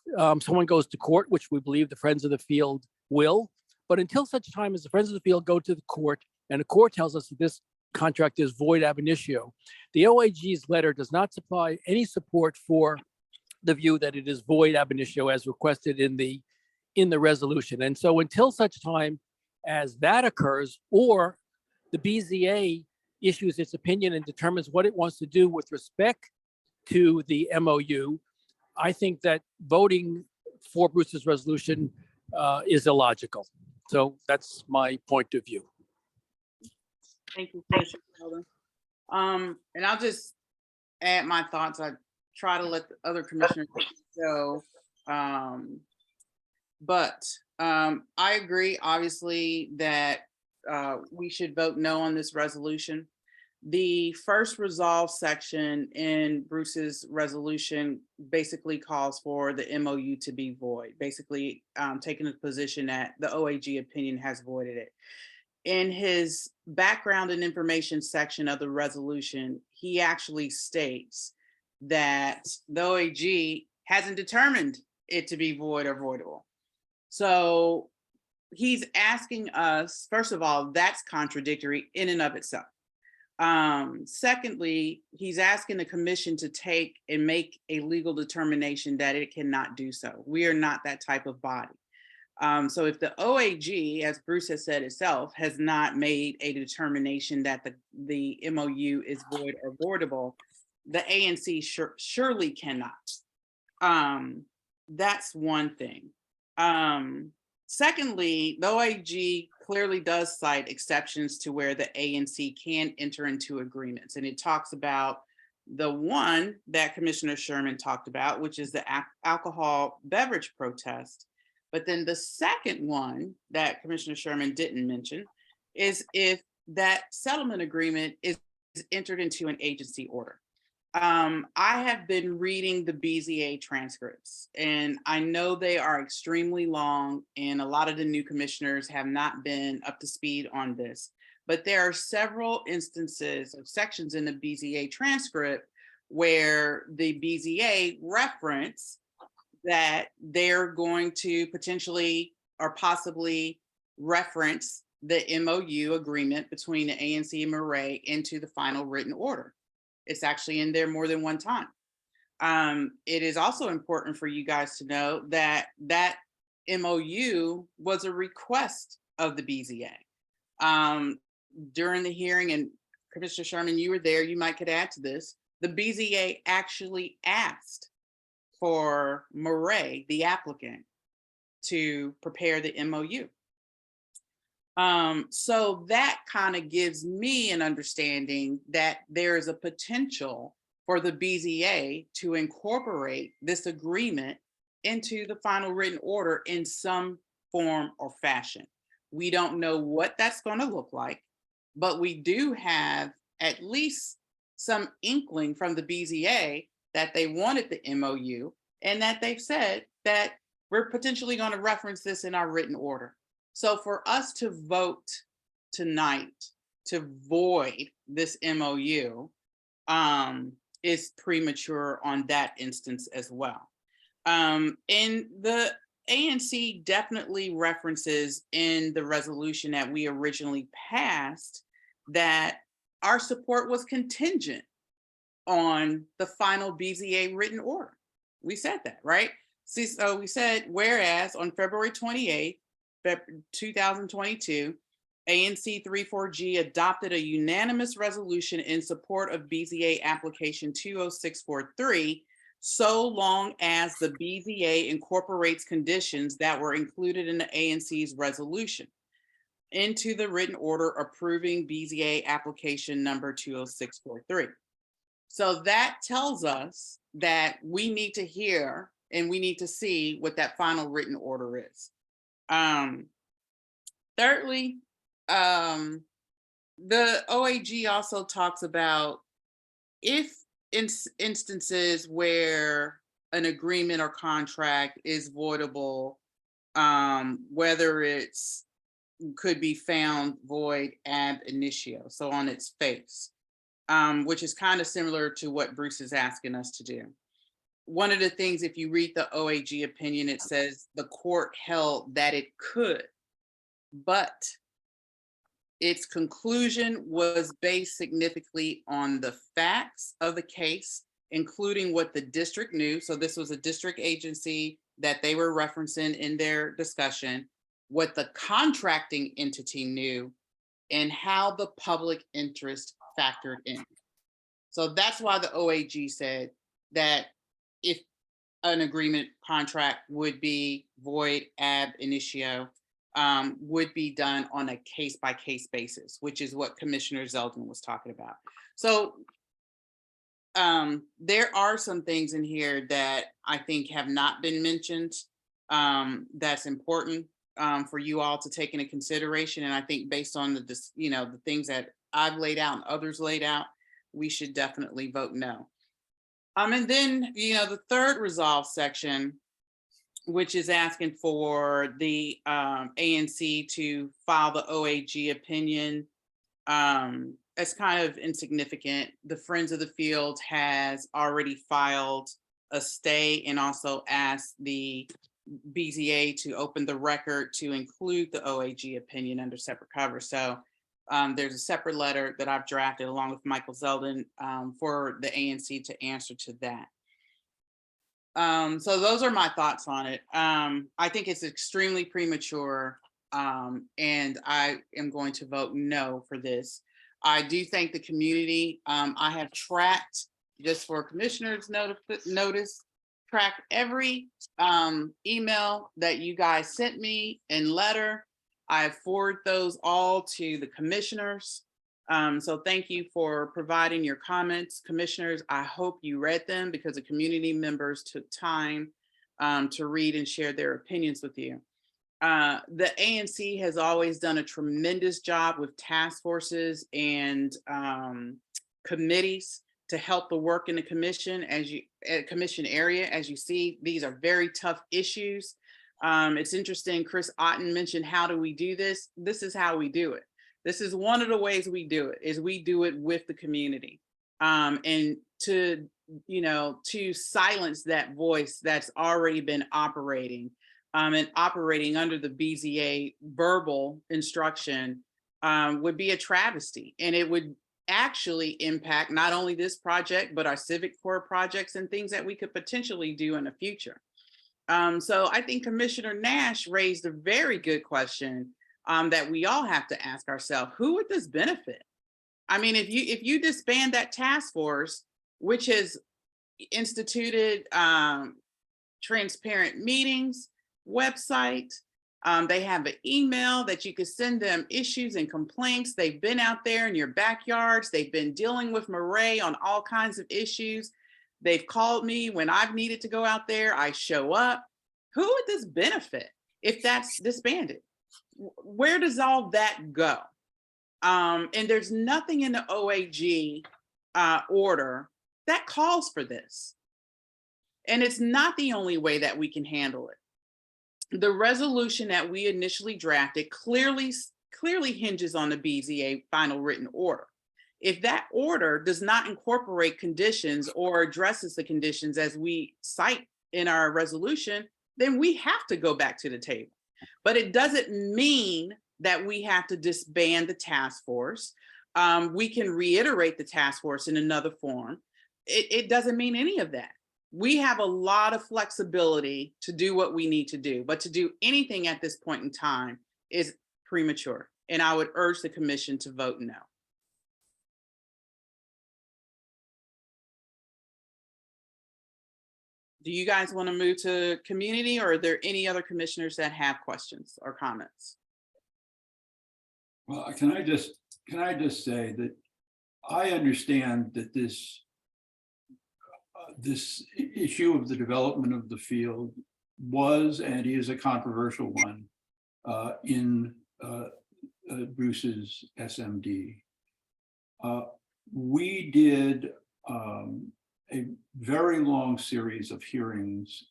someone goes to court, which we believe the Friends of the Field will. But until such time as the Friends of the Field go to the court and the court tells us that this contract is void ab initio, the OAG's letter does not supply any support for the view that it is void ab initio as requested in the resolution. And so until such time as that occurs, or the BZA issues its opinion and determines what it wants to do with respect to the MOU, I think that voting for Bruce's resolution is illogical. So that's my point of view. Thank you, Commissioner Sheldon. And I'll just add my thoughts. I try to let the other commissioners go. But I agree, obviously, that we should vote no on this resolution. The first resolve section in Bruce's resolution basically calls for the MOU to be void, basically taking the position that the OAG opinion has voided it. In his background and information section of the resolution, he actually states that the OAG hasn't determined it to be void or voidable. So he's asking us, first of all, that's contradictory in and of itself. Secondly, he's asking the commission to take and make a legal determination that it cannot do so. We are not that type of body. So if the OAG, as Bruce has said itself, has not made a determination that the MOU is void or voidable, the ANC surely cannot. That's one thing. Secondly, the OAG clearly does cite exceptions to where the ANC can enter into agreements. And it talks about the one that Commissioner Sherman talked about, which is the alcohol beverage protest. But then the second one that Commissioner Sherman didn't mention is if that settlement agreement is entered into an agency order. I have been reading the BZA transcripts, and I know they are extremely long, and a lot of the new commissioners have not been up to speed on this. But there are several instances of sections in the BZA transcript where the BZA reference that they're going to potentially or possibly reference the MOU agreement between the ANC and Maret into the final written order. It's actually in there more than one time. It is also important for you guys to know that that MOU was a request of the BZA. During the hearing, and Commissioner Sherman, you were there, you might could add to this, the BZA actually asked for Maret, the applicant, to prepare the MOU. So that kind of gives me an understanding that there is a potential for the BZA to incorporate this agreement into the final written order in some form or fashion. We don't know what that's going to look like, but we do have at least some inkling from the BZA that they wanted the MOU and that they've said that we're potentially going to reference this in our written order. So for us to vote tonight to void this MOU is premature on that instance as well. And the ANC definitely references in the resolution that we originally passed that our support was contingent on the final BZA written order. We said that, right? See, so we said, whereas on February 28th, 2022, ANC 34G adopted a unanimous resolution in support of BZA application 20643, so long as the BZA incorporates conditions that were included in the ANC's resolution. into the written order approving BZA application number 20643. So that tells us that we need to hear and we need to see what that final written order is. Thirdly, the OAG also talks about if in instances where an agreement or contract is voidable, whether it's could be found void ab initio, so on its face, which is kind of similar to what Bruce is asking us to do. One of the things, if you read the OAG opinion, it says the court held that it could, but its conclusion was based significantly on the facts of the case, including what the district knew. So this was a district agency that they were referencing in their discussion, what the contracting entity knew, and how the public interest factored in. So that's why the OAG said that if an agreement contract would be void ab initio, would be done on a case-by-case basis, which is what Commissioner Zeldin was talking about. So there are some things in here that I think have not been mentioned that's important for you all to take into consideration. And I think based on the things that I've laid out and others laid out, we should definitely vote no. And then, the third resolve section, which is asking for the ANC to file the OAG opinion. It's kind of insignificant. The Friends of the Field has already filed a stay and also asked the BZA to open the record to include the OAG opinion under separate cover. So there's a separate letter that I've drafted along with Michael Zeldin for the ANC to answer to that. So those are my thoughts on it. I think it's extremely premature, and I am going to vote no for this. I do thank the community. I have tracked, just for commissioners notice, tracked every email that you guys sent me and letter. I forward those all to the commissioners. So thank you for providing your comments, commissioners. I hope you read them because the community members took time to read and share their opinions with you. The ANC has always done a tremendous job with task forces and committees to help the work in the commission commission area. As you see, these are very tough issues. It's interesting, Chris Otten mentioned, how do we do this? This is how we do it. This is one of the ways we do it, is we do it with the community. And to silence that voice that's already been operating and operating under the BZA verbal instruction would be a travesty. And it would actually impact not only this project, but our civic core projects and things that we could potentially do in the future. So I think Commissioner Nash raised a very good question that we all have to ask ourselves: who would this benefit? I mean, if you disband that task force, which has instituted transparent meetings, website, they have an email that you could send them issues and complaints. They've been out there in your backyards. They've been dealing with Maret on all kinds of issues. They've called me when I've needed to go out there. I show up. Who would this benefit if that's disbanded? Where does all that go? And there's nothing in the OAG order that calls for this. And it's not the only way that we can handle it. The resolution that we initially drafted clearly hinges on the BZA final written order. If that order does not incorporate conditions or addresses the conditions as we cite in our resolution, then we have to go back to the table. But it doesn't mean that we have to disband the task force. We can reiterate the task force in another form. It doesn't mean any of that. We have a lot of flexibility to do what we need to do, but to do anything at this point in time is premature. And I would urge the commission to vote no. Do you guys want to move to community, or are there any other commissioners that have questions or comments? Well, can I just say that I understand that this issue of the development of the field was and is a controversial one in Bruce's SMD. We did a very long series of hearings,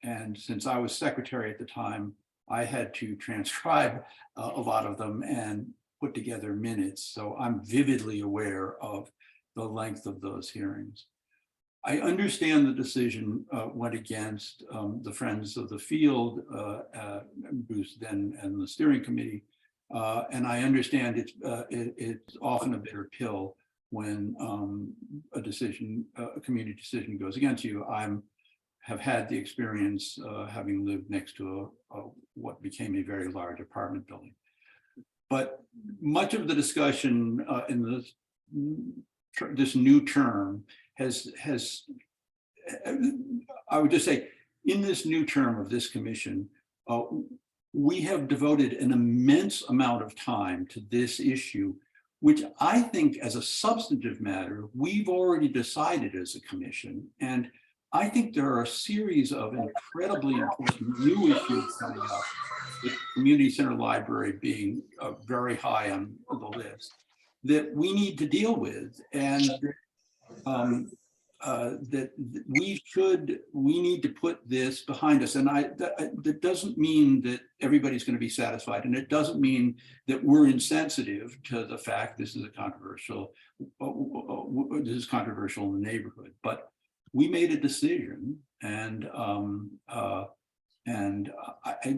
and since I was secretary at the time, I had to transcribe a lot of them and put together minutes. So I'm vividly aware of the length of those hearings. I understand the decision went against the Friends of the Field, Bruce then and the steering committee. And I understand it's often a bitter pill when a community decision goes against you. Have had the experience having lived next to what became a very large apartment building. But much of the discussion in this new term has, I would just say, in this new term of this commission, we have devoted an immense amount of time to this issue, which I think as a substantive matter, we've already decided as a commission. And I think there are a series of incredibly important new issues coming up, with community center library being very high on the list, that we need to deal with, and that we need to put this behind us. And that doesn't mean that everybody's going to be satisfied, and it doesn't mean that we're insensitive to the fact this is controversial in the neighborhood. But we made a decision, and I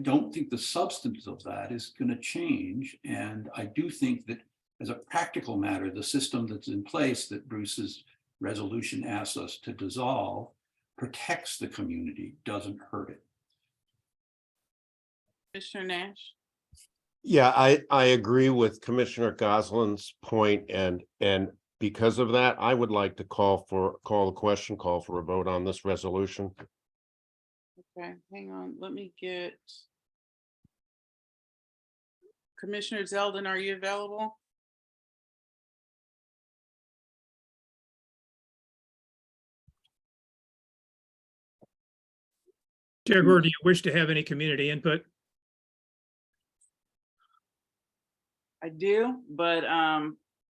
don't think the substance of that is going to change. And I do think that as a practical matter, the system that's in place that Bruce's resolution asks us to dissolve protects the community, doesn't hurt it. Commissioner Nash? Yeah, I agree with Commissioner Gosselin's point, and because of that, I would like to call for a vote on this resolution. Okay, hang on, let me get Commissioner Zeldin, are you available? Chair Gore, do you wish to have any community input? I do, but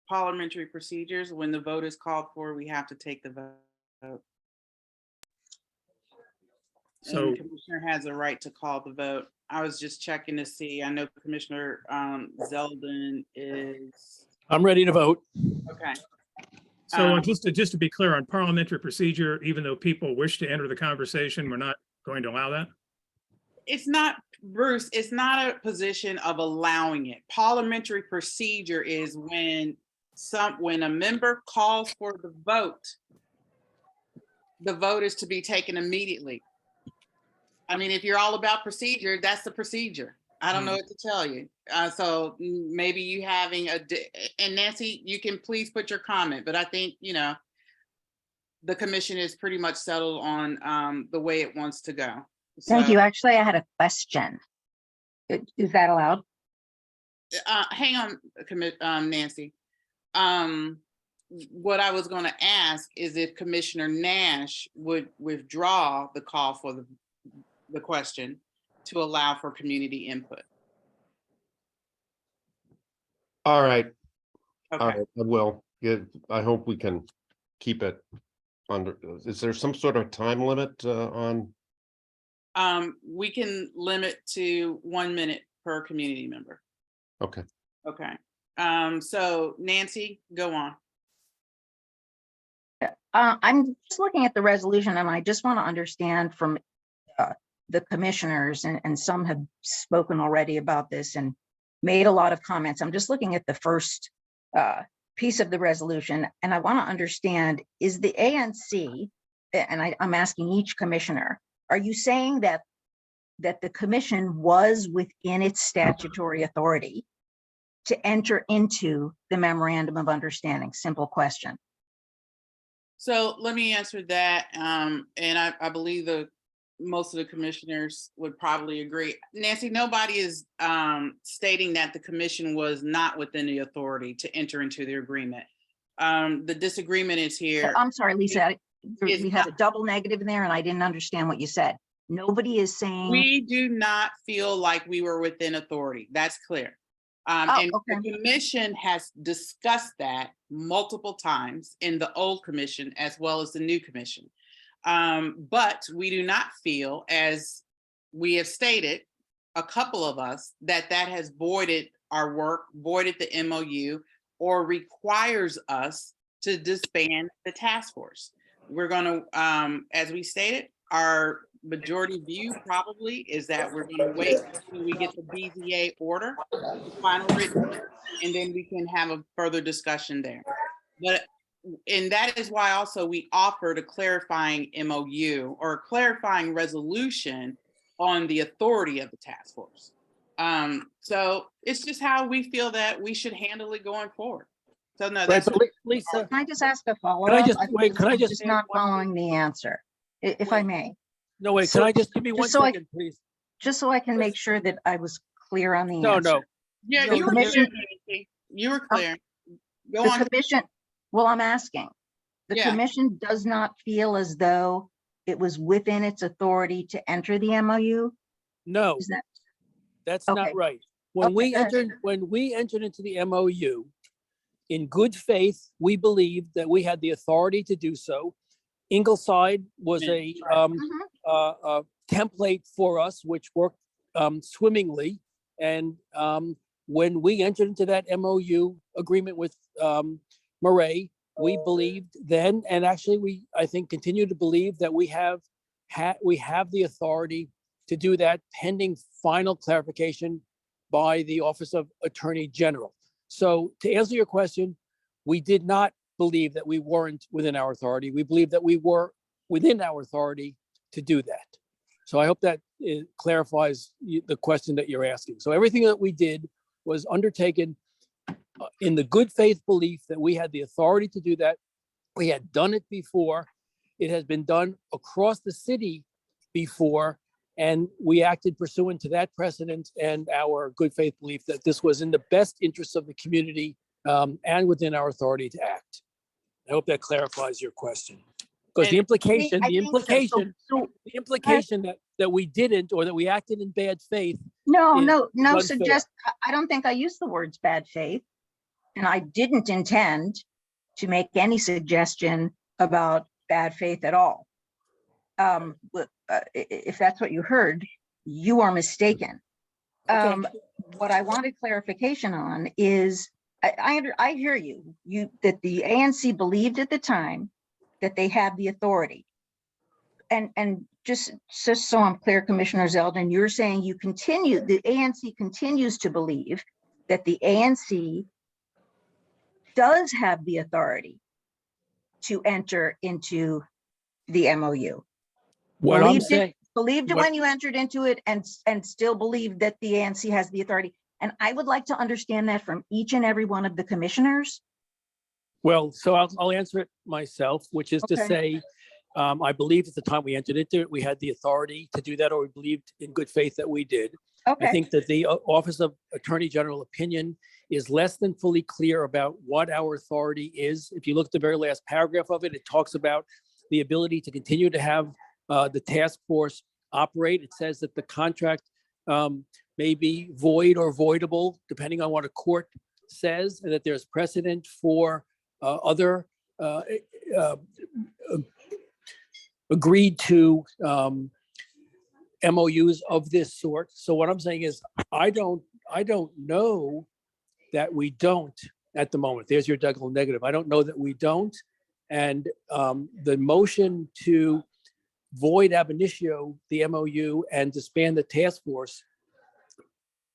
parliamentary procedures, when the vote is called for, we have to take the vote. So and the commissioner has a right to call the vote. I was just checking to see. I know Commissioner Zeldin is. I'm ready to vote. Okay. So just to be clear on parliamentary procedure, even though people wish to enter the conversation, we're not going to allow that? It's not, Bruce, it's not a position of allowing it. Parliamentary procedure is when a member calls for the vote is to be taken immediately. I mean, if you're all about procedure, that's the procedure. I don't know what to tell you. So maybe you having and Nancy, you can please put your comment, but I think, the commission is pretty much settled on the way it wants to go. Thank you. Actually, I had a question. Is that allowed? Hang on, Nancy. What I was going to ask is if Commissioner Nash would withdraw the call for the question to allow for community input. All right. Okay. All right, I will. Yeah, I hope we can keep it under. Is there some sort of time limit on? We can limit to 1 minute per community member. Okay. Okay. So Nancy, go on. I'm just looking at the resolution, and I just want to understand from the commissioners, and some have spoken already about this and made a lot of comments. I'm just looking at the first piece of the resolution, and I want to understand, is the ANC, and I'm asking each commissioner, are you saying that the commission was within its statutory authority to enter into the memorandum of understanding? Simple question. So let me answer that. And I believe the most of the commissioners would probably agree. Nancy, nobody is stating that the commission was not within the authority to enter into the agreement. The disagreement is here. I'm sorry, Lisa, It's we had a double negative in there and I didn't understand what you said. Nobody is saying. We do not feel like we were within authority. That's clear. And the commission has discussed that multiple times in the old commission as well as the new commission. But we do not feel, as we have stated, a couple of us, that has voided our work, voided the MOU, or requires us to disband the task force. We're going to, as we stated, our majority view probably is that we're going to wait until we get the BZA order, the final written, and then we can have a further discussion there. And that is why also we offered a clarifying MOU or a clarifying resolution on the authority of the task force. So it's just how we feel that we should handle it going forward. So no, that's Lisa. Can I just ask a follow-up? Can I just Just not following the answer, if I may. No, wait, can I just give me one second, please? Just so I can make sure that I was clear on the No, answer. no. Yeah, The you were commission- clear, Nancy. You were clear. Go The on. commission, well, I'm asking. The Yeah. commission does not feel as though it was within its authority to enter the MOU? No, Is that, that's okay. not right. When we entered into the MOU, in good faith, we believed that we had the authority to do so. Ingleside was a template for us, which worked swimmingly. And when we entered into that MOU agreement with Maret, we believed then, and actually I think continue to believe, that we have the authority to do that pending final clarification by the Office of Attorney General. So to answer your question, we did not believe that we weren't within our authority. We believe that we were within our authority to do that. So I hope that clarifies the question that you're asking. So everything that we did was undertaken in the good faith belief that we had the authority to do that. We had done it before. It has been done across the city before, and we acted pursuant to that precedent and our good faith belief that this was in the best interest of the community and within our authority to act. I hope that clarifies your question. Because the implication that we didn't, or that we acted in bad faith. No, unfair. suggest, I don't think I used the words bad faith. And I didn't intend to make any suggestion about bad faith at all. If that's what you heard, you are mistaken. What I wanted clarification on is, I hear you, that the ANC believed at the time that they had the authority. And just so I'm clear, Commissioner Zeldin, you're saying the ANC continues to believe that the ANC does have the authority to enter into the MOU. What I'm saying, Believed it when you entered into it, and still believe that the ANC has the authority. And I would like to understand that from each and every one of the commissioners. well, so I'll answer it myself, which is to Okay. say, I believe at the time we entered into it, we had the authority to do that, or we believed in good faith that we did. Okay. I think that the Office of Attorney General opinion is less than fully clear about what our authority is. If you look at the very last paragraph of it, it talks about the ability to continue to have the task force operate. It says that the contract may be void or voidable, depending on what a court says, and that there's precedent for other agreed to MOUs of this sort. So what I'm saying is, I don't know that we don't at the moment. There's your double negative. I don't know that we don't. And the motion to void ab initio the MOU and disband the task force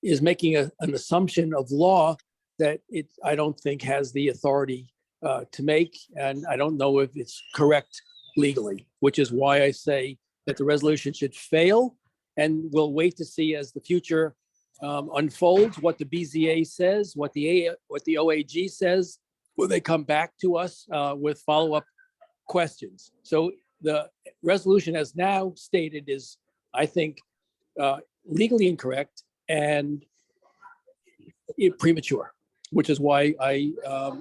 is making an assumption of law that I don't think has the authority to make, and I don't know if it's correct legally, which is why I say that the resolution should fail, and we'll wait to see as the future unfolds what the BZA says, what the OAG says, when they come back to us with follow-up questions. So the resolution as now stated is, I think, legally incorrect and premature, which is why I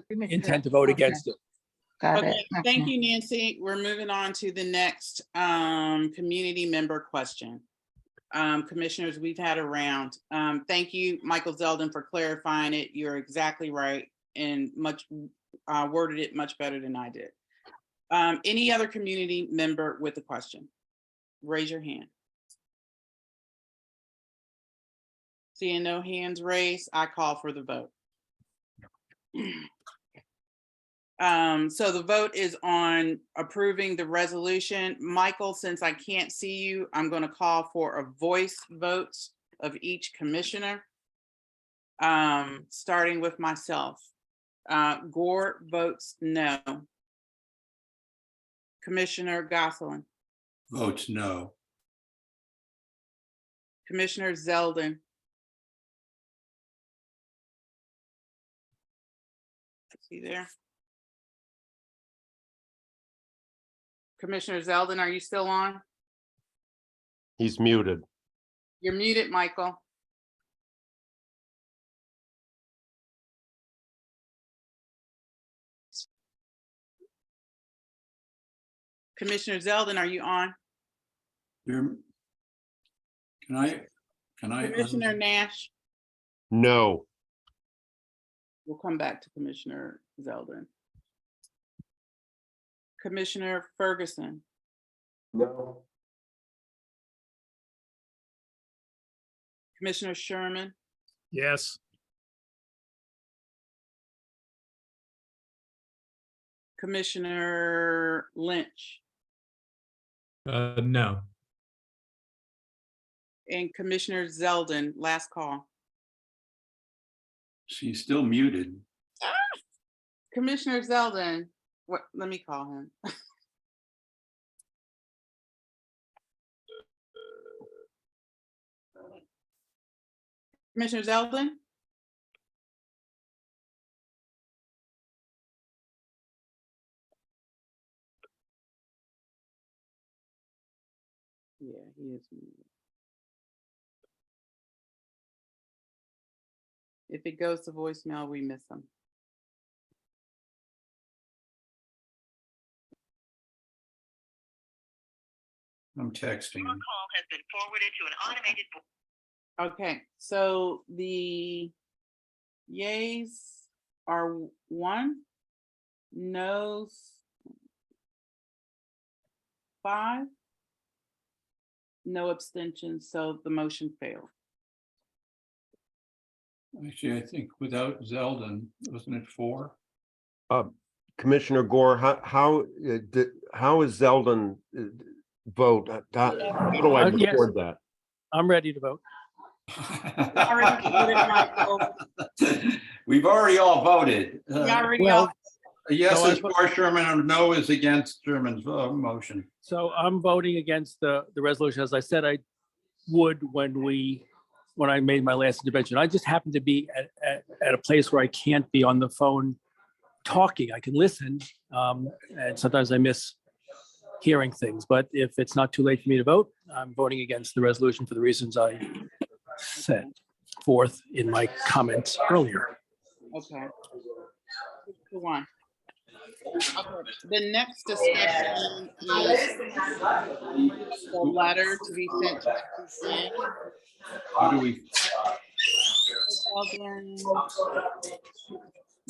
intend to vote against it. Got Okay, it. thank Okay. you, Nancy. We're moving on to the next community member question. Commissioners, we've had a round. Thank you, Michael Zeldin, for clarifying it. You're exactly right and much worded it much better than I did. Any other community member with a question? Raise your hand. Seeing no hands raised, I call for the vote. So the vote is on approving the resolution. Michael, since I can't see you, I'm going to call for a voice vote of each commissioner. Starting with myself. Gore votes no. Commissioner Gosselin. Votes no. Commissioner Zeldin. Is he there? Commissioner Zeldin, are you still on? He's muted. You're muted, Michael. Commissioner Zeldin, are you on? Can I? Commissioner Nash, No. we'll come back to Commissioner Zeldin. Commissioner Ferguson, No. Commissioner Sherman, Yes. Commissioner Lynch, No. and Commissioner Zeldin, last call. She's still muted. Commissioner Zeldin, what, let me call him. Commissioner Zeldin? Yeah, he is muted. If it goes to voicemail, we miss him. I'm texting. Okay, so the yays are 1, noes 5, no abstentions, so the motion failed. Actually, I think without Zeldin, wasn't it 4? Commissioner Gore, how is Zeldin vote? How do I Yes. record that? I'm ready to vote. We've already all voted. We already Well, A yes no, is for Sherman, and no is against Sherman's motion. So I'm voting against the resolution, as I said I would when I made my last intervention. I just happen to be at a place where I can't be on the phone talking. I can listen, and sometimes I miss hearing things. But if it's not too late for me to vote, I'm voting against the resolution for the reasons I set forth in my comments earlier. Okay. 2-1. Okay, the next discussion is the letter to be sent to the How do we?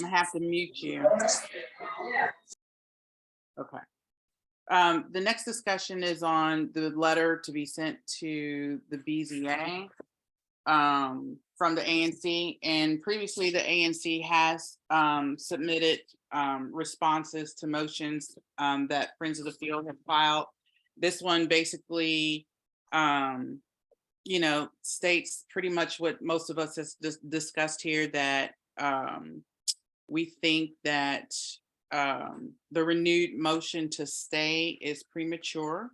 I have to mute you. Okay. The next discussion is on the letter to be sent to the BZA from the ANC, and previously the ANC has submitted responses to motions that Friends of the Field have filed. This one basically, states pretty much what most of us has discussed here, that we think that the renewed motion to stay is premature.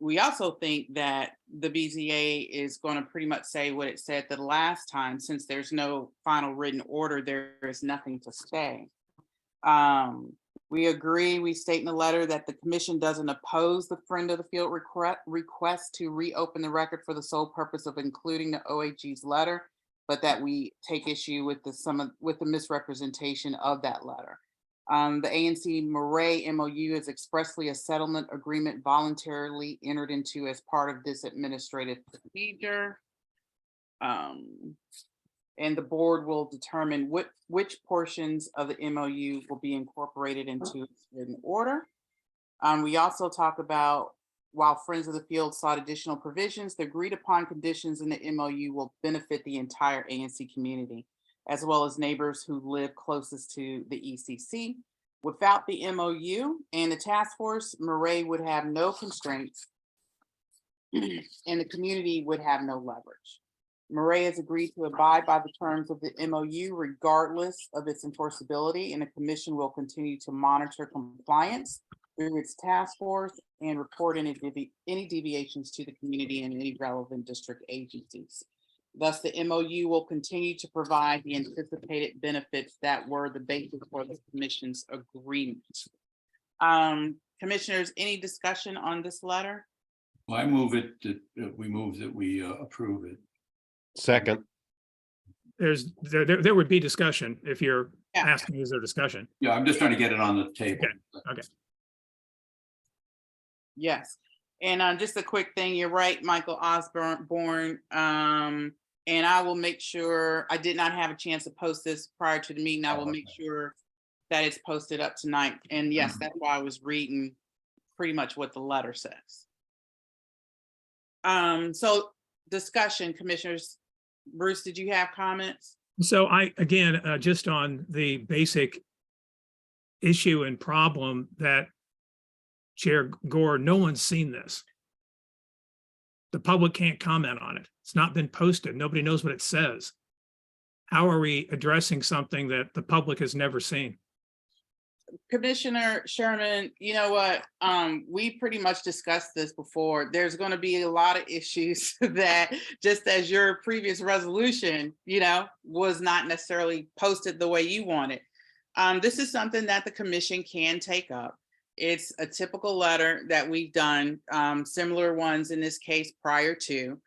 We also think that the BZA is going to pretty much say what it said the last time. Since there's no final written order, there is nothing to stay. We agree, we state in the letter that the commission doesn't oppose the friend of the field request to reopen the record for the sole purpose of including the OAG's letter, but that we take issue with the misrepresentation of that letter. The ANC Maret MOU is expressly a settlement agreement voluntarily entered into as part of this administrative procedure. And the board will determine which portions of the MOU will be incorporated into its written order. We also talk about, while Friends of the Field sought additional provisions, the agreed upon conditions in the MOU will benefit the entire ANC community, as well as neighbors who live closest to the ECC. Without the MOU and the task force, Maret would have no constraints and the community would have no leverage. Maret has agreed to abide by the terms of the MOU regardless of its enforceability, and the commission will continue to monitor compliance through its task force and report any deviations to the community and any relevant district agencies. Thus, the MOU will continue to provide the anticipated benefits that were the basis for the commission's agreement. Commissioners, any discussion on this letter? Well, I move it that we approve it. Second. There would be discussion if you're asking, is there discussion? Yeah, I'm just trying to get it on the table. Okay. Yes. And just a quick thing, you're right, Michael Osborne. And I will make sure, I did not have a chance to post this prior to the meeting. I will make sure that it's posted up tonight. And yes, that's why I was reading pretty much what the letter says. So discussion, commissioners. Bruce, did you have comments? So again, just on the basic issue and problem that Chair Gore, no one's seen this. The public can't comment on it. It's not been posted. Nobody knows what it says. How are we addressing something that the public has never seen? Commissioner Sherman, you know what? We pretty much discussed this before. There's going to be a lot of issues that, just as your previous resolution, was not necessarily posted the way you wanted. This is something that the commission can take up. It's a typical letter that we've done, similar ones in this case prior to.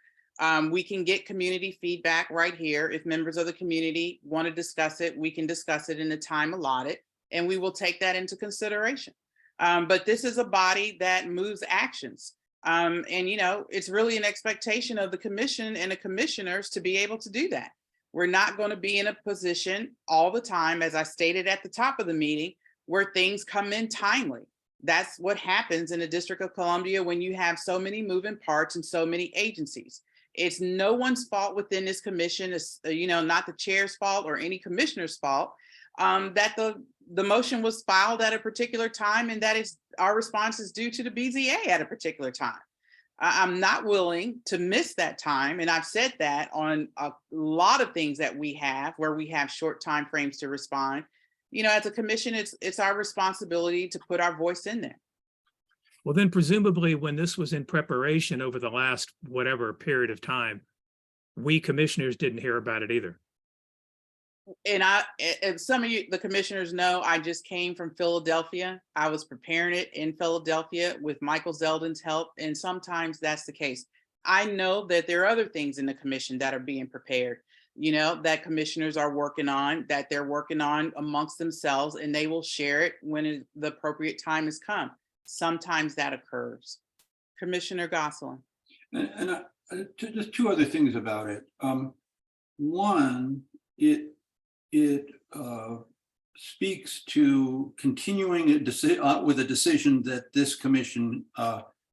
We can get community feedback right here. If members of the community want to discuss it, we can discuss it in the time allotted, and we will take that into consideration. But this is a body that moves actions. And it's really an expectation of the commission and the commissioners to be able to do that. We're not going to be in a position all the time, as I stated at the top of the meeting, where things come in timely. That's what happens in the District of Columbia when you have so many moving parts and so many agencies. It's no one's fault within this commission. It's, not the chair's fault or any commissioner's fault that the motion was filed at a particular time, and that is our response is due to the BZA at a particular time. I'm not willing to miss that time. And I've said that on a lot of things that we have where we have short time frames to respond. As a commission, it's our responsibility to put our voice in there. Well, then presumably when this was in preparation over the last whatever period of time, we commissioners didn't hear about it either. And if some of you, the commissioners know, I just came from Philadelphia. I was preparing it in Philadelphia with Michael Zeldin's help. And sometimes that's the case. I know that there are other things in the commission that are being prepared, that commissioners are working on, that they're working on amongst themselves, and they will share it when the appropriate time has come. Sometimes that occurs. Commissioner Gosselin. And just two other things about it. One, it speaks to continuing with a decision that this commission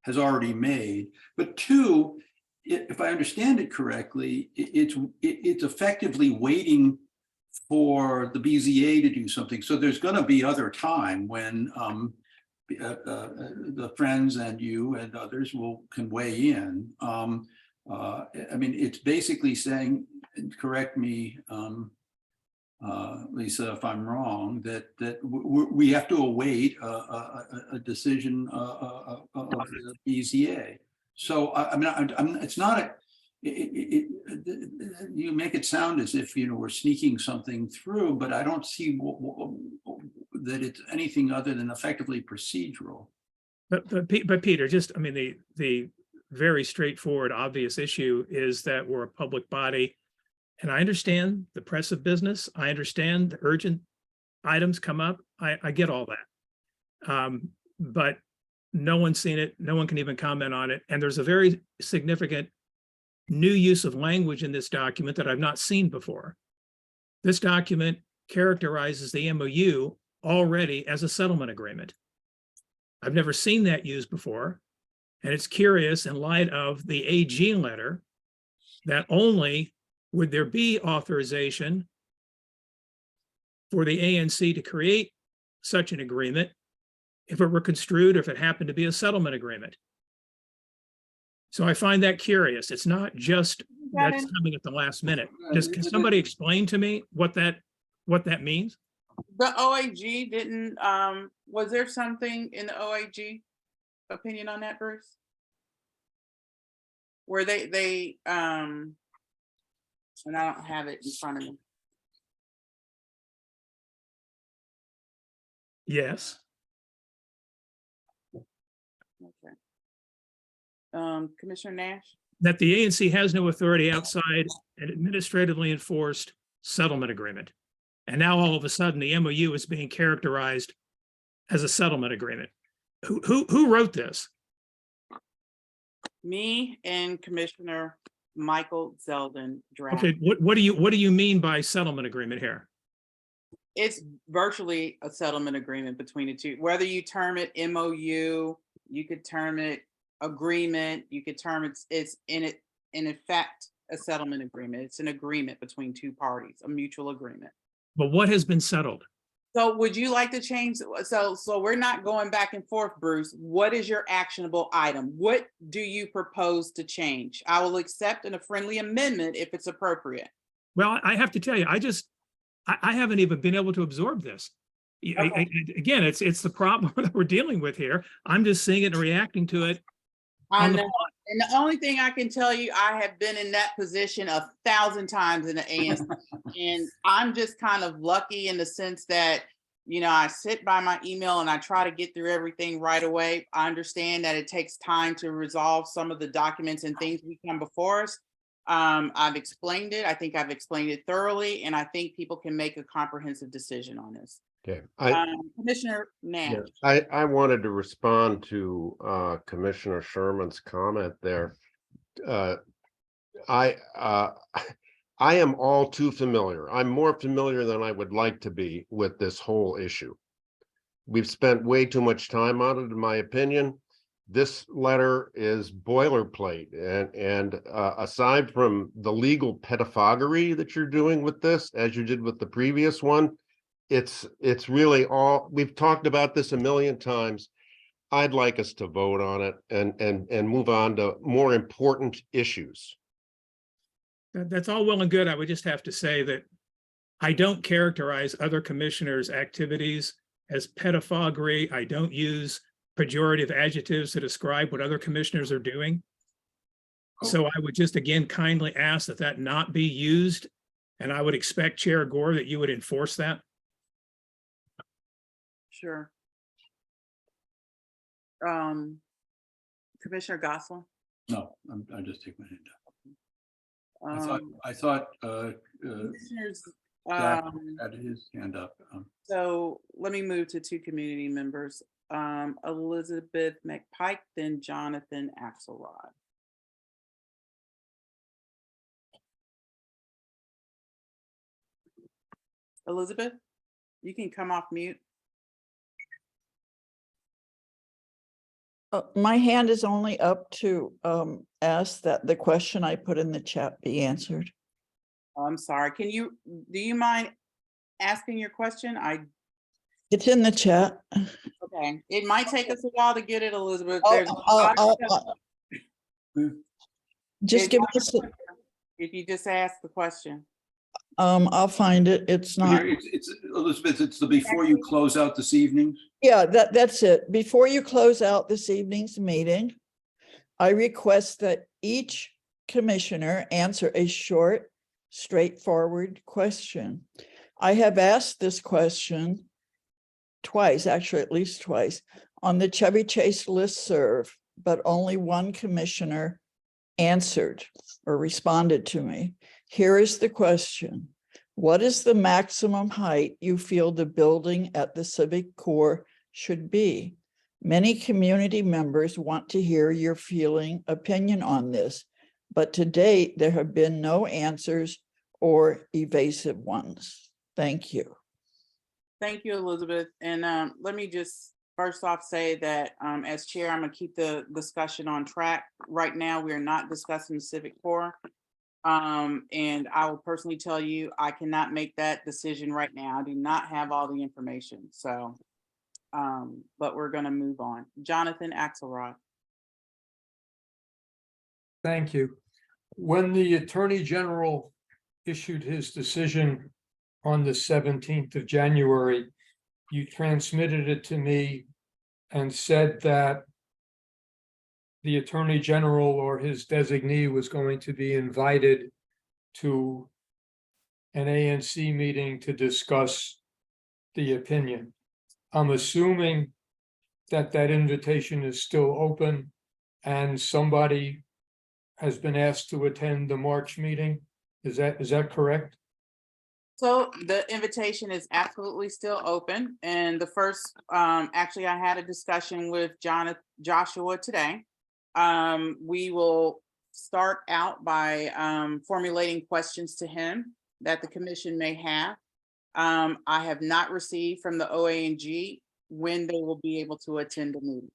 has already made. But two, if I understand it correctly, it's effectively waiting for the BZA to do something. So there's going to be other time when the friends and you and others can weigh in. It's basically saying, and correct me, Lisa, if I'm wrong, that we have to await a decision of the BZA. So it's not you make it sound as if we're sneaking something through, but I don't see that it's anything other than effectively procedural. But Peter, just, I mean, the very straightforward, obvious issue is that we're a public body. And I understand the press of business. I understand the urgent items come up. I get all that. But no one's seen it. No one can even comment on it. And there's a very significant new use of language in this document that I've not seen before. This document characterizes the MOU already as a settlement agreement. I've never seen that used before. And it's curious in light of the AG letter that only would there be authorization for the ANC to create such an agreement if it were construed or if it happened to be a settlement agreement. So I find that curious. It's not just that's coming at the last minute. Just can somebody explain to me what that means? The OAG didn't, was there something in the OAG opinion on that, Bruce? Where they and I don't have it in front of me. Yes. Okay. Commissioner Nash? That the ANC has no authority outside an administratively enforced settlement agreement. And now all of a sudden the MOU is being characterized as a settlement agreement. Who wrote this? Me and Commissioner Michael Zeldin draft. Okay, what do you mean by settlement agreement here? It's virtually a settlement agreement between the two. Whether you term it MOU, you could term it agreement, you could term it's in effect a settlement agreement. It's an agreement between two parties, a mutual agreement. But what has been settled? So would you like to change? So we're not going back and forth, Bruce. What is your actionable item? What do you propose to change? I will accept a friendly amendment if it's appropriate. Well, I have to tell you, I haven't even been able to absorb this. Okay. Again, it's the problem that we're dealing with here. I'm just seeing it and reacting to it. I know. And the only thing I can tell you, I have been in that position 1,000 times in the ANC. And I'm just kind of lucky in the sense that, you know, I sit by my email and I try to get through everything right away. I understand that it takes time to resolve some of the documents and things that come before us. I've explained it. I think I've explained it thoroughly, and I think people can make a comprehensive decision on this. Okay. Commissioner Nash. Yeah, I wanted to respond to Commissioner Sherman's comment there. I am all too familiar. I'm more familiar than I would like to be with this whole issue. We've spent way too much time on it, in my opinion. This letter is boilerplate, and aside from the legal pedophagy that you're doing with this, as you did with the previous one, it's really all, we've talked about this a million times. I'd like us to vote on it and move on to more important issues. That's all well and good. I would just have to say that I don't characterize other commissioners' activities as pedophagy. I don't use pejorative adjectives to describe what other commissioners are doing. So I would just again kindly ask that that not be used. And I would expect Chair Gore that you would enforce that. Sure. Commissioner Gosselin? No, I just take my hand up. I thought Commissioners, Zach had his hand up. so let me move to two community members. Elizabeth McPike, then Jonathan Axelrod. Elizabeth, you can come off mute. My hand is only up to ask that the question I put in the chat be answered. I'm sorry. Do you mind asking your question? It's in the chat. Okay. It might take us a while to get it, Elizabeth. Just give us. If you just ask the question. I'll find it. It's not. It's Elizabeth, it's the before you close out this evening. Yeah, that's it. Before you close out this evening's meeting, I request that each commissioner answer a short, straightforward question. I have asked this question twice, actually at least twice, on the Chevy Chase listserv, but only one commissioner answered or responded to me. Here is the question. What is the maximum height you feel the building at the Civic Core should be? Many community members want to hear your opinion on this, but to date, there have been no answers or evasive ones. Thank you. Thank you, Elizabeth. And let me just first off say that as chair, I'm gonna keep the discussion on track. Right now, we're not discussing the Civic Core. And I will personally tell you, I cannot make that decision right now. I do not have all the information. So, but we're gonna move on. Jonathan Axelrod. Thank you. When the Attorney General issued his decision on the 17th of January, you transmitted it to me and said that the Attorney General or his designee was going to be invited to an ANC meeting to discuss the opinion. I'm assuming that that invitation is still open and somebody has been asked to attend the March meeting. Is that correct? So the invitation is absolutely still open. And the first, actually, I had a discussion with Joshua today. We will start out by formulating questions to him that the commission may have. I have not received from the OANG when they will be able to attend the meeting.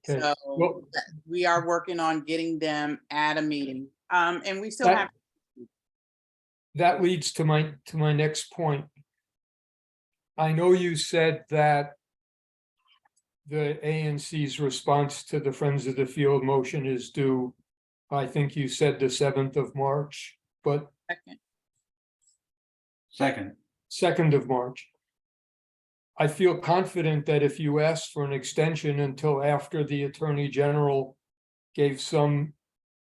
Okay. So Well, we are working on getting them at a meeting. And we still have. That leads to my next point. I know you said that the ANC's response to the Friends of the Field motion is due, I think you said the 7th of March, but Second. 2nd of March. I feel confident that if you asked for an extension until after the Attorney General gave some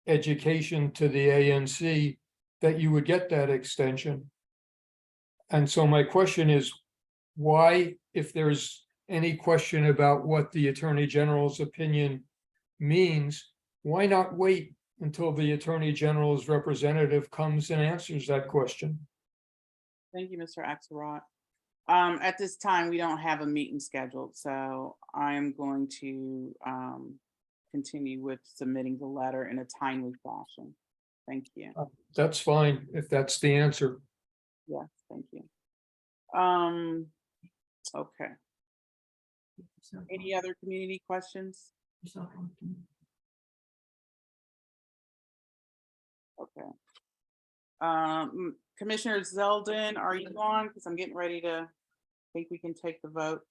education to the ANC, that you would get that extension. And so my question is, why, if there's any question about what the Attorney General's opinion means, why not wait until the Attorney General's representative comes and answers that question? Thank you, Mr. Axelrod. At this time, we don't have a meeting scheduled, so I'm going to continue with submitting the letter in a timely fashion. Thank you. That's fine, if that's the answer. Yes, thank you. Okay. Any other community questions? Okay. Commissioner Zeldin, are you on? Because I'm getting ready to think we can take the vote.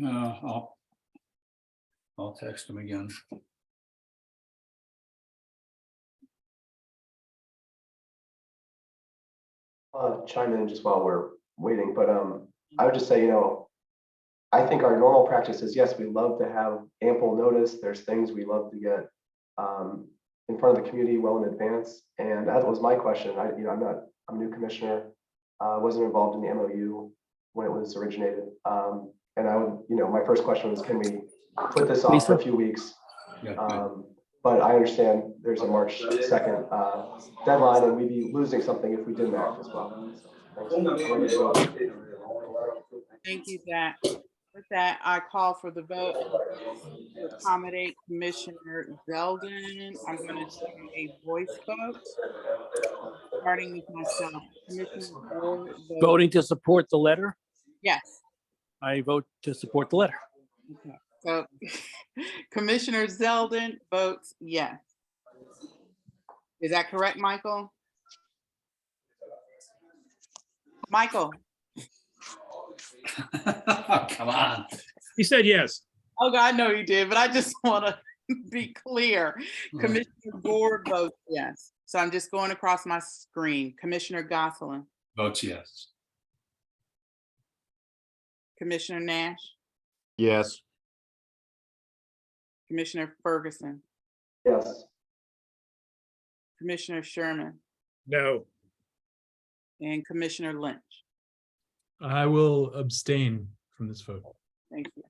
I'll text him again. Chime in just while we're waiting, but I would just say, I think our normal practice is, yes, we love to have ample notice. There's things we love to get in front of the community well in advance. And that was my question. I'm a new commissioner. Wasn't involved in the MOU when it was originated. And I would, my first question was, can we put this off for a few weeks? But I understand there's a March 2nd deadline, and we'd be losing something if we didn't act as well. Thank you, Zach. With that, I call for the vote to accommodate Commissioner Zeldin. I'm going to do a voice vote, starting with myself. Commissioner Ward votes Voting to support the letter? yes. I vote to support the letter. Okay. So Commissioner Zeldin votes yes. Is that correct, Michael? Michael? Come on. He said yes. Oh, God, I know you did, but I just want to be clear. Commissioner Ward votes yes. So I'm just going across my screen. Commissioner Gosselin. Votes yes. Commissioner Nash. Yes. Commissioner Ferguson. Yes. Commissioner Sherman. No. And Commissioner Lynch. I will abstain from this vote. Thank you.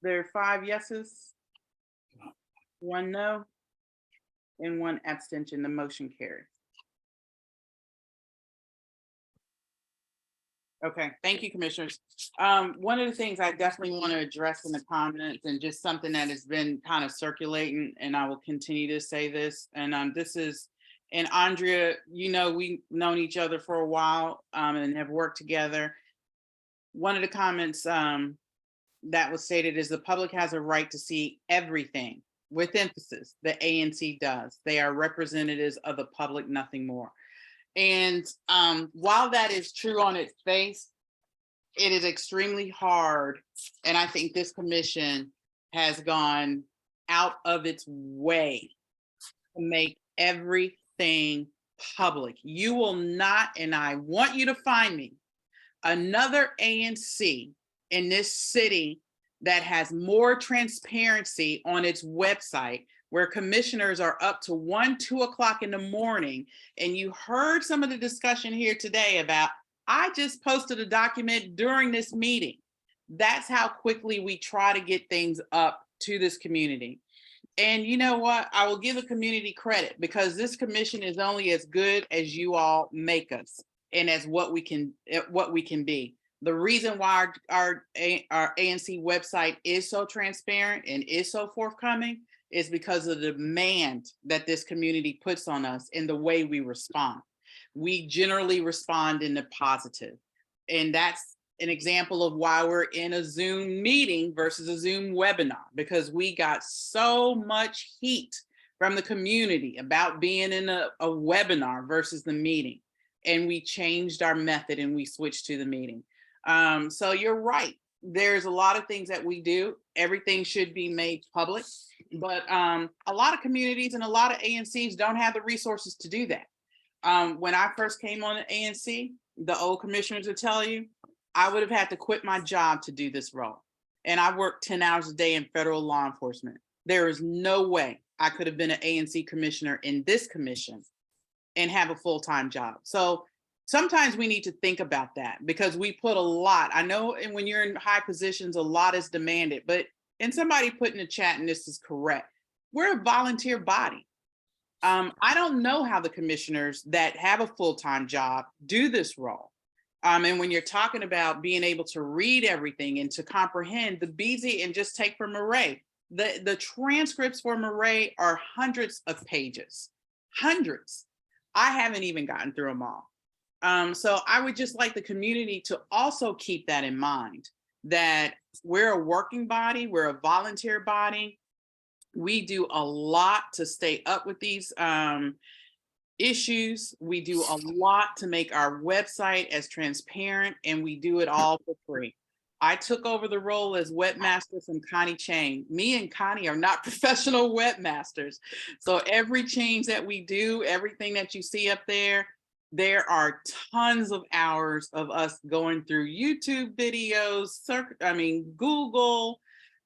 There are 5 yeses, 1 no, and 1 abstention. The motion carries. Okay, thank you, commissioners. One of the things I definitely want to address in the comments, and just something that has been kind of circulating, and I will continue to say this, and this is, and Andrea, you know, we've known each other for a while and have worked together. One of the comments that was stated is the public has a right to see everything, with emphasis, the ANC does. They are representatives of the public, nothing more. And while that is true on its face, it is extremely hard. And I think this commission has gone out of its way to make everything public. You will not, and I want you to find me another ANC in this city that has more transparency on its website, where commissioners are up to 1, 2 o'clock in the morning. And you heard some of the discussion here today about, I just posted a document during this meeting. That's how quickly we try to get things up to this community. And you know what? I will give the community credit, because this commission is only as good as you all make us and as what we can be. The reason why our ANC website is so transparent and is so forthcoming is because of the demand that this community puts on us in the way we respond. We generally respond in the positive. And that's an example of why we're in a Zoom meeting versus a Zoom webinar, because we got so much heat from the community about being in a webinar versus the meeting. And we changed our method and we switched to the meeting. So you're right. There's a lot of things that we do. Everything should be made public, but a lot of communities and a lot of ANCs don't have the resources to do that. When I first came on the ANC, the old commissioners will tell you, I would have had to quit my job to do this role. And I worked 10 hours a day in federal law enforcement. There is no way I could have been an ANC commissioner in this commission and have a full-time job. So sometimes we need to think about that, because we put a lot, I know, and when you're in high positions, a lot is demanded, but, and somebody put in the chat, and this is correct, we're a volunteer body. I don't know how the commissioners that have a full-time job do this role. And when you're talking about being able to read everything and to comprehend the BZ, and just take for Maret, the transcripts for Maret are hundreds of pages, hundreds. I haven't even gotten through them all. So I would just like the community to also keep that in mind, that we're a working body, we're a volunteer body. We do a lot to stay up with these issues. We do a lot to make our website as transparent, and we do it all for free. I took over the role as webmaster from Connie Chang. Me and Connie are not professional webmasters. So every change that we do, everything that you see up there are tons of hours of us going through YouTube videos, Google,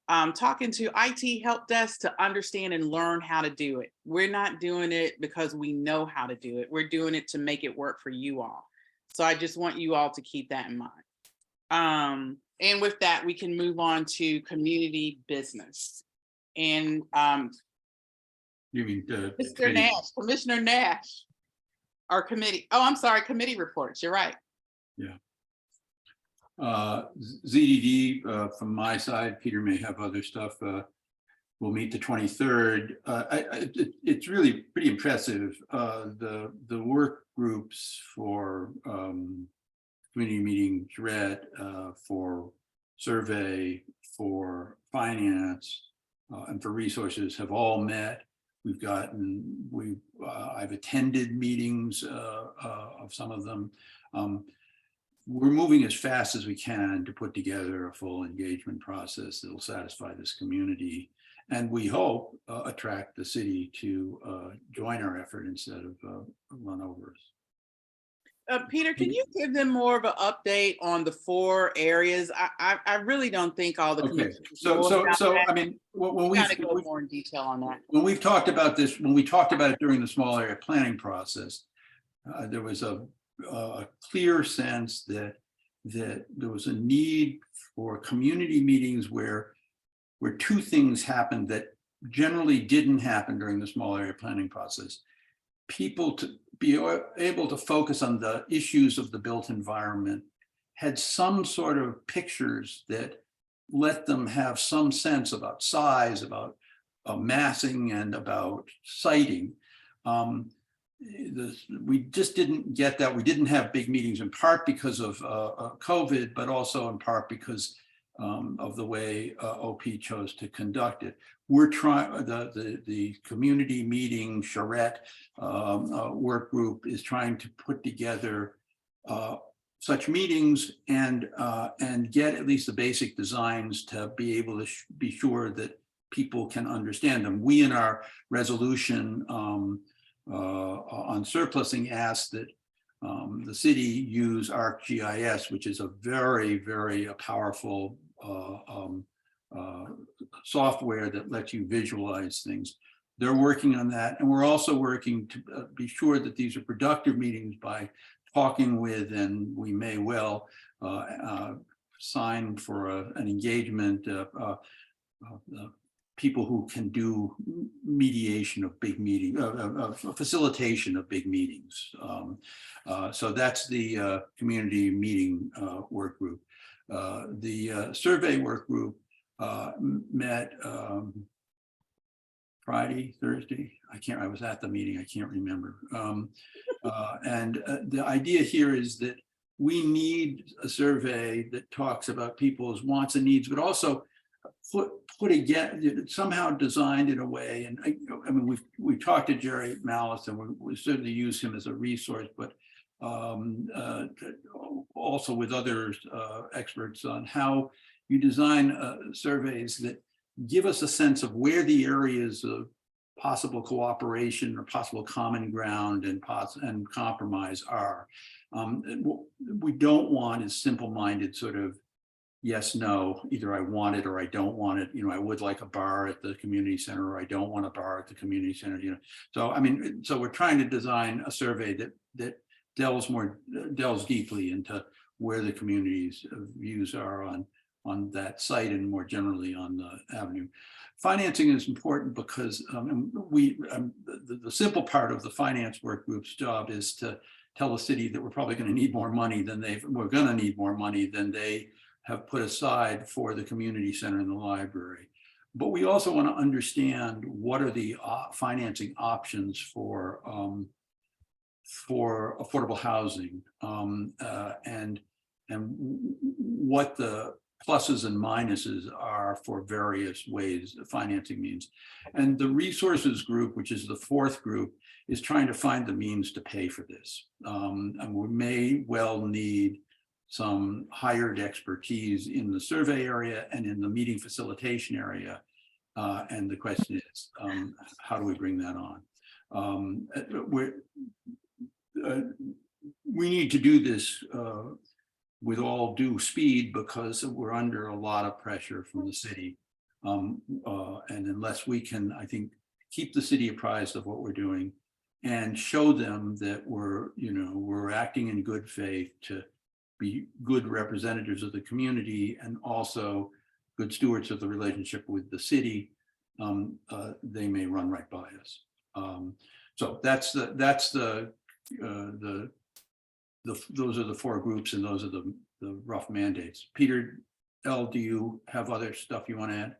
talking to IT help desk to understand and learn how to do it. We're not doing it because we know how to do it. We're doing it to make it work for you all. So I just want you all to keep that in mind. And with that, we can move on to community business. And You mean Mr. Nash, Commissioner Nash, our committee. Oh, I'm sorry, committee reports. You're right. Yeah. ZDD from my side, Peter may have other stuff. We'll meet the 23rd. It's really pretty impressive. The work groups for community meetings, read for survey, for finance, and for resources have all met. I've attended meetings of some of them. We're moving as fast as we can to put together a full engagement process that will satisfy this community, and we hope attract the city to join our effort instead of run over us. Peter, can you give them more of an update on the 4 areas? I really don't think all the Okay, commissioners so, know about that. I mean, when We we gotta go more in detail on that. when we've talked about this, when we talked about it during the small area planning process, there was a clear sense that there was a need for community meetings where 2 things happened that generally didn't happen during the small area planning process. People to be able to focus on the issues of the built environment, had some sort of pictures that let them have some sense about size, about massing, and about siting. We just didn't get that. We didn't have big meetings, in part because of COVID, but also in part because of the way OP chose to conduct it. We're trying, the community meeting charrette work group is trying to put together such meetings and get at least the basic designs to be able to be sure that people can understand them. We, in our resolution on surplusing, asked that the city use ArcGIS, which is a very, very powerful software that lets you visualize things. They're working on that. And we're also working to be sure that these are productive meetings by talking with, and we may well sign for an engagement, people who can do mediation of big meetings, facilitation of big meetings. So that's the community meeting work group. The survey work group met Friday, Thursday. I was at the meeting, I can't remember. And the idea here is that we need a survey that talks about people's wants and needs, but also put again, somehow designed in a way. And I mean, we've talked to Jerry Malice, and we certainly use him as a resource, but also with other experts on how you design surveys that give us a sense of where the areas of possible cooperation or possible common ground and compromise are. What we don't want is simple-minded sort of yes, no, either I want it or I don't want it. You know, I would like a bar at the community center, or I don't want a bar at the community center. You know, so I mean, so we're trying to design a survey that delves deeply into where the community's views are on that site and more generally on the avenue. Financing is important because the simple part of the finance work group's job is to tell the city that we're probably going to need more money than they have put aside for the community center and the library. But we also want to understand what are the financing options for affordable housing and what the pluses and minuses are for various ways of financing means. And the resources group, which is the 4th group, is trying to find the means to pay for this. And we may well need some hired expertise in the survey area and in the meeting facilitation area. And the question is, how do we bring that on? We need to do this with all due speed because we're under a lot of pressure from the city. And unless we can, I think, keep the city apprised of what we're doing and show them that we're acting in good faith to be good representatives of the community and also good stewards of the relationship with the city, they may run right by us. So those are the 4 groups, and those are the rough mandates. Peter L., do you have other stuff you want to add?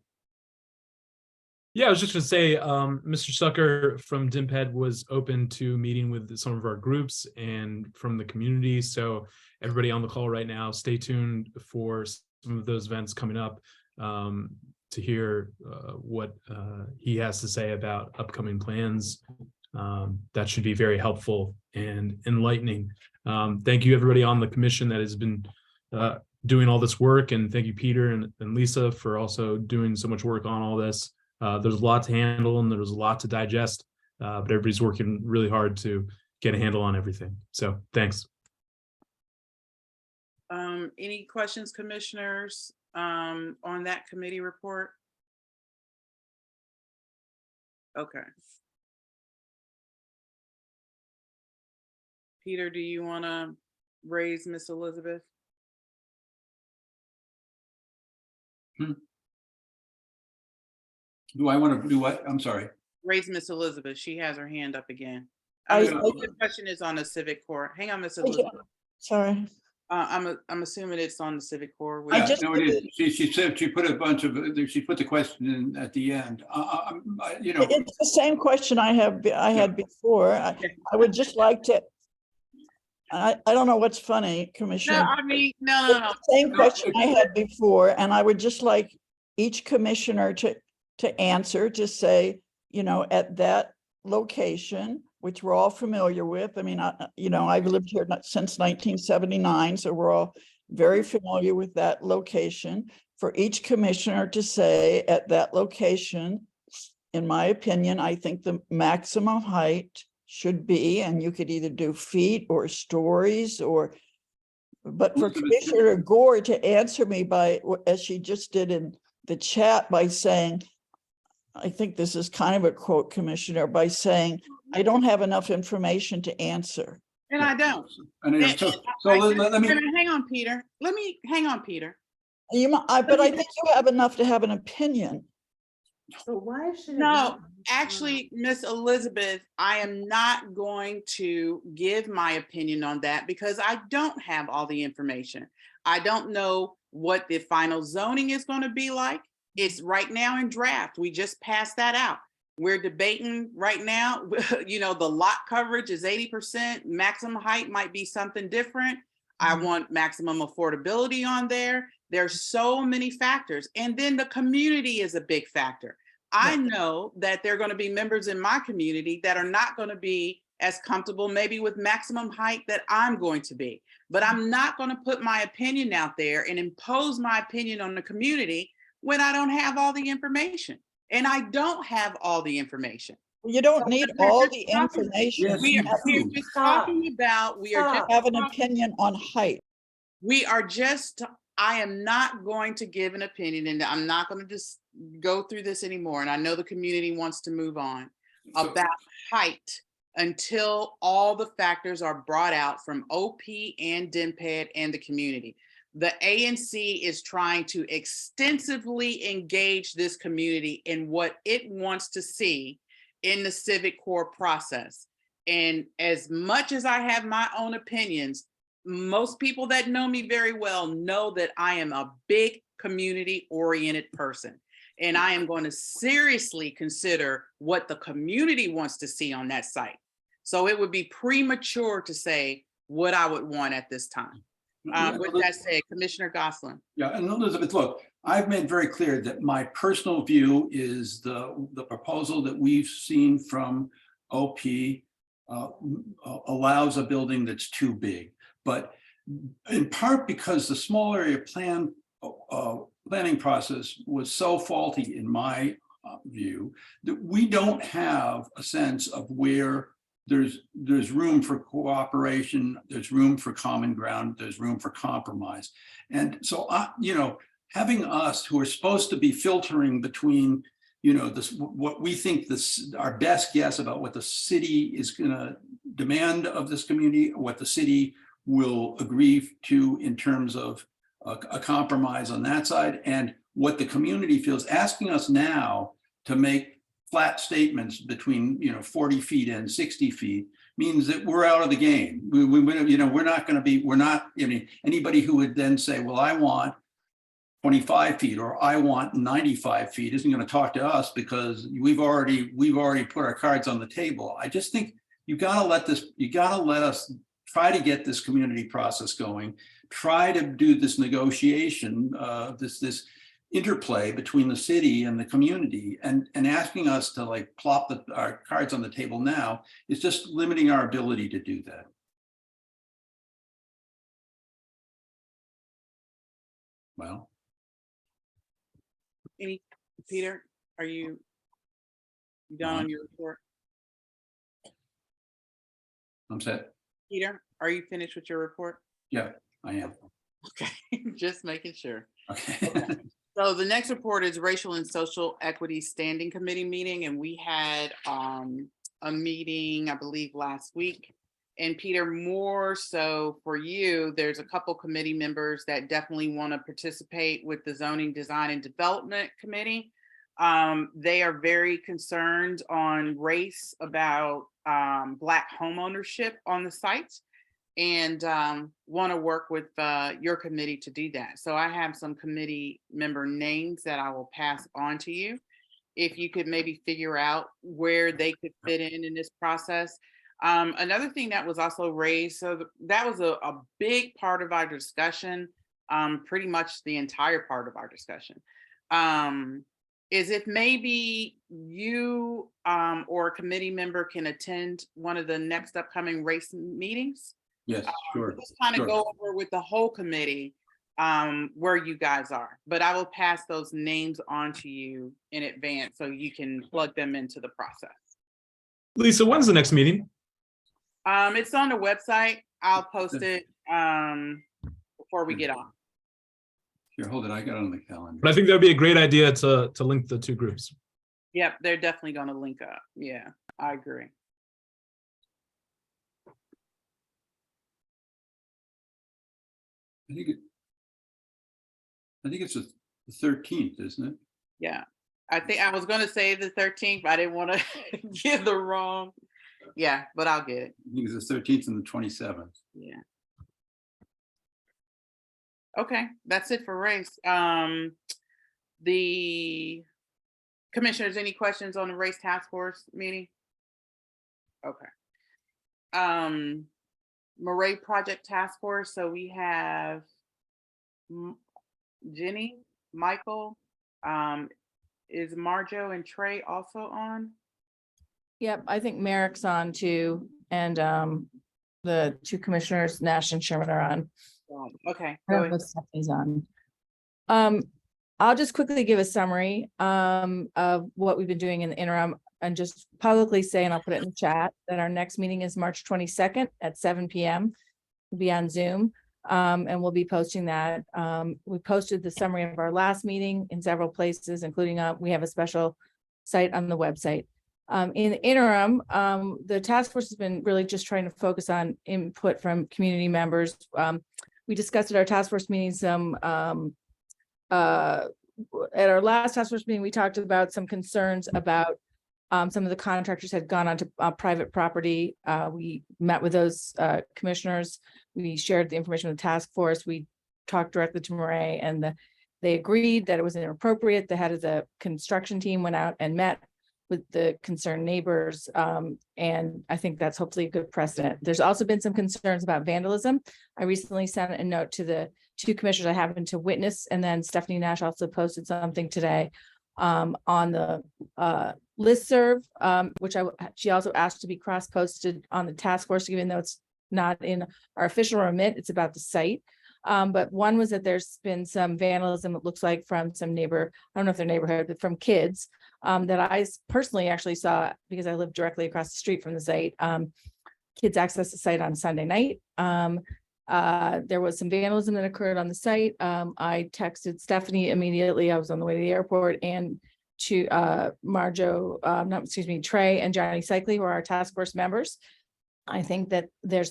Yeah, I was just going to say, Mr. Sucker from DIMPED was open to meeting with some of our groups and from the community. So everybody on the call right now, stay tuned for some of those events coming up to hear what he has to say about upcoming plans. That should be very helpful and enlightening. Thank you, everybody on the commission that has been doing all this work. And thank you, Peter and Lisa, for also doing so much work on all this. There's a lot to handle and there's a lot to digest, but everybody's working really hard to get a handle on everything. So thanks. Any questions, commissioners, on that committee report? Okay. Peter, do you want to raise Miss Elizabeth? Do I want to do what? I'm sorry. Raise Miss Elizabeth. She has her hand up again. I- The question is on the civic core. Hang on, Miss Elizabeth. Sorry. I'm assuming it's on the civic core. Yeah, no, it is. She said she put a bunch of, she put the question in at the end. You know. It's the same question I had before. I would just like to, I don't know what's funny, No, Commissioner. I mean, no. It's the same question I had before, and I would just like each commissioner to answer, to say, you know, at that location, which we're all familiar with. I mean, you know, I've lived here since 1979, so we're all very familiar with that location. For each commissioner to say at that location, in my opinion, I think the maximum height should be, and you could either do feet or stories but for Commissioner Gore to answer me by, as she just did in the chat, by saying, I think this is kind of a quote, Commissioner, by saying, I don't have enough information to answer. And I don't. Let me hang on, Peter. Hang on, Peter. But I think you have enough to have an opinion. So why should it? No, actually, Miss Elizabeth, I am not going to give my opinion on that because I don't have all the information. I don't know what the final zoning is going to be like. It's right now in draft. We just passed that out. We're debating right now, you know, the lot coverage is 80%, maximum height might be something different. I want maximum affordability on there. There's so many factors. And then the community is a big factor. I know that there are going to be members in my community that are not going to be as comfortable maybe with maximum height that I'm going to be. But I'm not going to put my opinion out there and impose my opinion on the community when I don't have all the information. And I don't have all the information. You don't need all the information. We are just talking about, we are just have an opinion on height. I am not going to give an opinion, and I'm not going to just go through this anymore. And I know the community wants to move on about height until all the factors are brought out from OP and DMPED and the community. The ANC is trying to extensively engage this community in what it wants to see in the civic core process. And as much as I have my own opinions, most people that know me very well know that I am a big community-oriented person. And I am going to seriously consider what the community wants to see on that site. So it would be premature to say what I would want at this time. With that said, Commissioner Gosselin. Yeah, and Elizabeth, look, I've made very clear that my personal view is the proposal that we've seen from OP allows a building that's too big. But in part because the small area planning process was so faulty in my view, that we don't have a sense of where there's room for cooperation, there's room for common ground, there's room for compromise. And so, you know, having us who are supposed to be filtering between, you know, what we think our best guess about what the city is going to demand of this community, what the city will agree to in terms of a compromise on that side, and what the community feels, asking us now to make flat statements between, you know, 40 feet and 60 feet means that we're out of the game. You know, we're not going to be, I mean, anybody who would then say, well, I want 25 feet or I want 95 feet isn't going to talk to us because we've already put our cards on the table. I just think you got to let us try to get this community process going, try to do this negotiation, this interplay between the city and the community, and asking us to like plop our cards on the table now is just limiting our ability to do that. Well, Peter, are you done on your report? I'm set. Peter, are you finished with your report? Yeah, I am. Okay, just making sure. Okay. So the next report is Racial and Social Equity Standing Committee meeting, and we had a meeting, I believe, last week. And Peter, more so for you, there's a couple committee members that definitely want to participate with the Zoning Design and Development Committee. They are very concerned on race about Black home ownership on the site, and want to work with your committee to do that. So I have some committee member names that I will pass on to you. If you could maybe figure out where they could fit in this process. Another thing that was also raised, so that was a big part of our discussion, pretty much the entire part of our discussion, is if maybe you or a committee member can attend one of the next upcoming race meetings. Yes, sure. Just kind of Sure. go over with the whole committee where you guys are, but I will pass those names on to you in advance so you can plug them into the process. Lisa, when's the next meeting? It's on the website. I'll post it before we get on. Here, hold it. I got it on the calendar. But I think that'd be a great idea to link the two groups. Yep, they're definitely going to link up. Yeah, I agree. I think it's the 13th, isn't it? Yeah, I think I was going to say the 13th, but I didn't want to give the wrong. Yeah, but I'll get it. I think it's the 13th and the 27th. Yeah. Okay, that's it for race. The commissioners, any questions on the race task force meeting? Okay. Maret project task force. So we have Jenny, Michael, is Marjo and Trey also on? Yep, I think Merrick's on too, and the two commissioners, Nash and Sherman, are on. Okay. I don't know if Stephanie's on. I'll just quickly give a summary of what we've been doing in the interim and just publicly say, and I'll put it in the chat, that our next meeting is March 22nd at 7 p.m. We'll be on Zoom, and we'll be posting that. We posted the summary of our last meeting in several places, including we have a special site on the website. In the interim, the task force has been really just trying to focus on input from community members. We discussed at our task force meeting at our last task force meeting, we talked about some concerns about some of the contractors had gone onto private property. We met with those commissioners. We shared the information with the task force. We talked directly to Maret, and they agreed that it was inappropriate. The head of the construction team went out and met with the concerned neighbors. And I think that's hopefully a good precedent. There's also been some concerns about vandalism. I recently sent a note to the two commissioners I happened to witness, and then Stephanie Nash also posted something today on the listserv, which she also asked to be cross-posted on the task force, even though it's not in our official remit, it's about the site. But one was that there's been some vandalism, it looks like, from some neighbor, I don't know if their neighborhood, but from kids that I personally actually saw because I live directly across the street from the site. Kids accessed the site on Sunday night. There was some vandalism that occurred on the site. I texted Stephanie immediately. I was on the way to the airport, and to Trey and Johnny Cycli, who are our task force members. I think that there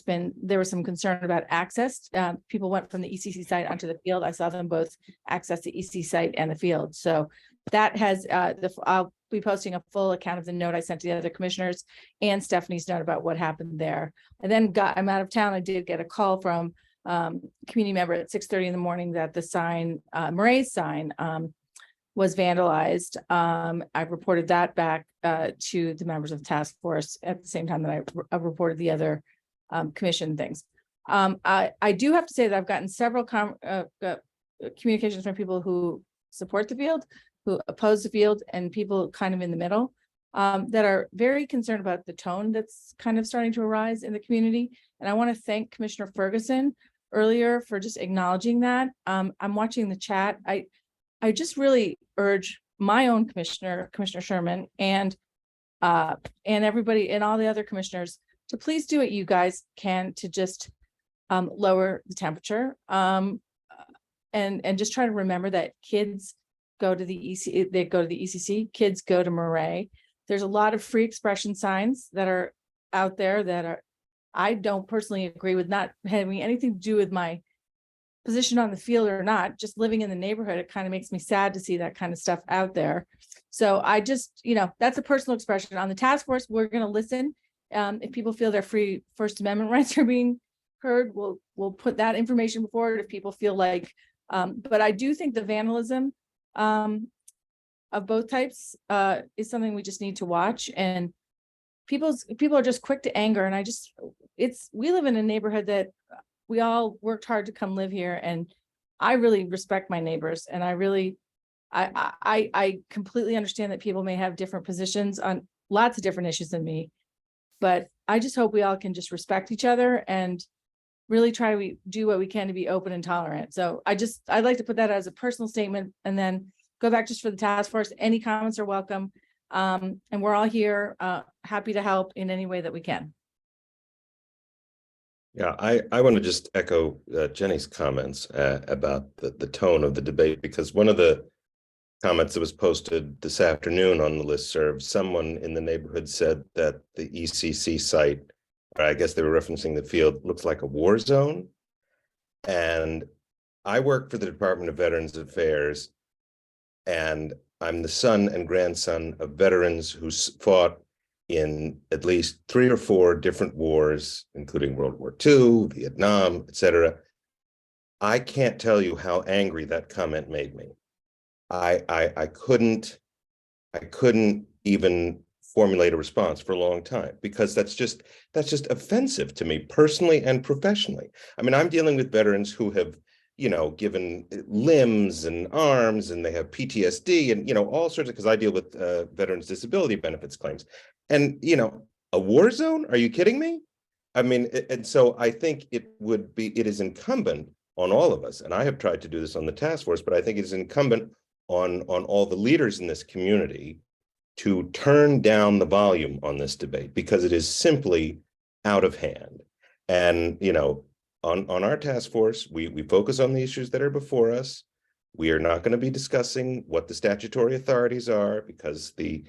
was some concern about access. People went from the ECC site onto the field. I saw them both access the ECC site and the field. So that has, I'll be posting a full account of the note I sent to the other commissioners and Stephanie's note about what happened there. And then I'm out of town. I did get a call from community member at 6:30 in the morning that the sign, Maret's sign, was vandalized. I reported that back to the members of the task force at the same time that I reported the other commission things. I do have to say that I've gotten several communications from people who support the field, who oppose the field, and people kind of in the middle that are very concerned about the tone that's kind of starting to arise in the community. And I want to thank Commissioner Ferguson earlier for just acknowledging that. I'm watching the chat. I just really urge my own commissioner, Commissioner Sherman, and everybody and all the other commissioners to please do what you guys can to just lower the temperature. and just try to remember that kids go to the they go to the ECC, kids go to Maret. There's a lot of free expression signs that are out there that are, I don't personally agree with, not having anything to do with my position on the field or not, just living in the neighborhood. It kind of makes me sad to see that kind of stuff out there. So I just, that's a personal expression. On the task force, we're going to listen. If people feel their free First Amendment rights are being heard, we'll put that information forward. If people feel like, but I do think the vandalism of both types is something we just need to watch. And people are just quick to anger. And we live in a neighborhood that we all worked hard to come live here. And I really respect my neighbors. And I completely understand that people may have different positions on lots of different issues than me. But I just hope we all can just respect each other and really try to do what we can to be open and tolerant. So I'd like to put that as a personal statement and then go back just for the task force. Any comments are welcome. And we're all here, happy to help in any way that we can. Yeah, I want to just echo Jenny's comments about the tone of the debate, because one of the comments that was posted this afternoon on the listserv, someone in the neighborhood said that the ECC site, or I guess they were referencing the field, looks like a war zone. And I work for the Department of Veterans Affairs, and I'm the son and grandson of veterans who fought in at least 3 or 4 different wars, including World War II, Vietnam, etc. I can't tell you how angry that comment made me. I couldn't even formulate a response for a long time, because that's just offensive to me personally and professionally. I mean, I'm dealing with veterans who have, given limbs and arms, and they have PTSD and, all sorts of, because I deal with veterans disability benefits claims. And, a war zone? Are you kidding me? I mean, and so I think it is incumbent on all of us, and I have tried to do this on the task force, but I think it is incumbent on all the leaders in this community to turn down the volume on this debate, because it is simply out of hand. And, on our task force, we focus on the issues that are before us. We are not going to be discussing what the statutory authorities are, because the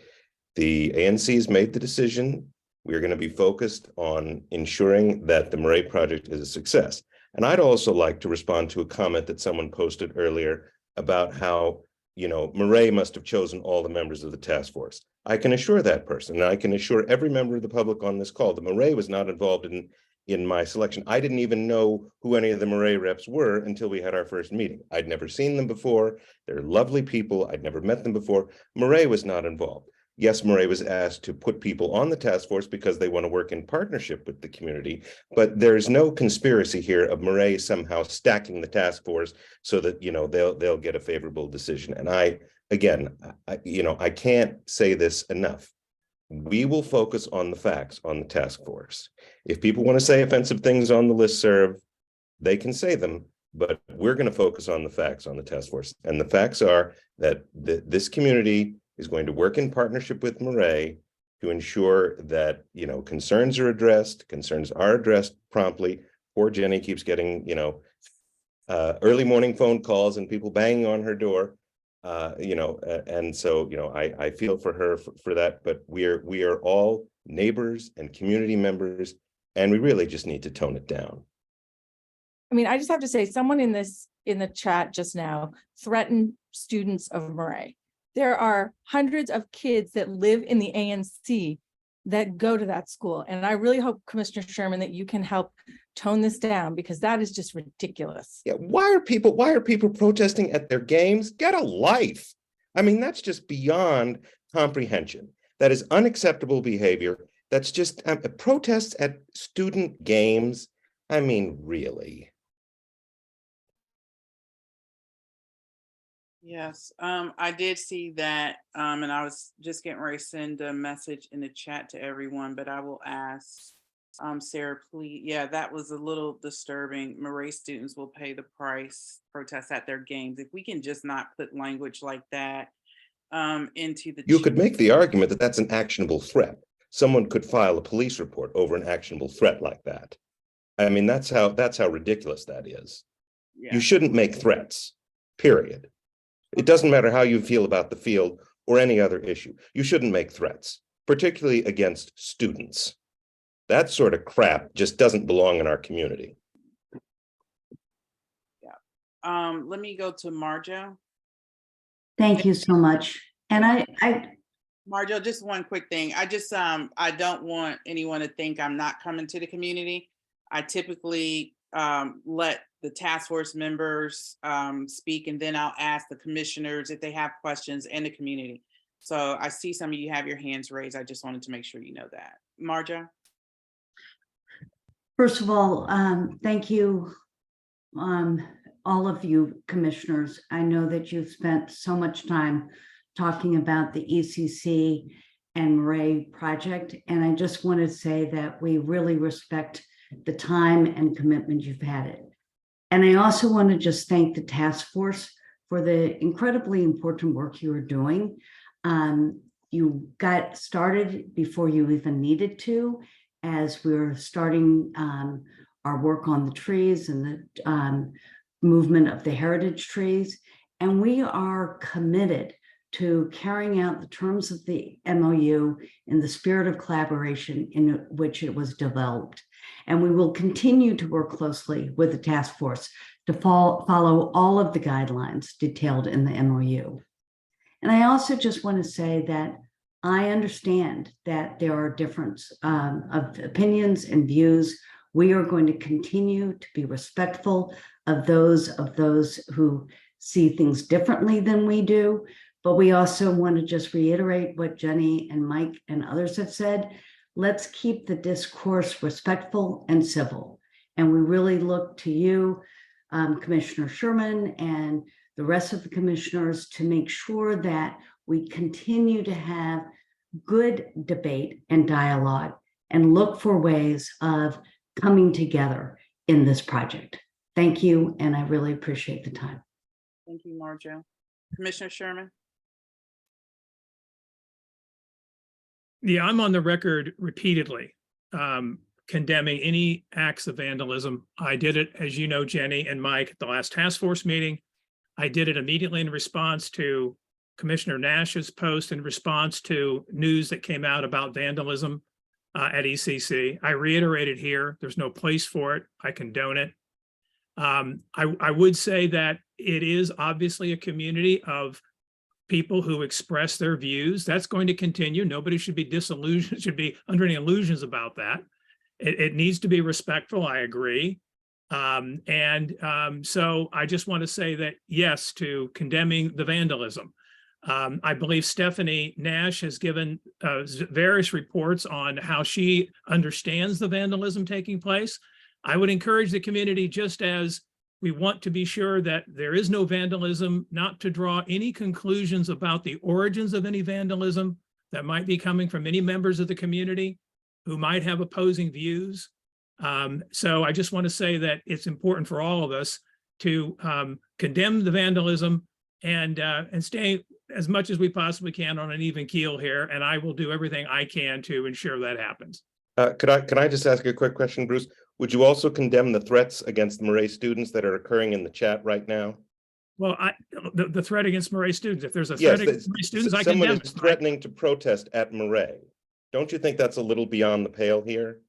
ANC has made the decision. We are going to be focused on ensuring that the Maret project is a success. And I'd also like to respond to a comment that someone posted earlier about how, Maret must have chosen all the members of the task force. I can assure that person, and I can assure every member of the public on this call, that Maret was not involved in my selection. I didn't even know who any of the Maret reps were until we had our first meeting. I'd never seen them before. They're lovely people. I'd never met them before. Maret was not involved. Yes, Maret was asked to put people on the task force because they want to work in partnership with the community, but there's no conspiracy here of Maret somehow stacking the task force so that, they'll get a favorable decision. And I can't say this enough. We will focus on the facts on the task force. If people want to say offensive things on the listserv, they can say them, but we're going to focus on the facts on the task force. And the facts are that this community is going to work in partnership with Maret to ensure that, concerns are addressed promptly. Poor Jenny keeps getting, early morning phone calls and people banging on her door. And so, I feel for her for that, but we are all neighbors and community members, and we really just need to tone it down. I mean, I just have to say, someone in the chat just now threatened students of Maret. There are hundreds of kids that live in the ANC that go to that school. And I really hope, Commissioner Sherman, that you can help tone this down, because that is just ridiculous. Yeah, why are people protesting at their games? Get a life. I mean, that's just beyond comprehension. That is unacceptable behavior. That's just protests at student games. I mean, really. Yes, I did see that, and I was just getting ready to send a message in the chat to everyone, but I will ask Sarah, please. Yeah, that was a little disturbing. Maret students will pay the price, protest at their games. If we can just not put language like that into the You could make the argument that that's an actionable threat. Someone could file a police report over an actionable threat like that. I mean, that's how ridiculous that is. Yeah. You shouldn't make threats. period. It doesn't matter how you feel about the field or any other issue. You shouldn't make threats, particularly against students. That sort of crap just doesn't belong in our community. Let me go to Marjo. Thank you so much. And Marjo, just one quick thing. I don't want anyone to think I'm not coming to the community. I typically let the task force members speak, and then I'll ask the commissioners if they have questions in the community. So I see some of you have your hands raised. I just wanted to make sure you know that. Marjo? First of all, thank you, all of you commissioners. I know that you've spent so much time talking about the ECC and Maret project, and I just want to say that we really respect the time and commitment you've had it. And I also want to just thank the task force for the incredibly important work you are doing. You got started before you even needed to, as we're starting our work on the trees and the movement of the heritage trees. And we are committed to carrying out the terms of the MOU in the spirit of collaboration in which it was developed. And we will continue to work closely with the task force to follow all of the guidelines detailed in the MOU. And I also just want to say that I understand that there are difference of opinions and views. We are going to continue to be respectful of those who see things differently than we do. But we also want to just reiterate what Jenny and Mike and others have said. Let's keep the discourse respectful and civil. And we really look to you, Commissioner Sherman, and the rest of the commissioners to make sure that we continue to have good debate and dialogue and look for ways of coming together in this project. Thank you, and I really appreciate the time. Thank you, Marjo. Commissioner Sherman? Yeah, I'm on the record repeatedly condemning any acts of vandalism. I did it, as you know, Jenny and Mike, at the last task force meeting. I did it immediately in response to Commissioner Nash's post, in response to news that came out about vandalism at ECC. I reiterated here, there's no place for it. I condone it. I would say that it is obviously a community of people who express their views. That's going to continue. Nobody should be disillusioned, should be under any illusions about that. It needs to be respectful, I agree. So I just want to say that yes, to condemning the vandalism. I believe Stephanie Nash has given various reports on how she understands the vandalism taking place. I would encourage the community, just as we want to be sure that there is no vandalism, not to draw any conclusions about the origins of any vandalism that might be coming from any members of the community who might have opposing views. So I just want to say that it's important for all of us to condemn the vandalism and stay as much as we possibly can on an even keel here. And I will do everything I can to ensure that happens. Can I just ask a quick question, Bruce? Would you also condemn the threats against the Maret students that are occurring in the chat right now? Well, the threat against Maret students, if there's a threat against Maret students, I condemn it. Someone is threatening to protest at Maret. Don't you think that's a little beyond the pale here?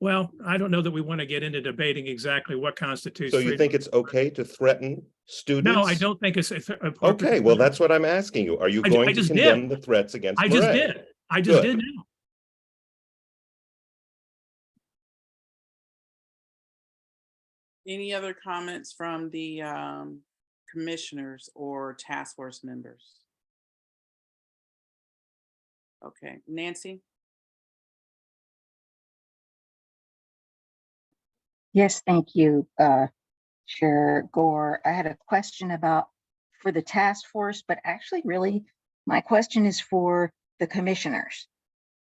Well, I don't know that we want to get into debating exactly what constitutes. So you think it's okay to threaten students? No, I don't think it's appropriate. Okay, well, that's what I'm asking you. Are you going to condemn the threats against Maret? I just did. I just did now. Any other comments from the commissioners or task force members? Okay, Nancy? Yes, thank you, Chair Gore. I had a question for the task force, but actually really my question is for the commissioners.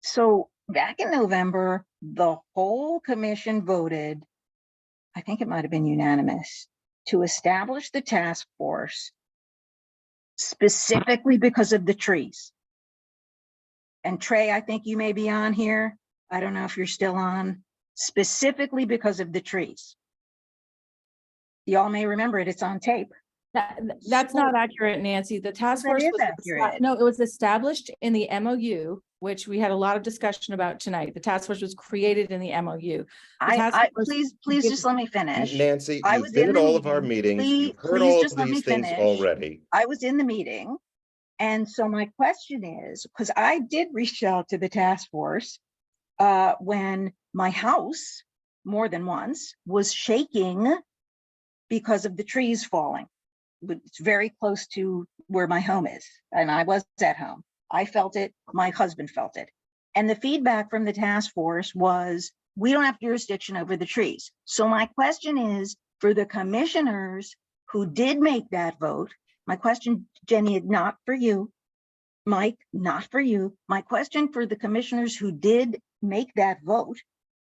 So back in November, the whole commission voted, I think it might have been unanimous, to establish the task force specifically because of the trees. And Trey, I think you may be on here. I don't know if you're still on. Specifically because of the trees. Y'all may remember it, it's on tape. That's not accurate, Nancy. The task That force is was, accurate. no, it was established in the MOU, which we had a lot of discussion about tonight. The task force was created in the MOU. The task force Please gives- just let me finish. Nancy, I you've was been in at the all of our meeting. meetings. You've heard Please all just of let me these things finish. already. I was in the meeting. And so my question is, because I did reach out to the task force when my house, more than once, was shaking because of the trees falling. It's very close to where my home is, and I was at home. I felt it, my husband felt it. And the feedback from the task force was, we don't have jurisdiction over the trees. So my question is, for the commissioners who did make that vote, my question, Jenny, not for you, Mike, not for you. My question for the commissioners who did make that vote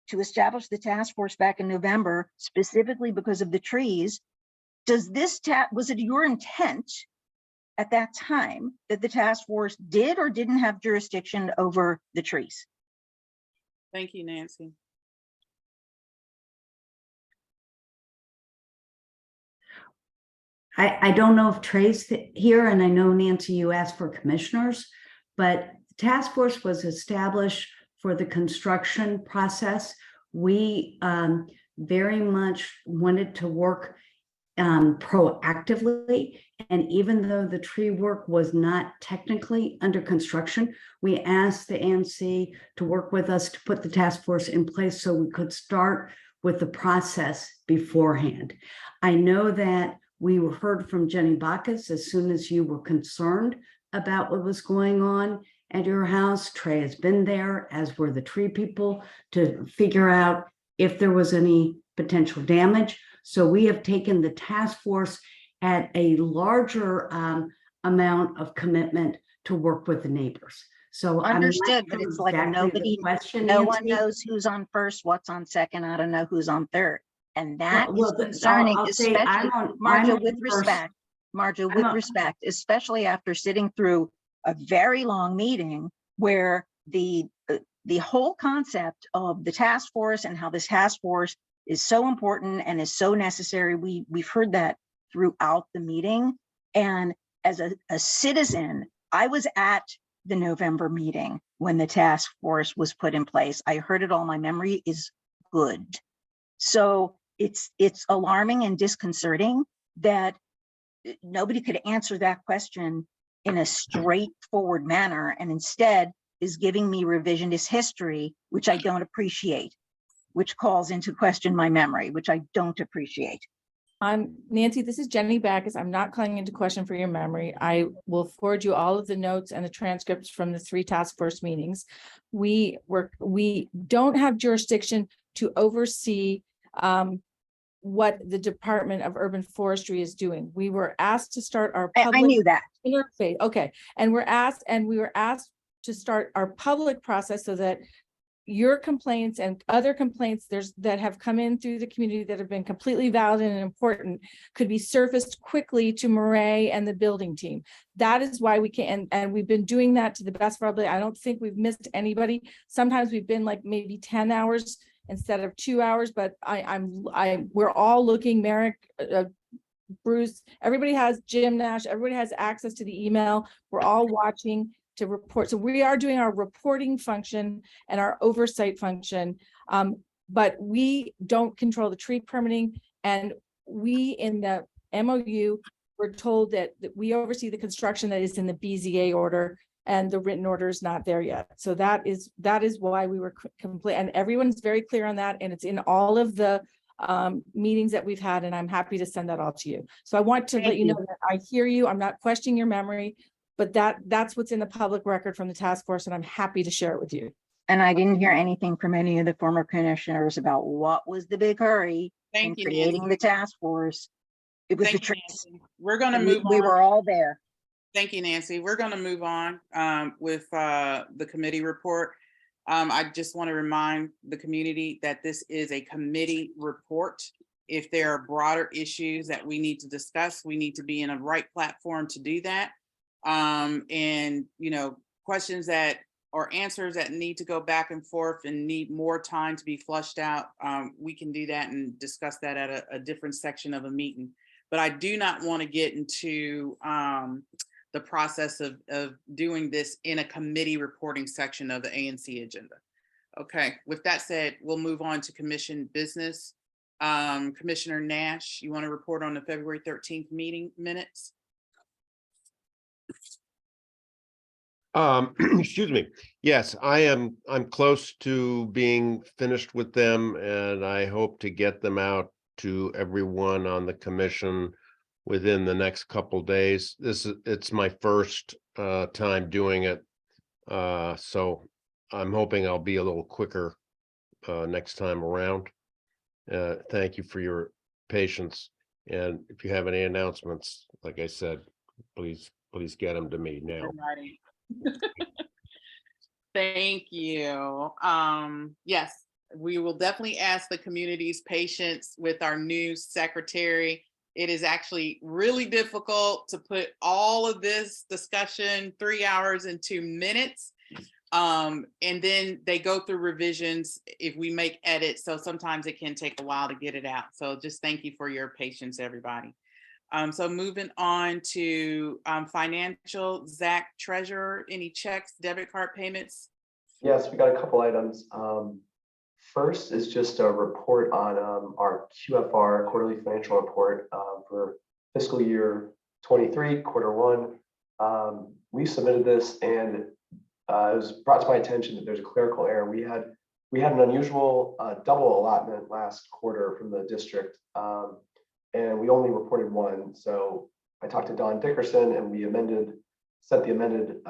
to establish the task force back in November, specifically because of the trees, was it your intent at that time that the task force did or didn't have jurisdiction over the trees? Thank you, Nancy. I don't know if Trey's here, and I know, Nancy, you asked for commissioners, but the task force was established for the construction process. We very much wanted to work proactively, and even though the tree work was not technically under construction, we asked the ANC to work with us to put the task force in place so we could start with the process beforehand. I know that we heard from Jenny Bacchus as soon as you were concerned about what was going on at your house. Trey has been there, as were the tree people, to figure out if there was any potential damage. So we have taken the task force at a larger amount of commitment to work with the neighbors. So Understood, but it's like nobody, no one Nancy. knows who's on first, what's on second. I don't know who's on third. And that is Well, concerning, I'll say especially, I'm Marja, on with first. respect, Marja, with respect, especially after sitting through a very long meeting where the whole concept of the task force and how this task force is so important and is so necessary. We've heard that throughout the meeting. And as a citizen, I was at the November meeting when the task force was put in place. I heard it all. My memory is good. So it's alarming and disconcerting that nobody could answer that question in a straightforward manner, and instead is giving me revisionist history, which I don't appreciate, which calls into question my memory, which I don't appreciate. Nancy, this is Jenny Bacchus. I'm not calling into question for your memory. I will forward you all of the notes and the transcripts from the 3 task force meetings. We don't have jurisdiction to oversee what the Department of Urban Forestry is doing. We were asked to start our public. I knew that. Interface. Okay, and we were asked to start our public process so that your complaints and other complaints that have come in through the community that have been completely valid and important could be surfaced quickly to Maret and the building team. That is why we can, and we've been doing that to the best of our ability. I don't think we've missed anybody. Sometimes we've been like maybe 10 hours instead of 2 hours, but we're all looking, Merrick, Bruce, everybody has, Jim Nash, everybody has access to the email. We're all watching to report. So we are doing our reporting function and our oversight function, but we don't control the tree permitting. And we in the MOU were told that we oversee the construction that is in the BZA order, and the written order is not there yet. So that is why we were complete, and everyone's very clear on that, and it's in all of the meetings that we've had, and I'm happy to send that all to you. So I want to let you know that I hear you. I'm not questioning your memory, but that's what's in the public record from the task force, and I'm happy to share it with you. And I didn't hear anything from any of the former commissioners about what was the big hurry in creating the task force. It was the trees. We're going to move on. We were all there. Thank you, Nancy. We're going to move on with the committee report. I just want to remind the community that this is a committee report. If there are broader issues that we need to discuss, we need to be in a right platform to do that. And, questions that or answers that need to go back and forth and need more time to be flushed out, we can do that and discuss that at a different section of a meeting. but I do not want to get into the process of doing this in a committee reporting section of the ANC agenda. Okay, with that said, we'll move on to commission business. Commissioner Nash, you want to report on the February 13th meeting minutes? Excuse me. Yes, I'm close to being finished with them, and I hope to get them out to everyone on the commission within the next couple days. It's my first time doing it. So I'm hoping I'll be a little quicker next time around. Thank you for your patience. And if you have any announcements, like I said, please get them to me now. Thank you. Yes, we will definitely ask the community's patience with our new secretary. It is actually really difficult to put all of this discussion 3 hours and 2 minutes. And then they go through revisions if we make edits. So sometimes it can take a while to get it out. So just thank you for your patience, everybody. So moving on to financial, Zach, treasurer, any checks, debit card payments? Yes, we got a couple items. First is just a report on our QFR, quarterly financial report for fiscal year 23, quarter one. We submitted this, and it was brought to my attention that there's a clerical error. We had an unusual double allotment last quarter from the district, and we only reported one. So I talked to Don Dickerson, and we sent the amended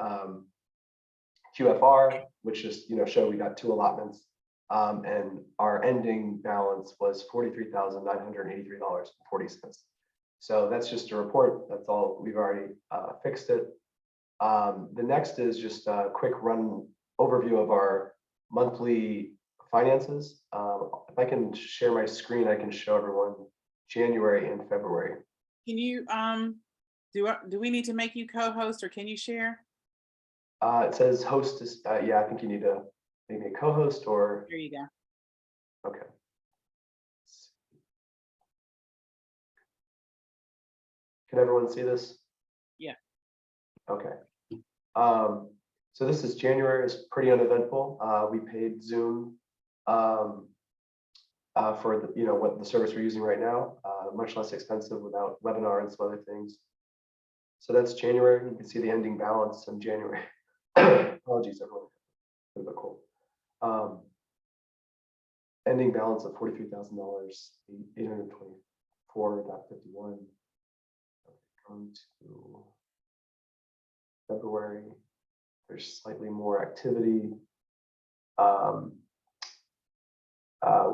QFR, which just showed we got 2 allotments, and our ending balance was $43,983.40. So that's just a report. That's all. We've already fixed it. The next is just a quick overview of our monthly finances. If I can share my screen, I can show everyone January and February. Can you do we need to make you co-host, or can you share? It says host is yeah, I think you need to make me a co-host, or Here you go. okay. Can everyone see this? Yeah. Okay. So this is January. It's pretty uneventful. We paid Zoom for what the service we're using right now, much less expensive without webinar and some other things. So that's January. You can see the ending balance in January. Apologies, everyone. A little bit cold. Ending balance of $43,824.51. Come to February. There's slightly more activity.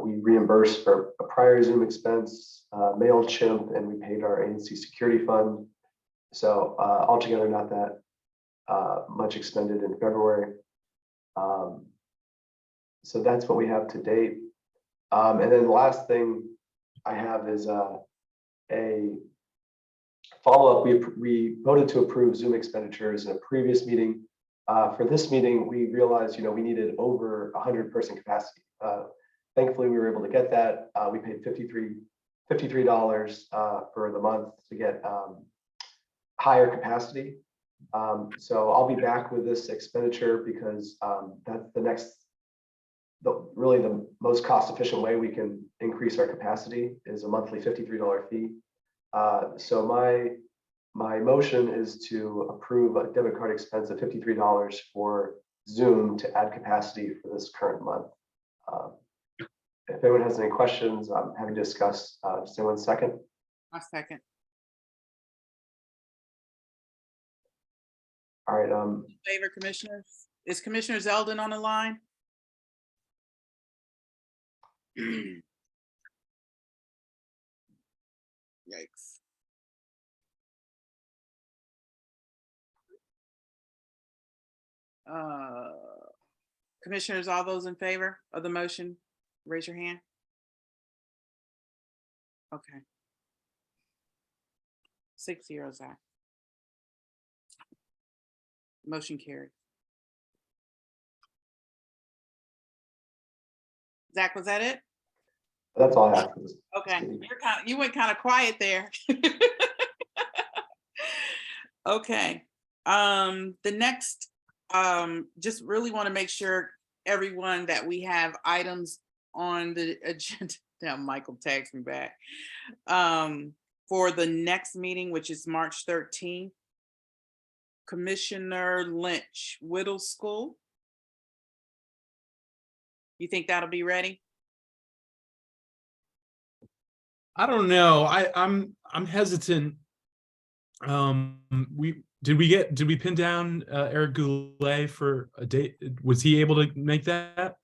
We reimbursed for a prior Zoom expense, MailChimp, and we paid our ANC security fund. So altogether, not that much expended in February. So that's what we have to date. And then the last thing I have is a follow-up. We voted to approve Zoom expenditures in a previous meeting. For this meeting, we realized we needed over 100-person capacity. Thankfully, we were able to get that. We paid $53 for the month to get higher capacity. So I'll be back with this expenditure because that's really the most cost-efficient way we can increase our capacity is a monthly $53 fee. So my motion is to approve a debit card expense of $53 for Zoom to add capacity for this current month. If anyone has any questions, I'm happy to discuss. Just in 1 second. A second. All right. Favor, commissioners. Is Commissioner Zeldin on the line? Yikes. Commissioners, all those in favor of the motion, raise your hand. Okay. 6-0, Zach. Motion carried. Zach, was that it? That's all I have for this. Okay, you went kind of quiet there. Okay, the next, just really want to make sure everyone that we have items on the agenda. Now Michael tags me back. For the next meeting, which is March 13th. Commissioner Lynch, Whittle School. You think that'll be ready? I don't know. I'm hesitant. Did we pin down Eric Goulet for a date? Was he able to make that?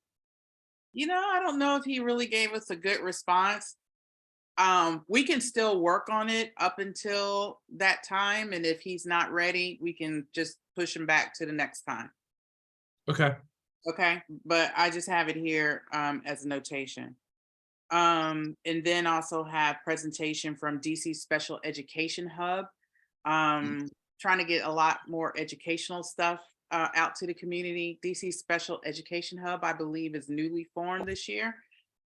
You know, I don't know if he really gave us a good response. We can still work on it up until that time, and if he's not ready, we can just push him back to the next time. Okay. Okay, but I just have it here as a notation. And then also have presentation from DC Special Education Hub. Trying to get a lot more educational stuff out to the community. DC Special Education Hub, I believe, is newly formed this year.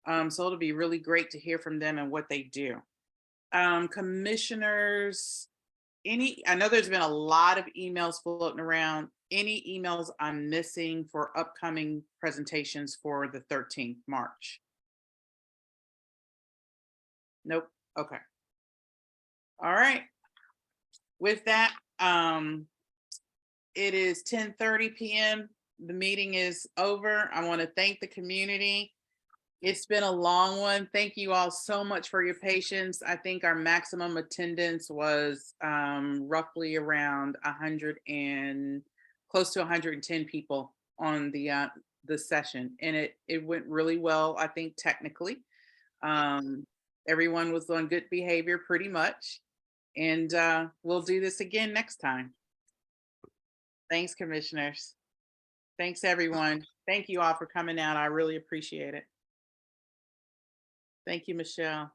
So it'll be really great to hear from them and what they do. Commissioners, I know there's been a lot of emails floating around. Any emails I'm missing for upcoming presentations for the 13th March? Nope. Okay. All right. With that, it is 10:30 p.m. The meeting is over. I want to thank the community. It's been a long one. Thank you all so much for your patience. I think our maximum attendance was roughly around 100 and close to 110 people on the session, and it went really well. I think technically, everyone was on good behavior pretty much, and we'll do this again next time. Thanks, commissioners. Thanks, everyone. Thank you all for coming out. I really appreciate it. Thank you, Michelle.